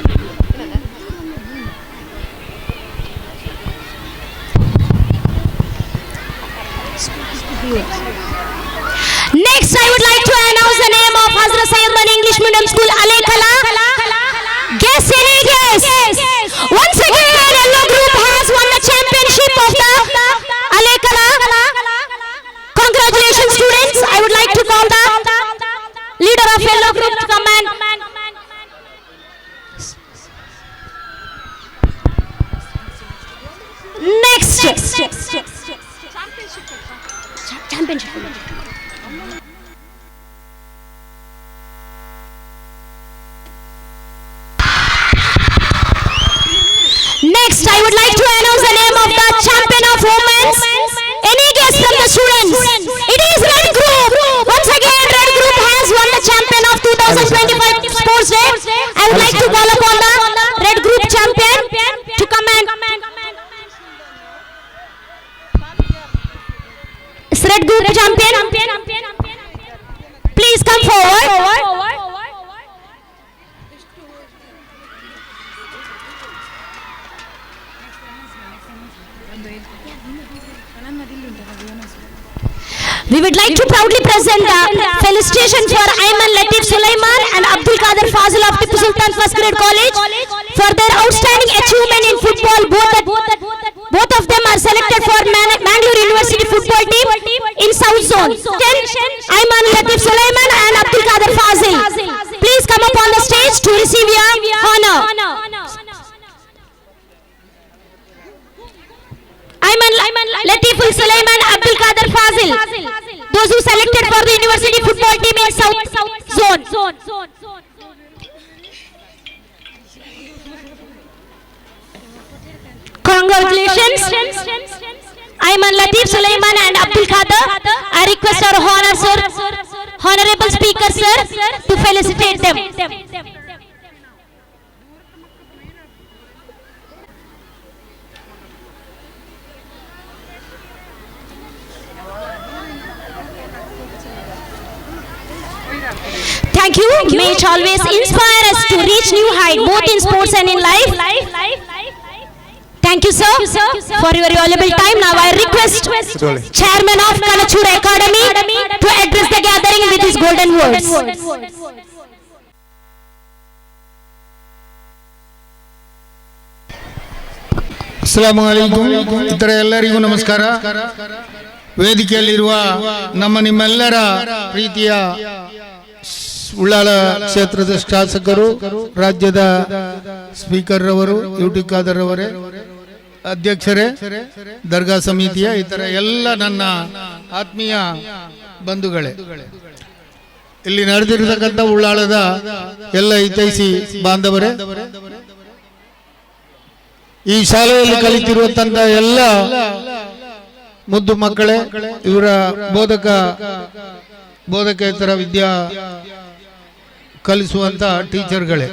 D: Next, I would like to announce the name of Hazrat Sayyid Madani English Medium School Alekala. Guess, any guess? Once again, Yellow Group has won the championship of the Alekala. Congratulations, students. I would like to call the leader of Yellow Group to come and next. Championship. Next, I would like to announce the name of the champion of women's. Any guess from the students? It is Red Group. Once again, Red Group has won the champion of 2025 Sports Day. I would like to call upon the Red Group champion to come and Red Group champion, please come forward. We would like to proudly present the felicitations for Ayman Latif Sulaiman and Abdul Qadir Fazil of Tipu Sultan First Grade College for their outstanding achievement in football. Both of them are selected for Mangalore University football team in South Zone. Ayman Latif Sulaiman and Abdul Qadir Fazil, please come up on the stage to receive your honor. Ayman Latif Sulaiman, Abdul Qadir Fazil, those who selected for the university football team in South Zone. Congratulations, Ayman Latif Sulaiman and Abdul Qadir. I request our honorable speaker sir to felicitate them. Thank you. May it always inspire us to reach new height, both in sports and in life. Thank you, sir, for your valuable time. Now I request Chairman of Kanachur Academy to address the gathering with his golden words.
K: ಅಸ್ಸಲಾಮು ಅಲೈಕುಂ. ಇತರ ಎಲ್ಲರಿಗೂ ನಮಸ್ಕಾರ. ವೇದಿಕೆಯಲ್ಲಿರುವ ನಮ್ಮ ನಿಮ್ಮೆಲ್ಲರ ಪ್ರೀತಿಯ ಉಳ್ಳಾಲ ಕ್ಷೇತ್ರದ ಶಾಸಕರು, ರಾಜ್ಯದ speaker ರವರು, ಯುಟಿ ಖಾದರ್ ಅವರೇ, ಅಧ್ಯಕ್ಷರೇ, ದರ್ಗಾ ಸಮಿತಿಯ ಇತರ ಎಲ್ಲ ನನ್ನ ಆತ್ಮೀಯ ಬಂಧುಗಳೇ, ಇಲ್ಲಿ ನಡೆದಿರತಕ್ಕಂಥ ಉಳ್ಳಾಳದ ಎಲ್ಲ ಹಿತೈಷಿ ಬಾಂಧವರೇ, ಈ ಶಾಲೆಯಲ್ಲಿ ಕಲಿತಿರುವಂತ ಎಲ್ಲ ಮುದ್ದು ಮಕ್ಕಳೇ, ಇವರ ಬೋಧಕೇತರ ವಿದ್ಯಾ ಕಲಿಸುವಂತ ಟೀಚರ್ಗಳೇ,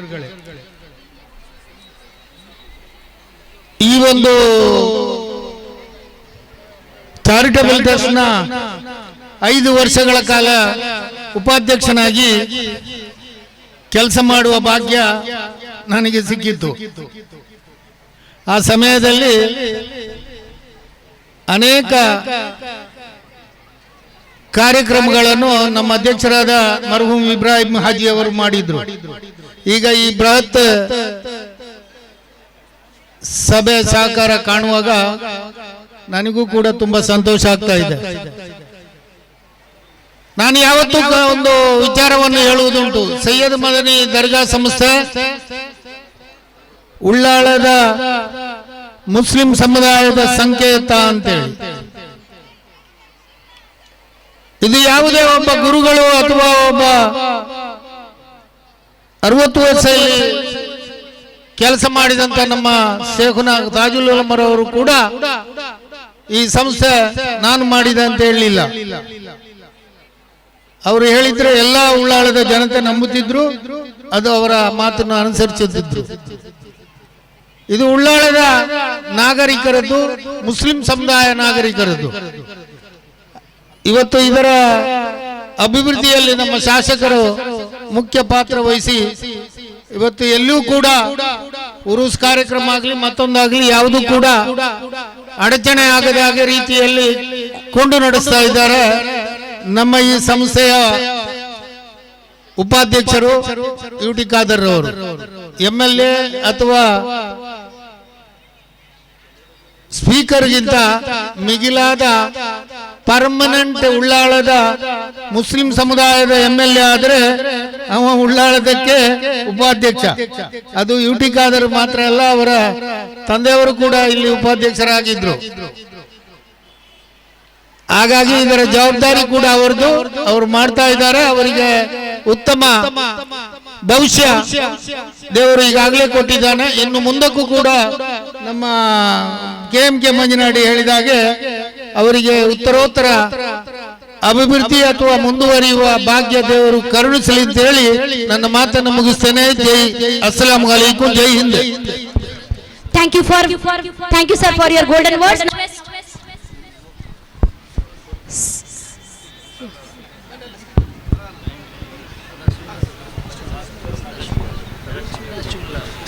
K: ಈ ಒಂದು ಚಾರಿಟಬಲ್ ಟ್ರಸ್ಟ್ನ 5 ವರ್ಷಗಳ ಕಾಲ ಉಪಾಧ್ಯಕ್ಷನಾಗಿ ಕೆಲಸ ಮಾಡುವ ಭಾಗ್ಯ ನನಗೆ ಸಿಕ್ಕಿತ್ತು. ಆ ಸಮಯದಲ್ಲಿ ಅನೇಕ ಕಾರ್ಯಕ್ರಮಗಳನ್ನು ನಮ್ಮ ಅಧ್ಯಕ್ಷರಾದ ಮರ್ಹೂಮ್ ಇಬ್ರಾಹಿಂ ಹಾಜಿ ಅವರು ಮಾಡಿದ್ರು. ಈಗ ಈ ಬೃಹತ್ ಸಭೆ ಸಹಕಾರ ಕಾಣುವಾಗ ನನಗೂ ಕೂಡ ತುಂಬಾ ಸಂತೋಷ ಆಗ್ತಾ ಇದೆ. ನಾನು ಯಾವತ್ತೂ ಒಂದು ವಿಚಾರವನ್ನು ಹೇಳುವುದುಂಟು. ಸೈಯದ್ ಮದನಿ ದರ್ಗಾ ಸಂಸ್ಥೆ ಉಳ್ಳಾಳದ ಮುಸ್ಲಿಂ ಸಮುದಾಯದ ಸಂಕೇತ ಅಂತೇಳಿ. ಇದು ಯಾವುದೇ ಒಬ್ಬ ಗುರುಗಳು ಅಥವಾ ಒಬ್ಬ 60 ವರ್ಷದಲ್ಲಿ ಕೆಲಸ ಮಾಡಿದಂತ ನಮ್ಮ ಶೇಖುನಾ ತಾಜುಲ್ ಉಲಮರ್ ಅವರು ಕೂಡ ಈ ಸಂಸ್ಥೆ ನಾನು ಮಾಡಿದೆ ಅಂತ ಹೇಳಲಿಲ್ಲ. ಅವರು ಹೇಳಿದ್ರೆ ಎಲ್ಲ ಉಳ್ಳಾಳದ ಜನತೆ ನಂಬುತ್ತಿದ್ರು, ಅದು ಅವರ ಮಾತನ್ನು ಅನುಸರಿಸುತ್ತಿದ್ರು. ಇದು ಉಳ್ಳಾಳದ ನಾಗರಿಕರದ್ದು, ಮುಸ್ಲಿಂ ಸಮುದಾಯ ನಾಗರಿಕರದ್ದು. ಇವತ್ತು ಇದರ ಅಭಿವೃದ್ಧಿಯಲ್ಲಿ ನಮ್ಮ ಶಾಸಕರು ಮುಖ್ಯ ಪಾತ್ರ ವಹಿಸಿ ಇವತ್ತು ಎಲ್ಲೂ ಕೂಡ ಉರುಸ್ ಕಾರ್ಯಕ್ರಮ ಆಗಲಿ ಮತ್ತೊಂದಾಗಲಿ ಯಾವುದು ಕೂಡ ಅಡಚಣೆ ಆಗದ ಹಾಗೆ ರೀತಿಯಲ್ಲಿ ಕೊಂಡು ನಡೆಸ್ತಾ ಇದ್ದಾರೆ. ನಮ್ಮ ಈ ಸಂಸ್ಥೆಯ ಉಪಾಧ್ಯಕ್ಷರು ಯುಟಿ ಖಾದರ್ ಅವರು MLA ಅಥವಾ ಸ್ಪೀಕರ್ಗಿಂತ ಮಿಗಿಲಾದ ಪರ್ಮನೆಂಟ್ ಉಳ್ಳಾಳದ ಮುಸ್ಲಿಂ ಸಮುದಾಯದ MLA ಆದರೆ ಅವ ಉಳ್ಳಾಳದಕ್ಕೆ ಉಪಾಧ್ಯಕ್ಷ. ಅದು ಯುಟಿ ಖಾದರ್ ಮಾತ್ರ ಅಲ್ಲ, ಅವರ ತಂದೆಯವರು ಕೂಡ ಇಲ್ಲಿ ಉಪಾಧ್ಯಕ್ಷರಾಗಿದ್ರು. ಹಾಗಾಗಿ ಇದರ ಜವಾಬ್ದಾರಿ ಕೂಡ ಅವರದು, ಅವರು ಮಾಡ್ತಾ ಇದ್ದಾರೆ. ಅವರಿಗೆ ಉತ್ತಮ ಭವಿಷ್ಯ ದೇವರು ಈಗಾಗಲೇ ಕೊಟ್ಟಿದ್ದಾನೆ. ಇನ್ನು ಮುಂದಕ್ಕೂ ಕೂಡ ನಮ್ಮ KMK ಮಂಜನಾಡಿ ಹೇಳಿದಾಗೆ ಅವರಿಗೆ ಉತ್ತರೋತ್ತರ ಅಭಿವೃದ್ಧಿ ಅಥವಾ ಮುಂದುವರಿಯುವ ಭಾಗ್ಯ ದೇವರು ಕರುಣಿಸಲಿ ಅಂತ ಹೇಳಿ ನನ್ನ ಮಾತನ್ನು ಮುಗಿಸ್ತೇನೆ. ಜೈ ಅಸ್ಸಲಾಮು ಅಲೈಕುಂ, ಜೈ Hind.
D: Thank you sir for your golden words.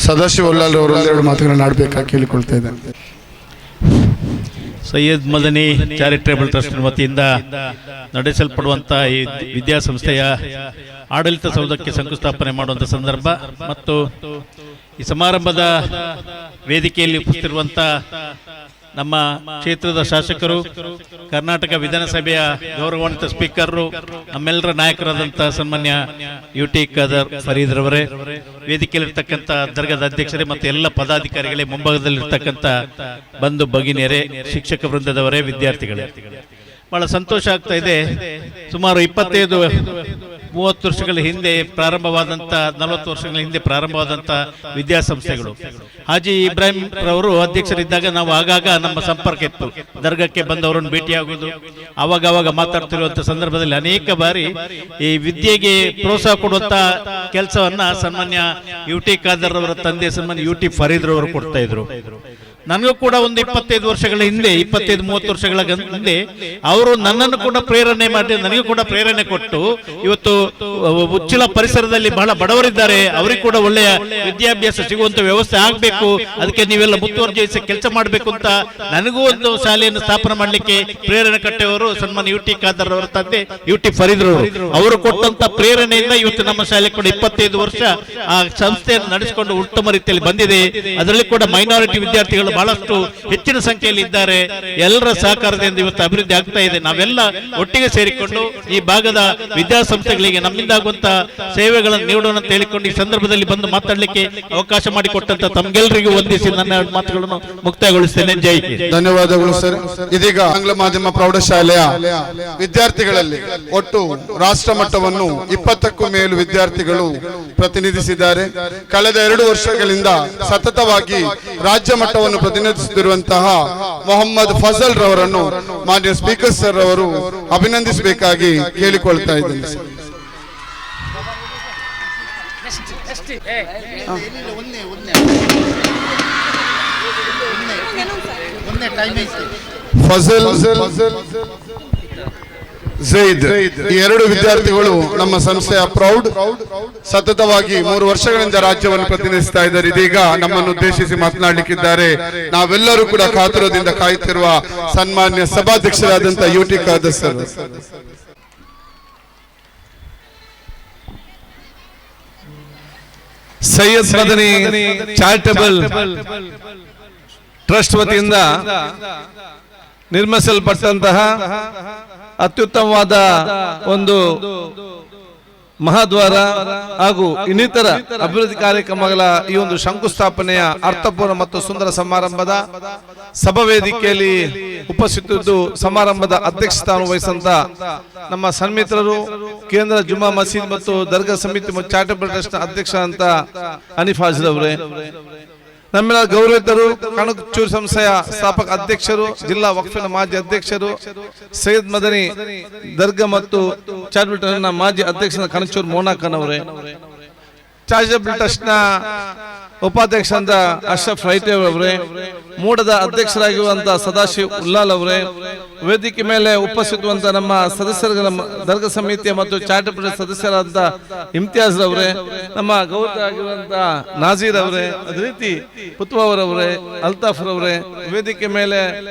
L: Sadashiva Ullal ಅವರು ಒಂದೆರಡು ಮಾತುಗಳನ್ನು ಆಡಬೇಕಾಗಿ ಕೇಳಿಕೊಳ್ತಾ ಇದ್ದೇನೆ.
M: ಸೈಯದ್ ಮದನಿ ಚಾರಿಟೇಬಲ್ ಟ್ರಸ್ಟ್ ವತಿಯಿಂದ ನಡೆಸಲ್ಪಡುವಂತಹ ಈ ವಿದ್ಯಾಸಂಸ್ಥೆಯ ಆಡಳಿತ ಸೌಧಕ್ಕೆ ಶಂಕುಸ್ಥಾಪನೆ ಮಾಡುವಂಥ ಸಂದರ್ಭ ಮತ್ತು ಈ ಸಮಾರಂಭದ ವೇದಿಕೆಯಲ್ಲಿ ಉಪಸ್ಥಿತಿರುವಂಥ ನಮ್ಮ ಕ್ಷೇತ್ರದ ಶಾಸಕರು, ಕರ್ನಾಟಕ ವಿಧಾನಸಭೆಯ ಗೌರವಾನ್ವಿತ ಸ್ಪೀಕರ್, ನಮ್ಮೆಲ್ಲರ ನಾಯಕರಾದಂಥ ಸನ್ಮಾನ್ಯ ಯುಟಿ ಖಾದರ್ ಫರೀದ್ ರವರೇ, ವೇದಿಕೆಯಲ್ಲಿರ್ತಕ್ಕಂಥ ದರ್ಗಾದ ಅಧ್ಯಕ್ಷರೇ ಮತ್ತು ಎಲ್ಲ ಪದಾಧಿಕಾರಿಗಳೇ, ಮುಂಭಾಗದಲ್ಲಿರ್ತಕ್ಕಂಥ ಬಂಧು ಭಗಿನಿಯರೇ, ಶಿಕ್ಷಕ ವೃಂದದವರೇ, ವಿದ್ಯಾರ್ಥಿಗಳೇ, ಬಹಳ ಸಂತೋಷ ಆಗ್ತಾ ಇದೆ. ಸುಮಾರು 25-30 ವರ್ಷಗಳ ಹಿಂದೆ ಪ್ರಾರಂಭವಾದಂಥ, 40 ವರ್ಷಗಳ ಹಿಂದೆ ಪ್ರಾರಂಭವಾದಂಥ ವಿದ್ಯಾಸಂಸ್ಥೆಗಳು. ಹಾಜಿ ಇಬ್ರಾಹಿಂ ರವರು ಅಧ್ಯಕ್ಷರಿದ್ದಾಗ ನಾವು ಆಗಾಗ ನಮ್ಮ ಸಂಪರ್ಕ ಇತ್ತು. ದರ್ಗಕ್ಕೆ ಬಂದವರನ್ನು ಭೇಟಿಯಾಗುವುದು, ಆವಾಗ ಮಾತಾಡ್ತಿರುವಂಥ ಸಂದರ್ಭದಲ್ಲಿ ಅನೇಕ ಬಾರಿ ಈ ವಿದ್ಯೆಗೆ ಪ್ರೋತ್ಸಾಹ ಕೊಡುವಂಥ ಕೆಲಸವನ್ನ ಸನ್ಮಾನ್ಯ ಯುಟಿ ಖಾದರ್ ಅವರ ತಂದೆ ಸನ್ಮಾನ್ಯ ಯುಟಿ ಫರೀದ್ ರವರು ಕೊಡ್ತಾ ಇದ್ರು. ನನಗೂ ಕೂಡ ಒಂದು 25 ವರ್ಷಗಳ ಹಿಂದೆ, 25-30 ವರ್ಷಗಳ ಹಿಂದೆ ಅವರು ನನ್ನನ್ನು ಕೂಡ ಪ್ರೇರಣೆ ಮಾಡಿ, ನನಗೂ ಕೂಡ ಪ್ರೇರಣೆ ಕೊಟ್ಟು, ಇವತ್ತು ಉಚ್ಚಿಲ ಪರಿಸರದಲ್ಲಿ ಬಹಳ ಬಡವರಿದ್ದಾರೆ, ಅವರಿಗೆ ಕೂಡ ಒಳ್ಳೆಯ ವಿದ್ಯಾಭ್ಯಾಸ ಸಿಗುವಂತ ವ್ಯವಸ್ಥೆ ಆಗಬೇಕು, ಅದಕ್ಕೆ ನೀವೆಲ್ಲ ಮುತುವರ್ಜಿಸಿ ಕೆಲಸ ಮಾಡಬೇಕು ಅಂತ ನನಗೂ ಒಂದು ಶಾಲೆಯನ್ನು ಸ್ಥಾಪನೆ ಮಾಡಲಿಕ್ಕೆ ಪ್ರೇರಣೆ ಕಟ್ಟೆಯವರು ಸನ್ಮಾನ್ಯ ಯುಟಿ ಖಾದರ್ ಅವರ ತಂದೆ ಯುಟಿ ಫರೀದ್ ರವರು. ಅವರು ಕೊಟ್ಟಂತ ಪ್ರೇರಣೆಯಿಂದ ಇವತ್ತು ನಮ್ಮ ಶಾಲೆ ಕೂಡ 25 ವರ್ಷ ಆ ಸಂಸ್ಥೆಯನ್ನು ನಡೆಸಿಕೊಂಡು ಉತ್ತಮ ರೀತಿಯಲ್ಲಿ ಬಂದಿದೆ. ಅದರಲ್ಲಿ ಕೂಡ ಮೈನಾರಿಟಿ ವಿದ್ಯಾರ್ಥಿಗಳು ವಿದ್ಯಾರ್ಥಿಗಳು ಬಹಳಷ್ಟು ಹೆಚ್ಚಿನ ಸಂಖ್ಯೆಯಲ್ಲಿ ಇದ್ದಾರೆ. ಎಲ್ಲರ ಸಹಕಾರದಿಂದ ಇವತ್ತು ಅಭಿವೃದ್ಧಿ ಆಗ್ತಾ ಇದೆ. ನಾವೆಲ್ಲ ಒಟ್ಟಿಗೆ ಸೇರಿಕೊಂಡು ಈ ಭಾಗದ ವಿದ್ಯಾಸಂಸ್ಥೆಗಳಿಗೆ ನಮ್ಮಿಂದ ಆಗುವಂತಹ ಸೇವೆಗಳನ್ನು ನೀಡೋಣ ಅಂತ ಹೇಳಿಕೊಂಡು ಈ ಸಂದರ್ಭದಲ್ಲಿ ಬಂದು ಮಾತಾಡಲಿಕ್ಕೆ ಅವಕಾಶ ಮಾಡಿಕೊಟ್ಟಂತ ತಮ್ಗೆಲ್ಲರಿಗೂ ವಂದಿಸಿ ನನ್ನ ಮಾತುಗಳನ್ನು ಮುಕ್ತಾಯಗೊಳಿಸ್ತೇನೆ. ಜೈ ಹಿಂದ್.
L: ಧನ್ಯವಾದಗಳು ಸರ್. ಇದೀಗ ಆಂಗ್ಲ ಮಾಧ್ಯಮ ಪ್ರೌಢಶಾಲೆಯ ವಿದ್ಯಾರ್ಥಿಗಳಲ್ಲಿ ಒಟ್ಟು ರಾಷ್ಟ್ರ ಮಟ್ಟವನ್ನು 20ಕ್ಕೂ ಮೇಲು ವಿದ್ಯಾರ್ಥಿಗಳು ಪ್ರತಿನಿಧಿಸಿದ್ದಾರೆ. ಕಳೆದ 2 ವರ್ಷಗಳಿಂದ ಸತತವಾಗಿ ರಾಜ್ಯ ಮಟ್ಟವನ್ನು ಪ್ರತಿನಿಧಿಸುತ್ತಿರುವಂತಹ ಮೊಹಮ್ಮದ್ ಫಜಲ್ ರವರನ್ನು ಮಾನ್ಯ ಸ್ಪೀಕರ್ ಸರ್ ಅವರು ಅಭಿನಂದಿಸಬೇಕಾಗಿ ಕೇಳಿಕೊಳ್ತಾ ಇದ್ದೇನೆ. ಫಜಲ್ ಝೈದ್ ಈ 2 ವಿದ್ಯಾರ್ಥಿಗಳು ನಮ್ಮ ಸಂಸ್ಥೆಯ ಪ್ರೌಢ ಸತತವಾಗಿ 3 ವರ್ಷಗಳಿಂದ ರಾಜ್ಯವನ್ನು ಪ್ರತಿನಿಧಿಸ್ತಾ ಇದ್ದಾರೆ. ಇದೀಗ ನಮ್ಮನ್ನು ಉದ್ದೇಶಿಸಿ ಮಾತನಾಡಲಿಕ್ಕಿದ್ದಾರೆ. ನಾವೆಲ್ಲರೂ ಕೂಡ ಕಾತುರದಿಂದ ಕಾಯುತ್ತಿರುವ ಸನ್ಮಾನ್ಯ ಸಭಾಧ್ಯಕ್ಷರಾದಂತಹ UT Khader sir.
N: Syed Madani charitable trust ವತಿಯಿಂದ ನಿರ್ಮಿಸಲ್ಪಟ್ಟಂತಹ ಅತ್ಯುತ್ತಮವಾದ ಒಂದು ಮಹಾದ್ವಾರ ಹಾಗೂ ಇನ್ನಿತರ ಅಭಿವೃದ್ಧಿ ಕಾರ್ಯಕ್ರಮಗಳ ಈ ಒಂದು ಶಂಕುಸ್ಥಾಪನೆಯ ಅರ್ಥಪೂರ್ಣ ಮತ್ತು ಸುಂದರ ಸಮಾರಂಭದ ಸಭಾ ವೇದಿಕೆಯಲ್ಲಿ ಉಪಸ್ಥಿತರಿದ್ದು ಸಮಾರಂಭದ ಅಧ್ಯಕ್ಷಸ್ಥಾನ ವಹಿಸಿದಂತ ನಮ್ಮ ಸನ್ಮಿತ್ರರು ಕೇಂದ್ರ ಜುಮ್ಮಾ ಮಸೀದ್ ಮತ್ತು ದರ್ಗಾ ಸಮಿತಿ ಮತ್ತು ಚಾರಿಟಬಲ್ ಟ್ರಸ್ಟ್ ಅಧ್ಯಕ್ಷ ಅಂತ ಹನೀಫ್ ಹಾಜಿರ್ ಅವರೇ, ನಮ್ಮೆಲ್ಲ ಗೌರವಿತರು, ಕಣಚೂರು ಸಂಸ್ಥೆಯ ಸ್ಥಾಪಕ ಅಧ್ಯಕ್ಷರು, ಜಿಲ್ಲಾ ವಕ್ಫಿನ ಮಾಜಿ ಅಧ್ಯಕ್ಷರು, ಸೈಯದ್ ಮದನಿ ದರ್ಗಾ ಮತ್ತು ಚಾರಿಟಬಲ್ ಟ್ರಸ್ಟ್ ನ ಮಾಜಿ ಅಧ್ಯಕ್ಷ ಕಣಚೂರು ಮೋನಾಕನ್ ಅವರೇ, ಚಾರಿಟಬಲ್ ಟ್ರಸ್ಟ್ ನ ಉಪಾಧ್ಯಕ್ಷ ಅಂತ ಅಶ್ರಫ್ ರೈತೆ ಅವರೇ, ಮೂಡದ ಅಧ್ಯಕ್ಷರಾಗಿರುವಂತಹ ಸದಾಶಿವ್ ಉಲ್ಲಾಲ್ ಅವರೇ, ವೇದಿಕೆ ಮೇಲೆ ಉಪಸ್ಥಿತವಂತ ನಮ್ಮ ಸದಸ್ಯರ ದರ್ಗಾ ಸಮಿತಿಯ ಮತ್ತು ಚಾರಿಟಬಲ್ ಸದಸ್ಯರಾದ ಇಮ್ತಿಯಾಜ್ ಅವರೇ, ನಮ್ಮ ಗೌರವರಾಗಿರುವಂತಹ ನಾಜೀರ್ ಅವರೇ, ಅದೇ ರೀತಿ ಪುತ್ವರವರೇ, ಅಲ್ತಾಫ್ ಅವರೇ, ವೇದಿಕೆ ಮೇಲೆ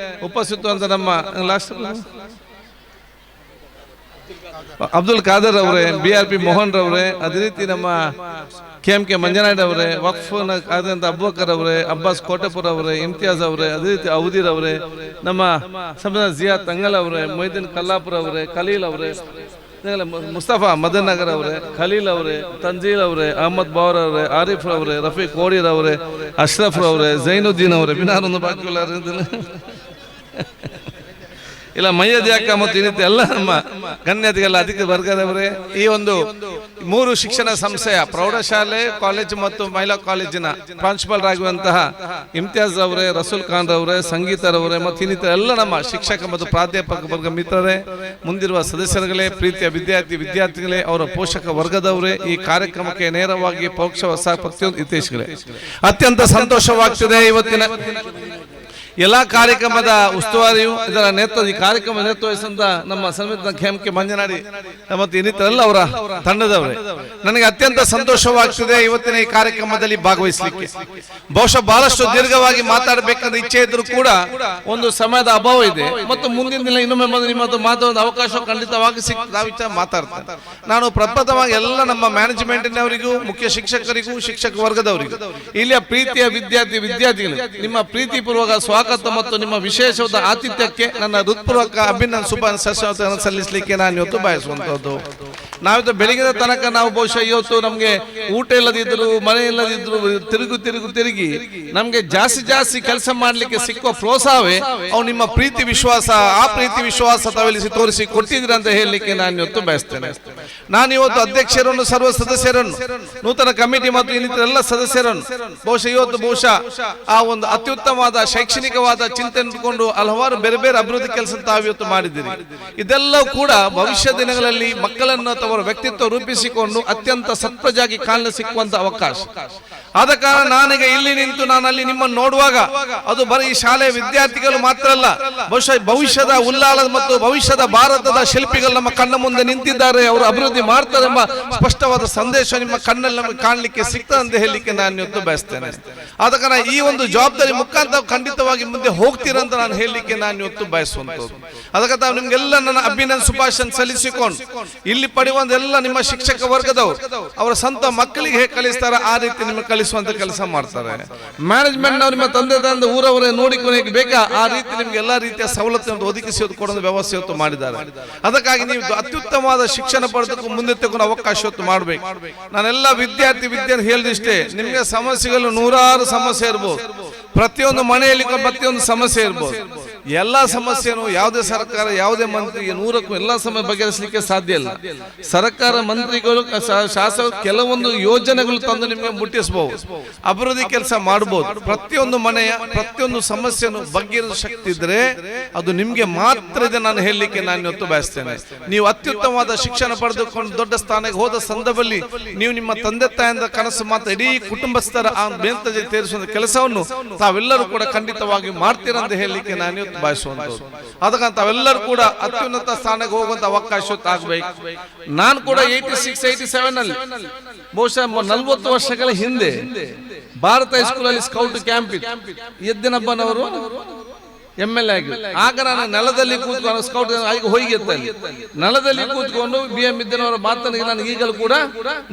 N: ಉಪಸ್ಥಿತವಂತ ನಮ್ಮ ಅಬ್ದುಲ್ ಖಾದರ್ ಅವರೇ, BRP ಮೋಹನ್ ರವರೇ, ಅದೇ ರೀತಿ ನಮ್ಮ KMK ಮಂಜನಾಯ್ಡ್ ಅವರೇ, ವಕ್ಫ್ ಆದಂತ ಅಬ್ಬಕರ್ ಅವರೇ, ಅಬ್ಬಾಸ್ ಕೋಟೆಪುರ ಅವರೇ, ಇಮ್ತಿಯಾಜ್ ಅವರೇ, ಅದೇ ರೀತಿ ಔದೀರ್ ಅವರೇ, ನಮ್ಮ ಸಂಸದ ಜಿಯಾ ತಂಗಲ್ ಅವರೇ, ಮೊಯ್ದೀನ್ ಕಲ್ಲಾಪುರ ಅವರೇ, ಖಲೀಲ್ ಅವರೇ, ಮುಸ್ತಫಾ ಮದನ್ ನಗರ್ ಅವರೇ, ಖಲೀಲ್ ಅವರೇ, ತಂಜೀಲ್ ಅವರೇ, ಅಹಮದ್ ಬಾವರ್ ಅವರೇ, ಆರಿಫ್ ಅವರೇ, ರಫೀಕ್ ಕೋಡಿರ್ ಅವರೇ, ಅಶ್ರಫ್ ಅವರೇ, ಜೈನುದ್ದೀನ್ ಅವರೇ, ಬಿನಾರೊಂದು ಬಾಕಿ ಇಲ್ಲ ಮಯ್ಯದ್ಯಾಕ ಮತ್ತು ಇನ್ನಿತ ಎಲ್ಲ ನಮ್ಮ ಗಣ್ಯತೆಗೆಲ್ಲ ಅಧಿಕ ವರ್ಗದವರೇ, ಈ ಒಂದು 3 ಶಿಕ್ಷಣ ಸಂಸ್ಥೆಯ ಪ್ರೌಢಶಾಲೆ, ಕಾಲೇಜು ಮತ್ತು ಮಹಿಳಾ ಕಾಲೇಜಿನ ಪ್ರಾಂಶುಪಾಲರ್ ಆಗಿರುವಂತಹ ಇಮ್ತಿಯಾಜ್ ಅವರೇ, ರಸೂಲ್ ಖಾನ್ ಅವರೇ, ಸಂಗೀತರವರೇ ಮತ್ತು ಇನ್ನಿತರ ಎಲ್ಲ ನಮ್ಮ ಶಿಕ್ಷಕ ಮತ್ತು ಪ್ರಾಧ್ಯಾಪಕ ವರ್ಗ ಮಿತ್ರರೇ, ಮುಂದಿರುವ ಸದಸ್ಯರುಗಳೇ, ಪ್ರೀತಿಯ ವಿದ್ಯಾರ್ಥಿಗಳೇ, ಅವರ ಪೋಷಕ ವರ್ಗದವರೇ, ಈ ಕಾರ್ಯಕ್ರಮಕ್ಕೆ ನೇರವಾಗಿ ಪರೋಕ್ಷ ಪ್ರತಿಯೊಂದು ಹಿತೈಷಿಗಳೇ, ಅತ್ಯಂತ ಸಂತೋಷವಾಗ್ತಿದೆ. ಇವತ್ತಿನ ಎಲ್ಲಾ ಕಾರ್ಯಕ್ರಮದ ಉಸ್ತುವಾರಿಯು ಇದರ ಈ ಕಾರ್ಯಕ್ರಮ ನೇತೃತ್ವ ವಹಿಸಿದ ನಮ್ಮ ಸನ್ಮಿತ KMK ಮಂಜನಾಡಿ ಮತ್ತು ಇನ್ನಿತರೆಲ್ಲ ಅವರ ತಂಡದವರೇ, ನನಗೆ ಅತ್ಯಂತ ಸಂತೋಷವಾಗ್ತಿದೆ ಇವತ್ತಿನ ಈ ಕಾರ್ಯಕ್ರಮದಲ್ಲಿ ಭಾಗವಹಿಸಲಿಕ್ಕೆ. ಬಹುಶಃ ಬಹಳಷ್ಟು ದೀರ್ಘವಾಗಿ ಮಾತಾಡಬೇಕಂತ ಇಚ್ಛೆ ಇದ್ರೂ ಕೂಡ ಒಂದು ಸಮಯದ ಅಭಾವ ಇದೆ ಮತ್ತು ಮುಂದಿನ ದಿನ ಇನ್ನೊಮ್ಮೆ ಬಂದು ನಿಮ್ಮ ಮಾತಾಡೋ ಅವಕಾಶ ಖಂಡಿತವಾಗಿ ಸಿಕ್ಕಿದ ಮಾತಾಡ್ತೇನೆ. ನಾನು ಪ್ರಪ್ರಥಮವಾಗಿ ಎಲ್ಲ ನಮ್ಮ ಮ್ಯಾನೇಜ್ಮೆಂಟ್ನವರಿಗೂ, ಮುಖ್ಯ ಶಿಕ್ಷಕರಿಗೂ, ಶಿಕ್ಷಕ ವರ್ಗದವರಿಗೂ, ಇಲ್ಲಿಯ ಪ್ರೀತಿಯ ವಿದ್ಯಾರ್ಥಿಗಳು, ನಿಮ್ಮ ಪ್ರೀತಿಪೂರ್ವಕ ಸ್ವಾಗತ ಮತ್ತು ನಿಮ್ಮ ವಿಶೇಷವಾದ ಆತಿಥ್ಯಕ್ಕೆ ನನ್ನ ಹೃತ್ಪೂರ್ವಕ ಅಭಿನಂದನೆ ಶುಭಾಶಯಗಳನ್ನು ಸಲ್ಲಿಸಲಿಕ್ಕೆ ನಾನು ಇವತ್ತು ಬಯಸುವಂತದ್ದು. ನಾವಿದ್ದು ಬೆಳಗಿನ ತನಕ ನಾವು ಬಹುಶಃ ಇವತ್ತು ನಮ್ಗೆ ಊಟ ಇಲ್ಲದಿದ್ರು, ಮನೆ ಇಲ್ಲದಿದ್ರು, ತಿರುಗಿ ನಮ್ಗೆ ಜಾಸ್ತಿ ಕೆಲಸ ಮಾಡ್ಲಿಕ್ಕೆ ಸಿಕ್ಕುವ ಪ್ರೋತ್ಸಾಹವೇ ಅವು ನಿಮ್ಮ ಪ್ರೀತಿ ವಿಶ್ವಾಸ. ಆ ಪ್ರೀತಿ ವಿಶ್ವಾಸ ತಾವೆಲ್ಲಿಸಿ ತೋರಿಸಿ ಕೊಟ್ಟಿದ್ದೀರ ಅಂತ ಹೇಳಲಿಕ್ಕೆ ನಾನು ಇವತ್ತು ಬಯಸ್ತೇನೆ. ನಾನು ಇವತ್ತು ಅಧ್ಯಕ್ಷರನ್ನು, ಸರ್ವ ಸದಸ್ಯರನ್ನು, ನೂತನ ಕಮಿಟಿ ಮತ್ತು ಇನ್ನಿತರ ಎಲ್ಲ ಸದಸ್ಯರನ್ನು ಬಹುಶಃ ಆ ಒಂದು ಅತ್ಯುತ್ತಮವಾದ ಶೈಕ್ಷಣಿಕವಾದ ಚಿಂತನೆ ಇಟ್ಟುಕೊಂಡು ಹಲವಾರು ಬೇರೆ ಬೇರೆ ಅಭಿವೃದ್ಧಿ ಕೆಲಸ ತಾವು ಇವತ್ತು ಮಾಡಿದ್ದೀರಿ. ಇದೆಲ್ಲವೂ ಕೂಡ ಭವಿಷ್ಯ ದಿನಗಳಲ್ಲಿ ಮಕ್ಕಳನ್ನು ಅವರ ವ್ಯಕ್ತಿತ್ವ ರೂಪಿಸಿಕೊಂಡು ಅತ್ಯಂತ ಸತ್ಪ್ರಜಾಗಿ ಕಾಣಲು ಸಿಕ್ಕುವಂತ ಅವಕಾಶ. ಆದ ಕಾರಣ ನಾನೀಗ ಇಲ್ಲಿ ನಿಂತು ನಾನು ಅಲ್ಲಿ ನಿಮ್ಮನ್ನು ನೋಡುವಾಗ ಅದು ಬರೀ ಶಾಲೆಯ ವಿದ್ಯಾರ್ಥಿಗಳು ಮಾತ್ರ ಅಲ್ಲ, ಬಹುಶಃ ಭವಿಷ್ಯದ ಉಲ್ಲಾಳ ಮತ್ತು ಭವಿಷ್ಯದ ಭಾರತದ ಶಿಲ್ಪಿಗಳು ನಮ್ಮ ಕಣ್ಣ ಮುಂದೆ ನಿಂತಿದ್ದಾರೆ, ಅವರು ಅಭಿವೃದ್ಧಿ ಮಾಡ್ತಾರೆ ಎಂಬ ಸ್ಪಷ್ಟವಾದ ಸಂದೇಶ ನಿಮ್ಮ ಕಣ್ಣಲ್ಲಿ ನಮಗೆ ಕಾಣಲಿಕ್ಕೆ ಸಿಗ್ತದೆ ಅಂತ ಹೇಳಲಿಕ್ಕೆ ನಾನು ಇವತ್ತು ಬಯಸ್ತೇನೆ. ಆದ ಕಾರಣ ಈ ಒಂದು ಜವಾಬ್ದಾರಿ ಮುಖಾಂತರ ಖಂಡಿತವಾಗಿ ಮುಂದೆ ಹೋಗ್ತೀರಂತ ನಾನು ಹೇಳಲಿಕ್ಕೆ ನಾನು ಇವತ್ತು ಬಯಸುವಂತದ್ದು. ಅದಕ್ಕೆ ತಾವು ನಿಮ್ಗೆಲ್ಲ ನನ್ನ ಅಭಿನಂದನೆ ಶುಭಾಶಯ ಸಲ್ಲಿಸಿಕೊಂಡು ಇಲ್ಲಿ ಪಡೆಯುವ ಪಡೆಯುವಂತೆಲ್ಲ ನಿಮ್ಮ ಶಿಕ್ಷಕ ವರ್ಗದವರು ಅವರ ಸ್ವಂತ ಮಕ್ಕಳಿಗೆ ಹೇಗೆ ಕಲಿಸ್ತಾರೆ ಆ ರೀತಿ ನಿಮಗೆ ಕಲಿಸುವಂತ ಕೆಲಸ ಮಾಡ್ತಾರೆ. ಮ್ಯಾನೇಜ್ಮೆಂಟ್ ನಾವು ನಿಮ್ಮ ತಂದೆ ಊರವರೇ ನೋಡಿಕೊಳ್ಳಕ್ಕೆ ಬೇಕಾ ಆ ರೀತಿ ನಿಮ್ಗೆ ಎಲ್ಲಾ ರೀತಿಯ ಸವಲತ್ತನ್ನು ಒದಗಿಸಿ ಕೊಡುವ ವ್ಯವಸ್ಥೆ ಇವತ್ತು ಮಾಡಿದ್ದಾರೆ. ಅದಕ್ಕಾಗಿ ನೀವು ಅತ್ಯುತ್ತಮವಾದ ಶಿಕ್ಷಣ ಪಡೆದಕ್ಕೂ ಮುಂದೆ ತಗೊಂಡು ಅವಕಾಶ ಮಾಡಬೇಕು. ನಾನೆಲ್ಲ ವಿದ್ಯಾರ್ಥಿ ಹೇಳಿದಿಷ್ಟೇ, ನಿಮ್ಗೆ ಸಮಸ್ಯೆಗಳು ನೂರಾರು ಸಮಸ್ಯೆ ಇರ್ಬೋದು, ಪ್ರತಿಯೊಂದು ಮನೆಯಲ್ಲಿ ಪ್ರತಿಯೊಂದು ಸಮಸ್ಯೆ ಇರ್ಬೋದು. ಎಲ್ಲಾ ಸಮಸ್ಯೆಯನ್ನು ಯಾವುದೇ ಸರ್ಕಾರ ಯಾವುದೇ ಮಂತ್ರಿ 100ಕ್ಕೂ ಎಲ್ಲಾ ಸಮಸ್ಯೆ ಬಗೆಹರಿಸಲಿಕ್ಕೆ ಸಾಧ್ಯ ಇಲ್ಲ. ಸರ್ಕಾರ ಮಂತ್ರಿಗಳು ಶಾಸಕರು ಕೆಲವೊಂದು ಯೋಜನೆಗಳು ತಂದು ನಿಮಗೆ ಮುಟ್ಟಿಸಬಹುದು, ಅಭಿವೃದ್ಧಿ ಕೆಲಸ ಮಾಡಬಹುದು. ಪ್ರತಿಯೊಂದು ಮನೆಯ ಪ್ರತಿಯೊಂದು ಸಮಸ್ಯೆಯನ್ನು ಬಗೆಹರಿಸುವ ಶಕ್ತಿ ಇದ್ರೆ ಅದು ನಿಮ್ಗೆ ಮಾತ್ರ ಇದೆ ನಾನು ಹೇಳಲಿಕ್ಕೆ ನಾನು ಇವತ್ತು ಬಯಸ್ತೇನೆ. ನೀವು ಅತ್ಯುತ್ತಮವಾದ ಶಿಕ್ಷಣ ಪಡೆದುಕೊಂಡು ದೊಡ್ಡ ಸ್ಥಾನಕ್ಕೆ ಹೋದ ಸಂದರ್ಭದಲ್ಲಿ ನೀವು ನಿಮ್ಮ ತಂದೆ ತಾಯಿಯಿಂದ ಕನಸು ಮಾತ್ರ ಇಡೀ ಕುಟುಂಬಸ್ಥರ ಆ ಬೇಂತಜೆ ತೀರಿಸುವ ಕೆಲಸವನ್ನು ತಾವೆಲ್ಲರೂ ಕೂಡ ಖಂಡಿತವಾಗಿ ಮಾಡ್ತೀರಂತ ಹೇಳಲಿಕ್ಕೆ ನಾನು ಇವತ್ತು ಬಯಸುವಂತದ್ದು. ಅದಕ್ಕಂತ ತಾವೆಲ್ಲರೂ ಕೂಡ ಅತ್ಯುನ್ನತ ಸ್ಥಾನಕ್ಕೆ ಹೋಗುವಂತ ಅವಕಾಶ ಆಗ್ಬೇಕು. ನಾನು ಕೂಡ 86, 87 ನಲ್ಲಿ ಬಹುಶಃ 40 ವರ್ಷಗಳ ಹಿಂದೆ ಭಾರತ ಹೈಸ್ಕೂಲ್ ಅಲ್ಲಿ ಸ್ಕೌಟ್ ಕ್ಯಾಂಪ್ ಇತ್ತು. ಎದ್ದಿನಬ್ಬನವರು MLA ಆಗಿ ಆಗ ನಾನು ನೆಲದಲ್ಲಿ ಕೂತ್ಕೊಂಡು ಸ್ಕೌಟ್ ಹೋಗಿದ್ದೆ, ನೆಲದಲ್ಲಿ ಕೂತ್ಕೊಂಡು BM ಇದ್ದನವರ ಮಾತನಿಗೆ ನಾನು ಈಗಲೂ ಕೂಡ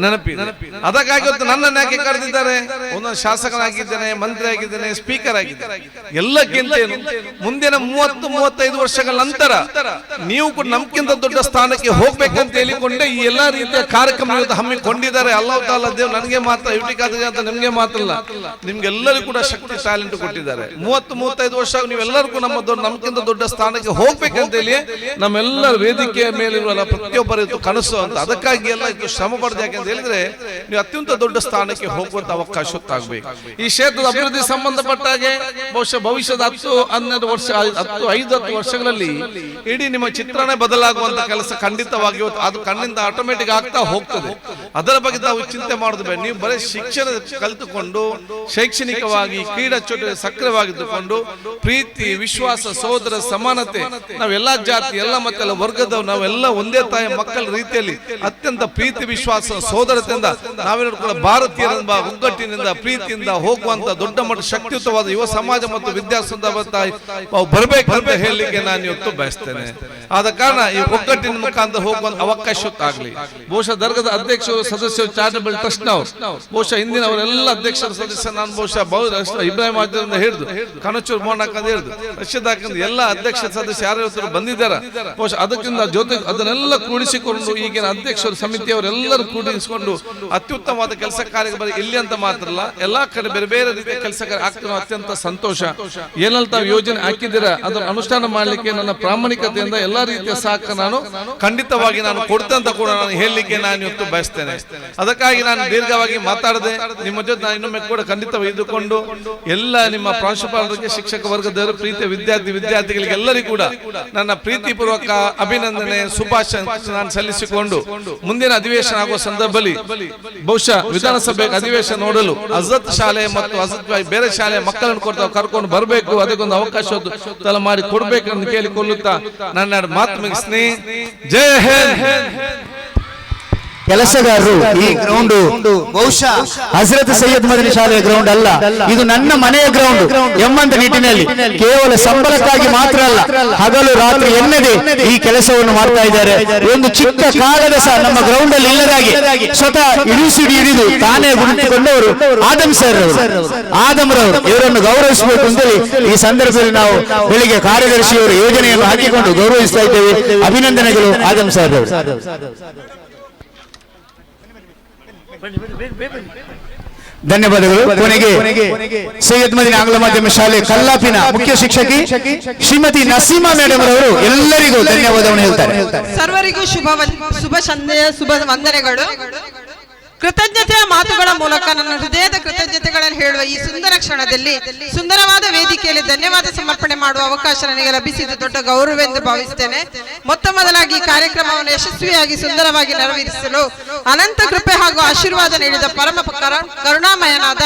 N: ನೆನಪಿದೆ. ಅದಕ್ಕಾಗಿ ನನ್ನನ್ನು ಯಾಕೆ ಕರೆದಿದ್ದಾರೆ? ಒಂದೊಂದು ಶಾಸಕನಾಗಿದ್ದೇನೆ, ಮಂತ್ರಿ ಆಗಿದ್ದೇನೆ, ಸ್ಪೀಕರ್ ಆಗಿದ್ದೇನೆ. ಎಲ್ಲಕ್ಕಿಂತ ಮುಂದಿನ 30-35 ವರ್ಷಗಳ ನಂತರ ನೀವು ಕೂಡ ನಮ್ಗಿಂತ ದೊಡ್ಡ ಸ್ಥಾನಕ್ಕೆ ಹೋಗ್ಬೇಕಂತ ಹೇಳಿಕೊಂಡೆ ಈ ಎಲ್ಲಾ ರೀತಿಯ ಕಾರ್ಯಕ್ರಮ ಹಮ್ಮಿಕೊಂಡಿದ್ದಾರೆ. ಅಲ್ಲಾಹ್ ತಾಲಾ ದೇವ್ ನನಗೆ ಮಾತ್ರ ಯುಟಿಕಾದ ಅಂತ ನಿಮ್ಗೆ ಮಾತ್ರ ಅಲ್ಲ, ನಿಮ್ಗೆಲ್ಲರಿಗೂ ಕೂಡ ಶಕ್ತಿ ಟ್ಯಾಲೆಂಟ್ ಕೊಟ್ಟಿದ್ದಾರೆ. 30-35 ವರ್ಷ ನೀವೆಲ್ಲರೂ ನಮ್ಗಿಂತ ದೊಡ್ಡ ಸ್ಥಾನಕ್ಕೆ ಹೋಗ್ಬೇಕಂತ ಹೇಳಿ ನಮ್ಮೆಲ್ಲರ ವೇದಿಕೆಯ ಮೇಲಿರುವ ಪ್ರತಿಯೊಬ್ಬರು ಕನಸು ಅಂತ. ಅದಕ್ಕಾಗಿ ಎಲ್ಲ ಶ್ರಮ ಪಡೆದ ಯಾಕೆಂತ ಹೇಳಿದ್ರೆ ನೀವು ಅತ್ಯಂತ ದೊಡ್ಡ ಸ್ಥಾನಕ್ಕೆ ಹೋಗುವಂತ ಅವಕಾಶ ಆಗ್ಬೇಕು. ಈ ಕ್ಷೇತ್ರದ ಅಭಿವೃದ್ಧಿ ಸಂಬಂಧಪಟ್ಟ ಹಾಗೆ ಬಹುಶಃ ಭವಿಷ್ಯದ 10-12 ವರ್ಷ 5-10 ವರ್ಷಗಳಲ್ಲಿ ಇಡೀ ನಿಮ್ಮ ಚಿತ್ರಣ ಬದಲಾಗುವಂತ ಕೆಲಸ ಖಂಡಿತವಾಗಿ ಅದು ಕಣ್ಣಿಂದ ಆಟೋಮೆಟಿಕ್ ಆಗ್ತಾ ಹೋಗ್ತದೆ. ಅದರ ಬಗ್ಗೆ ನಾವು ಚಿಂತೆ ಮಾಡೋದು ಬೇಡ. ನೀವು ಬರೀ ಶಿಕ್ಷಣ ಕಲಿತುಕೊಂಡು ಶೈಕ್ಷಣಿಕವಾಗಿ ಕ್ರೀಡಾ ಚಟುವಟಿಕೆ ಸಕ್ರಿಯವಾಗಿದ್ದುಕೊಂಡು ಪ್ರೀತಿ, ವಿಶ್ವಾಸ, ಸೋದರ ಸಮಾನತೆ, ನಾವೆಲ್ಲಾ ಜಾತಿ ಎಲ್ಲ ಮತ್ತೆಲ್ಲ ವರ್ಗದವರು ನಾವೆಲ್ಲ ಒಂದೇ ತಾಯಿ ಮಕ್ಕಳ ರೀತಿಯಲ್ಲಿ ಅತ್ಯಂತ ಪ್ರೀತಿ, ವಿಶ್ವಾಸ, ಸೋದರತೆಯಿಂದ ನಾವೆಲ್ಲರೂ ಕೂಡ ಭಾರತೀಯರೆಂಬ ಒಗ್ಗಟ್ಟಿನಿಂದ ಪ್ರೀತಿಯಿಂದ ಹೋಗುವಂತ ದೊಡ್ಡ ಮಟ್ಟ ಶಕ್ತಿಯುತವಾದ ಯುವ ಸಮಾಜ ಮತ್ತು ವಿದ್ಯಾಸಂಸ್ಥೆ ಬರಬೇಕಂತ ಹೇಳಲಿಕ್ಕೆ ನಾನು ಇವತ್ತು ಬಯಸ್ತೇನೆ. ಆದ ಕಾರಣ ಈ ಒಗ್ಗಟ್ಟಿನ ಮುಖಾಂತರ ಹೋಗುವಂತ ಅವಕಾಶ ಆಗ್ಲಿ. ಬಹುಶಃ ದರ್ಗದ ಅಧ್ಯಕ್ಷರು, ಸದಸ್ಯರು, ಚಾರಿಟಬಲ್ ಟ್ರಸ್ಟ್ ನಾವು ಬಹುಶಃ ಹಿಂದಿನ ಅವರೆಲ್ಲ ಅಧ್ಯಕ್ಷರ ಸದಸ್ಯ ನಾನು ಬಹುಶಃ ಇಬ್ರಾಹಿಂ ಆಜರಿಂದ ಹಿಡಿದು ಕನಚೂರ್ ಮೋಹನ್ ಹಿಡಿದು ರಶೀದ್ ಎಲ್ಲ ಅಧ್ಯಕ್ಷ ಸದಸ್ಯ ಯಾರು ಬಂದಿದ್ದಾರೆ ಬಹುಶಃ ಅದಕ್ಕಿಂತ ಜೊತೆ ಅದನ್ನೆಲ್ಲ ಕೂಡಿಸಿಕೊಂಡು ಈಗಿನ ಅಧ್ಯಕ್ಷರು ಸಮಿತಿಯವರೆಲ್ಲರೂ ಕೂಡಿಸಿಕೊಂಡು ಅತ್ಯುತ್ತಮವಾದ ಕೆಲಸ ಕಾರ್ಯ ಇಲ್ಲಿ ಅಂತ ಮಾತ್ರ ಅಲ್ಲ ಎಲ್ಲಾ ಕಡೆ ಬೇರೆ ಬೇರೆ ರೀತಿಯ ಕೆಲಸ ಆಗ್ತಿರೋ ಅತ್ಯಂತ ಸಂತೋಷ. ಏನೆಲ್ಲ ತಾವು ಯೋಜನೆ ಹಾಕಿದ್ದೀರಾ ಅದನ್ನು ಅನುಷ್ಠಾನ ಮಾಡಲಿಕ್ಕೆ ನನ್ನ ಪ್ರಾಮಾಣಿಕತೆಯಿಂದ ಎಲ್ಲಾ ರೀತಿಯ ಸಹಕಾರ ನಾನು ಖಂಡಿತವಾಗಿ ನಾನು ಕೊಡ್ತೆ ಅಂತ ಕೂಡ ನಾನು ಹೇಳಲಿಕ್ಕೆ ನಾನು ಇವತ್ತು ಬಯಸ್ತೇನೆ. ಅದಕ್ಕಾಗಿ ನಾನು ದೀರ್ಘವಾಗಿ ಮಾತಾಡದೆ ನಿಮ್ಮ ಜೊತೆ ನಾನು ಇನ್ನೊಮ್ಮೆ ಕೂಡ ಖಂಡಿತವಾಗಿ ಇದ್ದುಕೊಂಡು ಎಲ್ಲ ನಿಮ್ಮ ಪ್ರಾಂಶುಪಾಲರಿಗೆ, ಶಿಕ್ಷಕ ವರ್ಗದವರು, ಪ್ರೀತಿಯ ವಿದ್ಯಾರ್ಥಿಗಳಿಗೆ ಎಲ್ಲರಿಗೂ ಕೂಡ ನನ್ನ ಪ್ರೀತಿಪೂರ್ವಕ ಅಭಿನಂದನೆ, ಶುಭಾಶಯ ನಾನು ಸಲ್ಲಿಸಿಕೊಂಡು ಮುಂದಿನ ಅಧಿವೇಶನ ಆಗುವ ಸಂದರ್ಭದಲ್ಲಿ ಬಹುಶಃ ವಿಧಾನಸಭೆ ಅಧಿವೇಶನ ನೋಡಲು ಅಜತ್ ಶಾಲೆ ಮತ್ತು ಅಜತ್ ಬೇರೆ ಶಾಲೆ ಮಕ್ಕಳನ್ನು ಕರ್ಕೊಂಡು ಬರಬೇಕು, ಅದಕ್ಕೊಂದು ಅವಕಾಶ ತಲ ಮಾಡಿ ಕೊಡ್ಬೇಕಂತ ಕೇಳಿಕೊಳ್ಳುತ್ತಾ ನನ್ನ ಮಾತು ಮುಗಿಸ್ತೀನಿ. ಜೈ ಹಿಂದ್.
B: ಕೆಲಸಗಾರರು ಈ ಗ್ರೌಂಡ್ ಬಹುಶಃ ಹಜರತ್ ಸೈಯದ್ ಮದನಿ ಶಾಲೆಯ ಗ್ರೌಂಡ್ ಅಲ್ಲ, ಇದು ನನ್ನ ಮನೆಯ ಗ್ರೌಂಡ್ ಎಂಬಂತ ನಿಟ್ಟಿನಲ್ಲಿ ಕೇವಲ ಸಂಬಳಕ್ಕಾಗಿ ಮಾತ್ರ ಅಲ್ಲ, ಹಗಲು ರಾತ್ರಿ ಎನ್ನದೆ ಈ ಕೆಲಸವನ್ನು ಮಾಡ್ತಾ ಇದ್ದಾರೆ. ಒಂದು ಚಿಕ್ಕ ಕಾಗದ ಸಹ ನಮ್ಮ ಗ್ರೌಂಡ್ ಅಲ್ಲಿ ಇಲ್ಲದಾಗಿ ಸ್ವತಃ ಇಡಿಸಿಡಿ ಹಿಡಿದು ತಾನೇ ಗುರುತಿಕೊಂಡವರು ಆದಮ್ ಸರ್ ಅವರು, ಆದಮ್ರವರು, ಇವರನ್ನು ಗೌರವಿಸಬೇಕು ಅಂತೇಳಿ ಈ ಸಂದರ್ಭದಲ್ಲಿ ನಾವು ಬೆಳಿಗ್ಗೆ ಕಾರ್ಯದರ್ಶಿಯವರು ಯೋಜನೆಯನ್ನು ಹಾಕಿಕೊಂಡು ಗೌರವಿಸ್ತಾ ಇದ್ದೇವೆ. ಅಭಿನಂದನೆಗಳು ಆದಮ್ ಸರ್ ಅವರು. ಧನ್ಯವಾದಗಳು. ಕೊನೆಗೆ ಸೈಯದ್ ಮದನಿ ಆಂಗ್ಲ ಮಾಧ್ಯಮ ಶಾಲೆ ಕಲ್ಲಾಪಿನ ಮುಖ್ಯ ಶಿಕ್ಷಕಿ ಶ್ರೀಮತಿ ನಸೀಮಾ ಮೇಡಮ್ ಅವರು ಎಲ್ಲರಿಗೂ ಧನ್ಯವಾದವನ್ನು ಹೇಳ್ತಾರೆ.
O: ಸರ್ವರಿಗೂ ಶುಭ ಸಂಧ್ಯೆಯ ಶುಭ ವಂದನೆಗಳು. ಕೃತಜ್ಞತೆಯ ಮಾತುಗಳ ಮೂಲಕ ನನ್ನ ಹೃದಯದ ಕೃತಜ್ಞತೆಗಳನ್ನು ಹೇಳುವ ಈ ಸುಂದರ ಕ್ಷಣದಲ್ಲಿ ಸುಂದರವಾದ ವೇದಿಕೆಯಲ್ಲಿ ಧನ್ಯವಾದ ಸಮರ್ಪಣೆ ಮಾಡುವ ಅವಕಾಶ ನನಗೆ ಲಭಿಸಿದ್ದು ದೊಡ್ಡ ಗೌರವವೆಂದು ಭಾವಿಸುತ್ತೇನೆ. ಮೊತ್ತ ಮೊದಲಾಗಿ ಈ ಕಾರ್ಯಕ್ರಮವನ್ನು ಯಶಸ್ವಿಯಾಗಿ ಸುಂದರವಾಗಿ ನೆರವೇರಿಸಲು ಅನಂತ ಕೃಪೆ ಹಾಗೂ ಆಶೀರ್ವಾದ ನೀಡಿದ ಪರಮ ಕರುಣಾಮಯನಾದ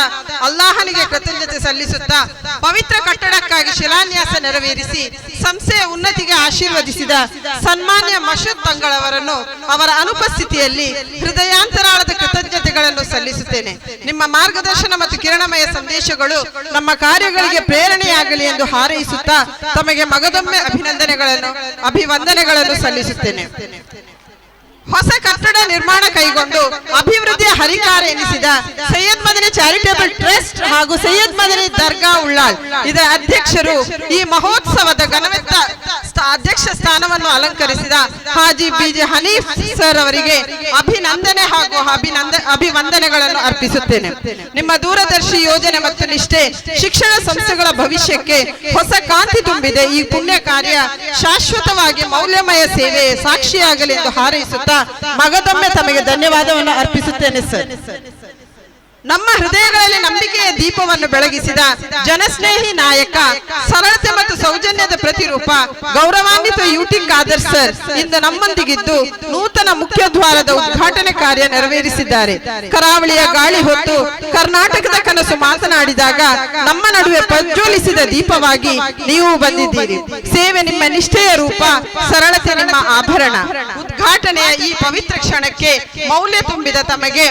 O: ಅಲ್ಲಾಹನಿಗೆ ಕೃತಜ್ಞತೆ ಸಲ್ಲಿಸುತ್ತಾ ಪವಿತ್ರ ಕಟ್ಟಡಕ್ಕಾಗಿ ಶಿಲಾನ್ಯಾಸ ನೆರವೇರಿಸಿ ಸಂಸ್ಥೆಯ ಉನ್ನತಿಗೆ ಆಶೀರ್ವದಿಸಿದ ಸನ್ಮಾನ್ಯ ಮಶೂದ್ ತಂಗಳವರನ್ನು ಅವರ ಅನುಪಸ್ಥಿತಿಯಲ್ಲಿ ಹೃದಯಾಂತರಾಳದ ಕೃತಜ್ಞತೆಗಳನ್ನು ಸಲ್ಲಿಸುತ್ತೇನೆ. ನಿಮ್ಮ ಮಾರ್ಗದರ್ಶನ ಮತ್ತು ಕಿರಣಮಯ ಸಂದೇಶಗಳು ನಮ್ಮ ಕಾರ್ಯಗಳಿಗೆ ಪ್ರೇರಣೆಯಾಗಲಿ ಎಂದು ಹಾರೈಸುತ್ತಾ ತಮಗೆ ಮಗದೊಮ್ಮೆ ಅಭಿವಂದನೆಗಳನ್ನು ಸಲ್ಲಿಸುತ್ತೇನೆ. ಹೊಸ ಕಟ್ಟಡ ನಿರ್ಮಾಣ ಕೈಗೊಂಡು ಅಭಿವೃದ್ಧಿಯ ಹರಿಕಾರ ಎನಿಸಿದ ಸೈಯದ್ ಮದನಿ ಚಾರಿಟೇಬಲ್ ಟ್ರಸ್ಟ್ ಹಾಗೂ ಸೈಯದ್ ಮದನಿ ದರ್ಗಾ ಉಳ್ಳಾಳ್ ಇದರ ಅಧ್ಯಕ್ಷರು ಈ ಮಹೋತ್ಸವದ ಘನವೆತ್ತ ಅಧ್ಯಕ್ಷ ಸ್ಥಾನವನ್ನು ಅಲಂಕರಿಸಿದ ಹಾಜಿ ಬಿಜೆ ಹನೀಫ್ ಸರ್ ಅವರಿಗೆ ಅಭಿನಂದನೆ ಹಾಗೂ ಅಭಿವಂದನೆಗಳನ್ನು ಅರ್ಪಿಸುತ್ತೇನೆ. ನಿಮ್ಮ ದೂರದರ್ಶಿ ಯೋಜನೆ ಮತ್ತು ನಿಷ್ಠೆ ಶಿಕ್ಷಣ ಸಂಸ್ಥೆಗಳ ಭವಿಷ್ಯಕ್ಕೆ ಹೊಸ ಕಾಂತಿ ತುಂಬಿದೆ. ಈ ಪುಣ್ಯ ಕಾರ್ಯ ಶಾಶ್ವತವಾಗಿ ಮೌಲ್ಯಮಯ ಸೇವೆ ಸಾಕ್ಷಿಯಾಗಲಿ ಎಂದು ಹಾರೈಸುತ್ತಾ ಮಗದೊಮ್ಮೆ ತಮಗೆ ಧನ್ಯವಾದವನ್ನು ಅರ್ಪಿಸುತ್ತೇನೆ ಸರ್. ನಮ್ಮ ಹೃದಯಗಳಲ್ಲಿ ನಂಬಿಕೆಯ ದೀಪವನ್ನು ಬೆಳಗಿಸಿದ ಜನಸ್ನೇಹಿ ನಾಯಕ, ಸರಳತೆ ಮತ್ತು ಸೌಜನ್ಯದ ಪ್ರತಿರೂಪ, ಗೌರವಾನ್ವಿತ ಯುಟಿ ಖಾದರ್ ಸರ್ ಇಂದು ನಮ್ಮೊಂದಿಗಿದ್ದು ನೂತನ ಮುಖ್ಯ ದ್ವಾರದ ಉದ್ಘಾಟನೆ ಕಾರ್ಯ ನೆರವೇರಿಸಿದ್ದಾರೆ. ಕರಾವಳಿಯ ಗಾಳಿ ಹೊತ್ತು ಕರ್ನಾಟಕದ ಕನಸು ಮಾತನಾಡಿದಾಗ ನಮ್ಮ ನಡುವೆ ಪ್ರಜ್ವಲಿಸಿದ ದೀಪವಾಗಿ ನೀವು ಬಂದಿದ್ದೀರಿ. ಸೇವೆ ನಿಮ್ಮ ನಿಷ್ಠೆಯ ರೂಪ, ಸರಳತೆ ನಿಮ್ಮ ಆಭರಣ. ಉದ್ಘಾಟನೆಯ ಈ ಪವಿತ್ರ ಕ್ಷಣಕ್ಕೆ ಮೌಲ್ಯ ತುಂಬಿದ ತಮಗೆ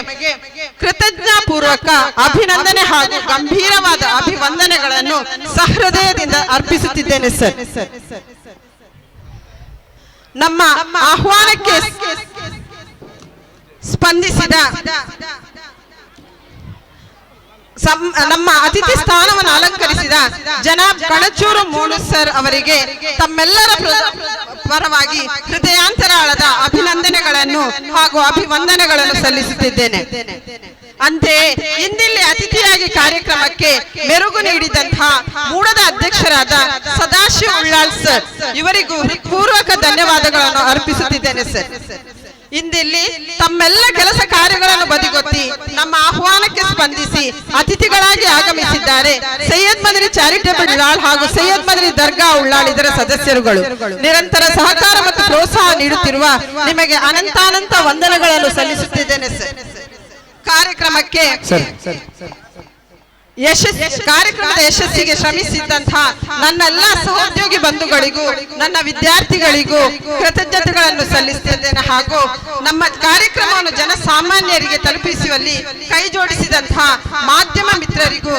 O: ಕೃತಜ್ಞಪೂರ್ವಕ ಅಭಿನಂದನೆ ಹಾಗೂ ಗಂಭೀರವಾದ ಅಭಿವಂದನೆಗಳನ್ನು ಸಹೃದಯದಿಂದ ಅರ್ಪಿಸುತ್ತಿದ್ದೇನೆ ಸರ್. ನಮ್ಮ ಆಹ್ವಾನಕ್ಕೆ ಸ್ಪಂದಿಸಿದ ನಮ್ಮ ಅತಿಥಿ ಸ್ಥಾನವನ್ನು ಅಲಂಕರಿಸಿದ ಜನಾಬ್ ಕಣಚೂರು ಮೋನು ಸರ್ ಅವರಿಗೆ ತಮ್ಮೆಲ್ಲರ ಪರವಾಗಿ ಹೃದಯಾಂತರಾಳದ ಅಭಿನಂದನೆಗಳನ್ನು ಹಾಗೂ ಅಭಿವಂದನೆಗಳನ್ನು ಸಲ್ಲಿಸುತ್ತಿದ್ದೇನೆ. ಅಂತೆಯೇ ಇಂದಿಲ್ಲಿ ಅತಿಥಿಯಾಗಿ ಕಾರ್ಯಕ್ರಮಕ್ಕೆ ಮೆರುಗು ನೀಡಿದಂತಹ ಮೂಡದ ಅಧ್ಯಕ್ಷರಾದ ಸದಾಶಿವ ಉಳ್ಳಾಳ್ ಸರ್ ಇವರಿಗೂ ಪೂರ್ವಕ ಧನ್ಯವಾದಗಳನ್ನು ಅರ್ಪಿಸುತ್ತಿದ್ದೇನೆ ಸರ್. ಇಂದಿಲ್ಲಿ ತಮ್ಮೆಲ್ಲ ಕೆಲಸ ಕಾರ್ಯಗಳನ್ನು ಬದಿಗೊತ್ತಿ ನಮ್ಮ ಆಹ್ವಾನಕ್ಕೆ ಸ್ಪಂದಿಸಿ ಅತಿಥಿಗಳಾಗಿ ಆಗಮಿಸಿದ್ದಾರೆ ಸೈಯದ್ ಮದನಿ ಚಾರಿಟೇಬಲ್ ಉಳ್ಳಾಳ್ ಹಾಗೂ ಸೈಯದ್ ಮದನಿ ದರ್ಗಾ ಉಳ್ಳಾಳ್ ಇದರ ಸದಸ್ಯರುಗಳು. ನಿರಂತರ ಸಹಕಾರ ಮತ್ತು ಪ್ರೋತ್ಸಾಹ ನೀಡುತ್ತಿರುವ ನಿಮಗೆ ಅನಂತಾನಂತ ವಂದನೆಗಳನ್ನು ಸಲ್ಲಿಸುತ್ತಿದ್ದೇನೆ ಸರ್. ಕಾರ್ಯಕ್ರಮಕ್ಕೆ ಕಾರ್ಯಕ್ರಮದ ಯಶಸ್ಸಿಗೆ ಶ್ರಮಿಸಿದ್ದಂತಹ ನನ್ನೆಲ್ಲ ಸಹೋದ್ಯೋಗಿ ಬಂಧುಗಳಿಗೂ ನನ್ನ ವಿದ್ಯಾರ್ಥಿಗಳಿಗೂ ಕೃತಜ್ಞತೆಗಳನ್ನು ಸಲ್ಲಿಸುತ್ತಿದ್ದೇನೆ ಹಾಗೂ ನಮ್ಮ ಕಾರ್ಯಕ್ರಮವನ್ನು ಜನಸಾಮಾನ್ಯರಿಗೆ ತಲುಪಿಸುವಲ್ಲಿ ಕೈ ಜೋಡಿಸಿದಂತಹ ಮಾಧ್ಯಮ ಮಿತ್ರರಿಗೂ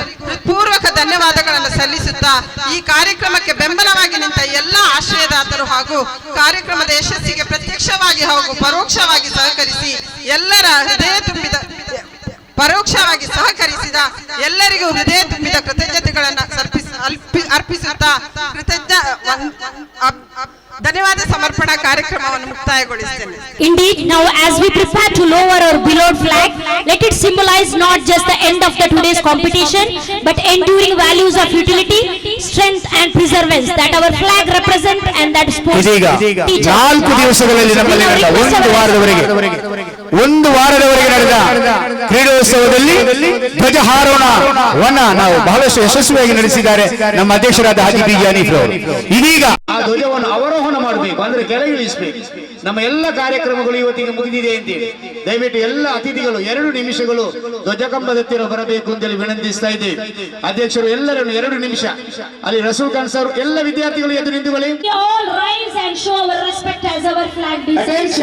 O: ಪೂರ್ವಕ ಧನ್ಯವಾದಗಳನ್ನು ಸಲ್ಲಿಸುತ್ತಾ ಈ ಕಾರ್ಯಕ್ರಮಕ್ಕೆ ಬೆಂಬಲವಾಗಿ ನಿಂತ ಎಲ್ಲ ಆಶ್ರಯದಾತರು ಹಾಗೂ ಕಾರ್ಯಕ್ರಮದ ಯಶಸ್ಸಿಗೆ ಪ್ರತ್ಯಕ್ಷವಾಗಿ ಹಾಗೂ ಪರೋಕ್ಷವಾಗಿ ಸಹಕರಿಸಿ ಎಲ್ಲರ ಹೃದಯ ತುಂಬಿದ ಪರೋಕ್ಷವಾಗಿ ಸಹಕರಿಸಿದ ಎಲ್ಲರಿಗೂ ಹೃದಯ ತುಂಬಿದ ಕೃತಜ್ಞತೆಗಳನ್ನು ಅರ್ಪಿಸುತ್ತಾ ಧನ್ಯವಾದ ಸಮರ್ಪಣಾ ಕಾರ್ಯಕ್ರಮವನ್ನು ಮುಕ್ತಾಯಗೊಳಿಸುತ್ತೇನೆ.
D: Indeed, now as we prepare to lower our beloved flag, let it symbolize not just the end of the today's competition, but enduring values of utility, strength and perseverance that our flag represent and that sports teaches.
B: 4 ದಿವಸಗಳಲ್ಲಿ ನಮ್ಮಲ್ಲಿ ಒಂದು ವಾರದವರೆಗೆ ನಡೆದ ಕ್ರೀಡೋತ್ಸವದಲ್ಲಿ ಧ್ವಜಾರೋಹಣ ನಾವು ಬಹಳಷ್ಟು ಯಶಸ್ವಿಯಾಗಿ ನಡೆಸಿದ್ದಾರೆ ನಮ್ಮ ಅಧ್ಯಕ್ಷರಾದ ಹಾಜಿ ಬಿಜೆ ಹನೀಫ್ ಅವರು. ಇದೀಗ
H: ಆ ಧ್ವಜವನ್ನು ಅವರೋಹಣ ಮಾಡಬೇಕು, ಅಂದ್ರೆ ಕೆಳಗಿಳಿಸಬೇಕು. ನಮ್ಮ ಎಲ್ಲ ಕಾರ್ಯಕ್ರಮಗಳು ಇವತ್ತಿಗೆ ಮುಗಿದಿದೆ ಅಂತೇಳಿ ದಯವಿಟ್ಟು ಎಲ್ಲ ಅತಿಥಿಗಳು 2 ನಿಮಿಷಗಳು ಧ್ವಜಕಂಬದ ಹತ್ತಿರ ಬರಬೇಕು ಅಂತೇಳಿ ವಿನಂತಿಸ್ತಾ ಇದ್ದೇವೆ. ಅಧ್ಯಕ್ಷರು ಎಲ್ಲರನ್ನು 2 ನಿಮಿಷ ಅಲ್ಲಿ ರಸೂಲ್ ಖಾನ್ ಸರ್ ಎಲ್ಲ ವಿದ್ಯಾರ್ಥಿಗಳು ಎದ್ದು ನಿಂತುಕೊಳ್ಳಿ.
G: All rise and show our respect as our flag deserves.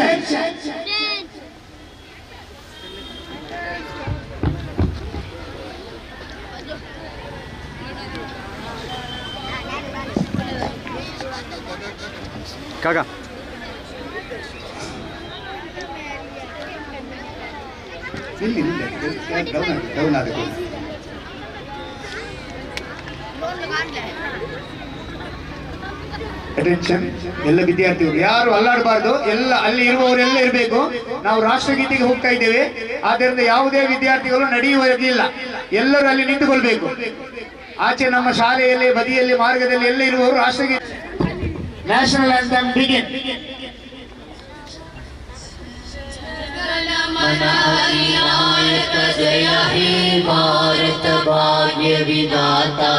F: ಕಾका
H: ಅಟೆನ್ಷನ್ ಎಲ್ಲ ವಿದ್ಯಾರ್ಥಿಗಳು ಯಾರು ಅಲ್ಲಾಡಬಾರ್ದು, ಎಲ್ಲ ಅಲ್ಲಿ ಇರುವವರೆಲ್ಲ ಇರಬೇಕು. ನಾವು ರಾಷ್ಟ್ರಗೀತೆಗೆ ಹೋಗ್ತಾ ಇದ್ದೇವೆ, ಆದ್ದರಿಂದ ಯಾವುದೇ ವಿದ್ಯಾರ್ಥಿಗಳು ನಡೆಯುವುದಿಲ್ಲ, ಎಲ್ಲರೂ ಅಲ್ಲಿ ನಿಂತುಕೊಳ್ಬೇಕು. ಆಚೆ ನಮ್ಮ ಶಾಲೆಯಲ್ಲಿ ಬದಿಯಲ್ಲಿ ಮಾರ್ಗದಲ್ಲಿ ಎಲ್ಲ ಇರುವವರು ರಾಷ್ಟ್ರಗೀತೆ ನ್ಯಾಷನಲ್ ಆಂಥಮ್ ಬಿಗಿನ್.
P: जय हे भारत भाग्य विधाता,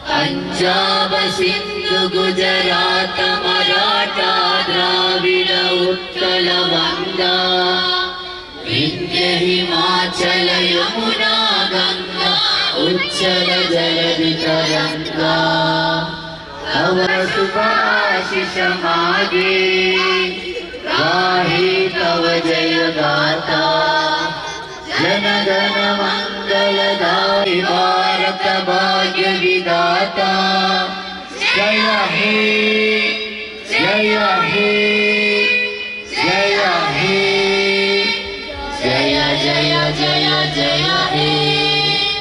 P: पंजाब सिंधु गुजरात मराठा द्राविड उत्कल वंगा, विंध्य हिमाचल यमुना गंगा उच्चल जलधि तरंगा, तव शुभ आशीष मागे गाहे तव जय गाथा, जनगण मंगलदायी भारत भाग्य विधाता, जय हे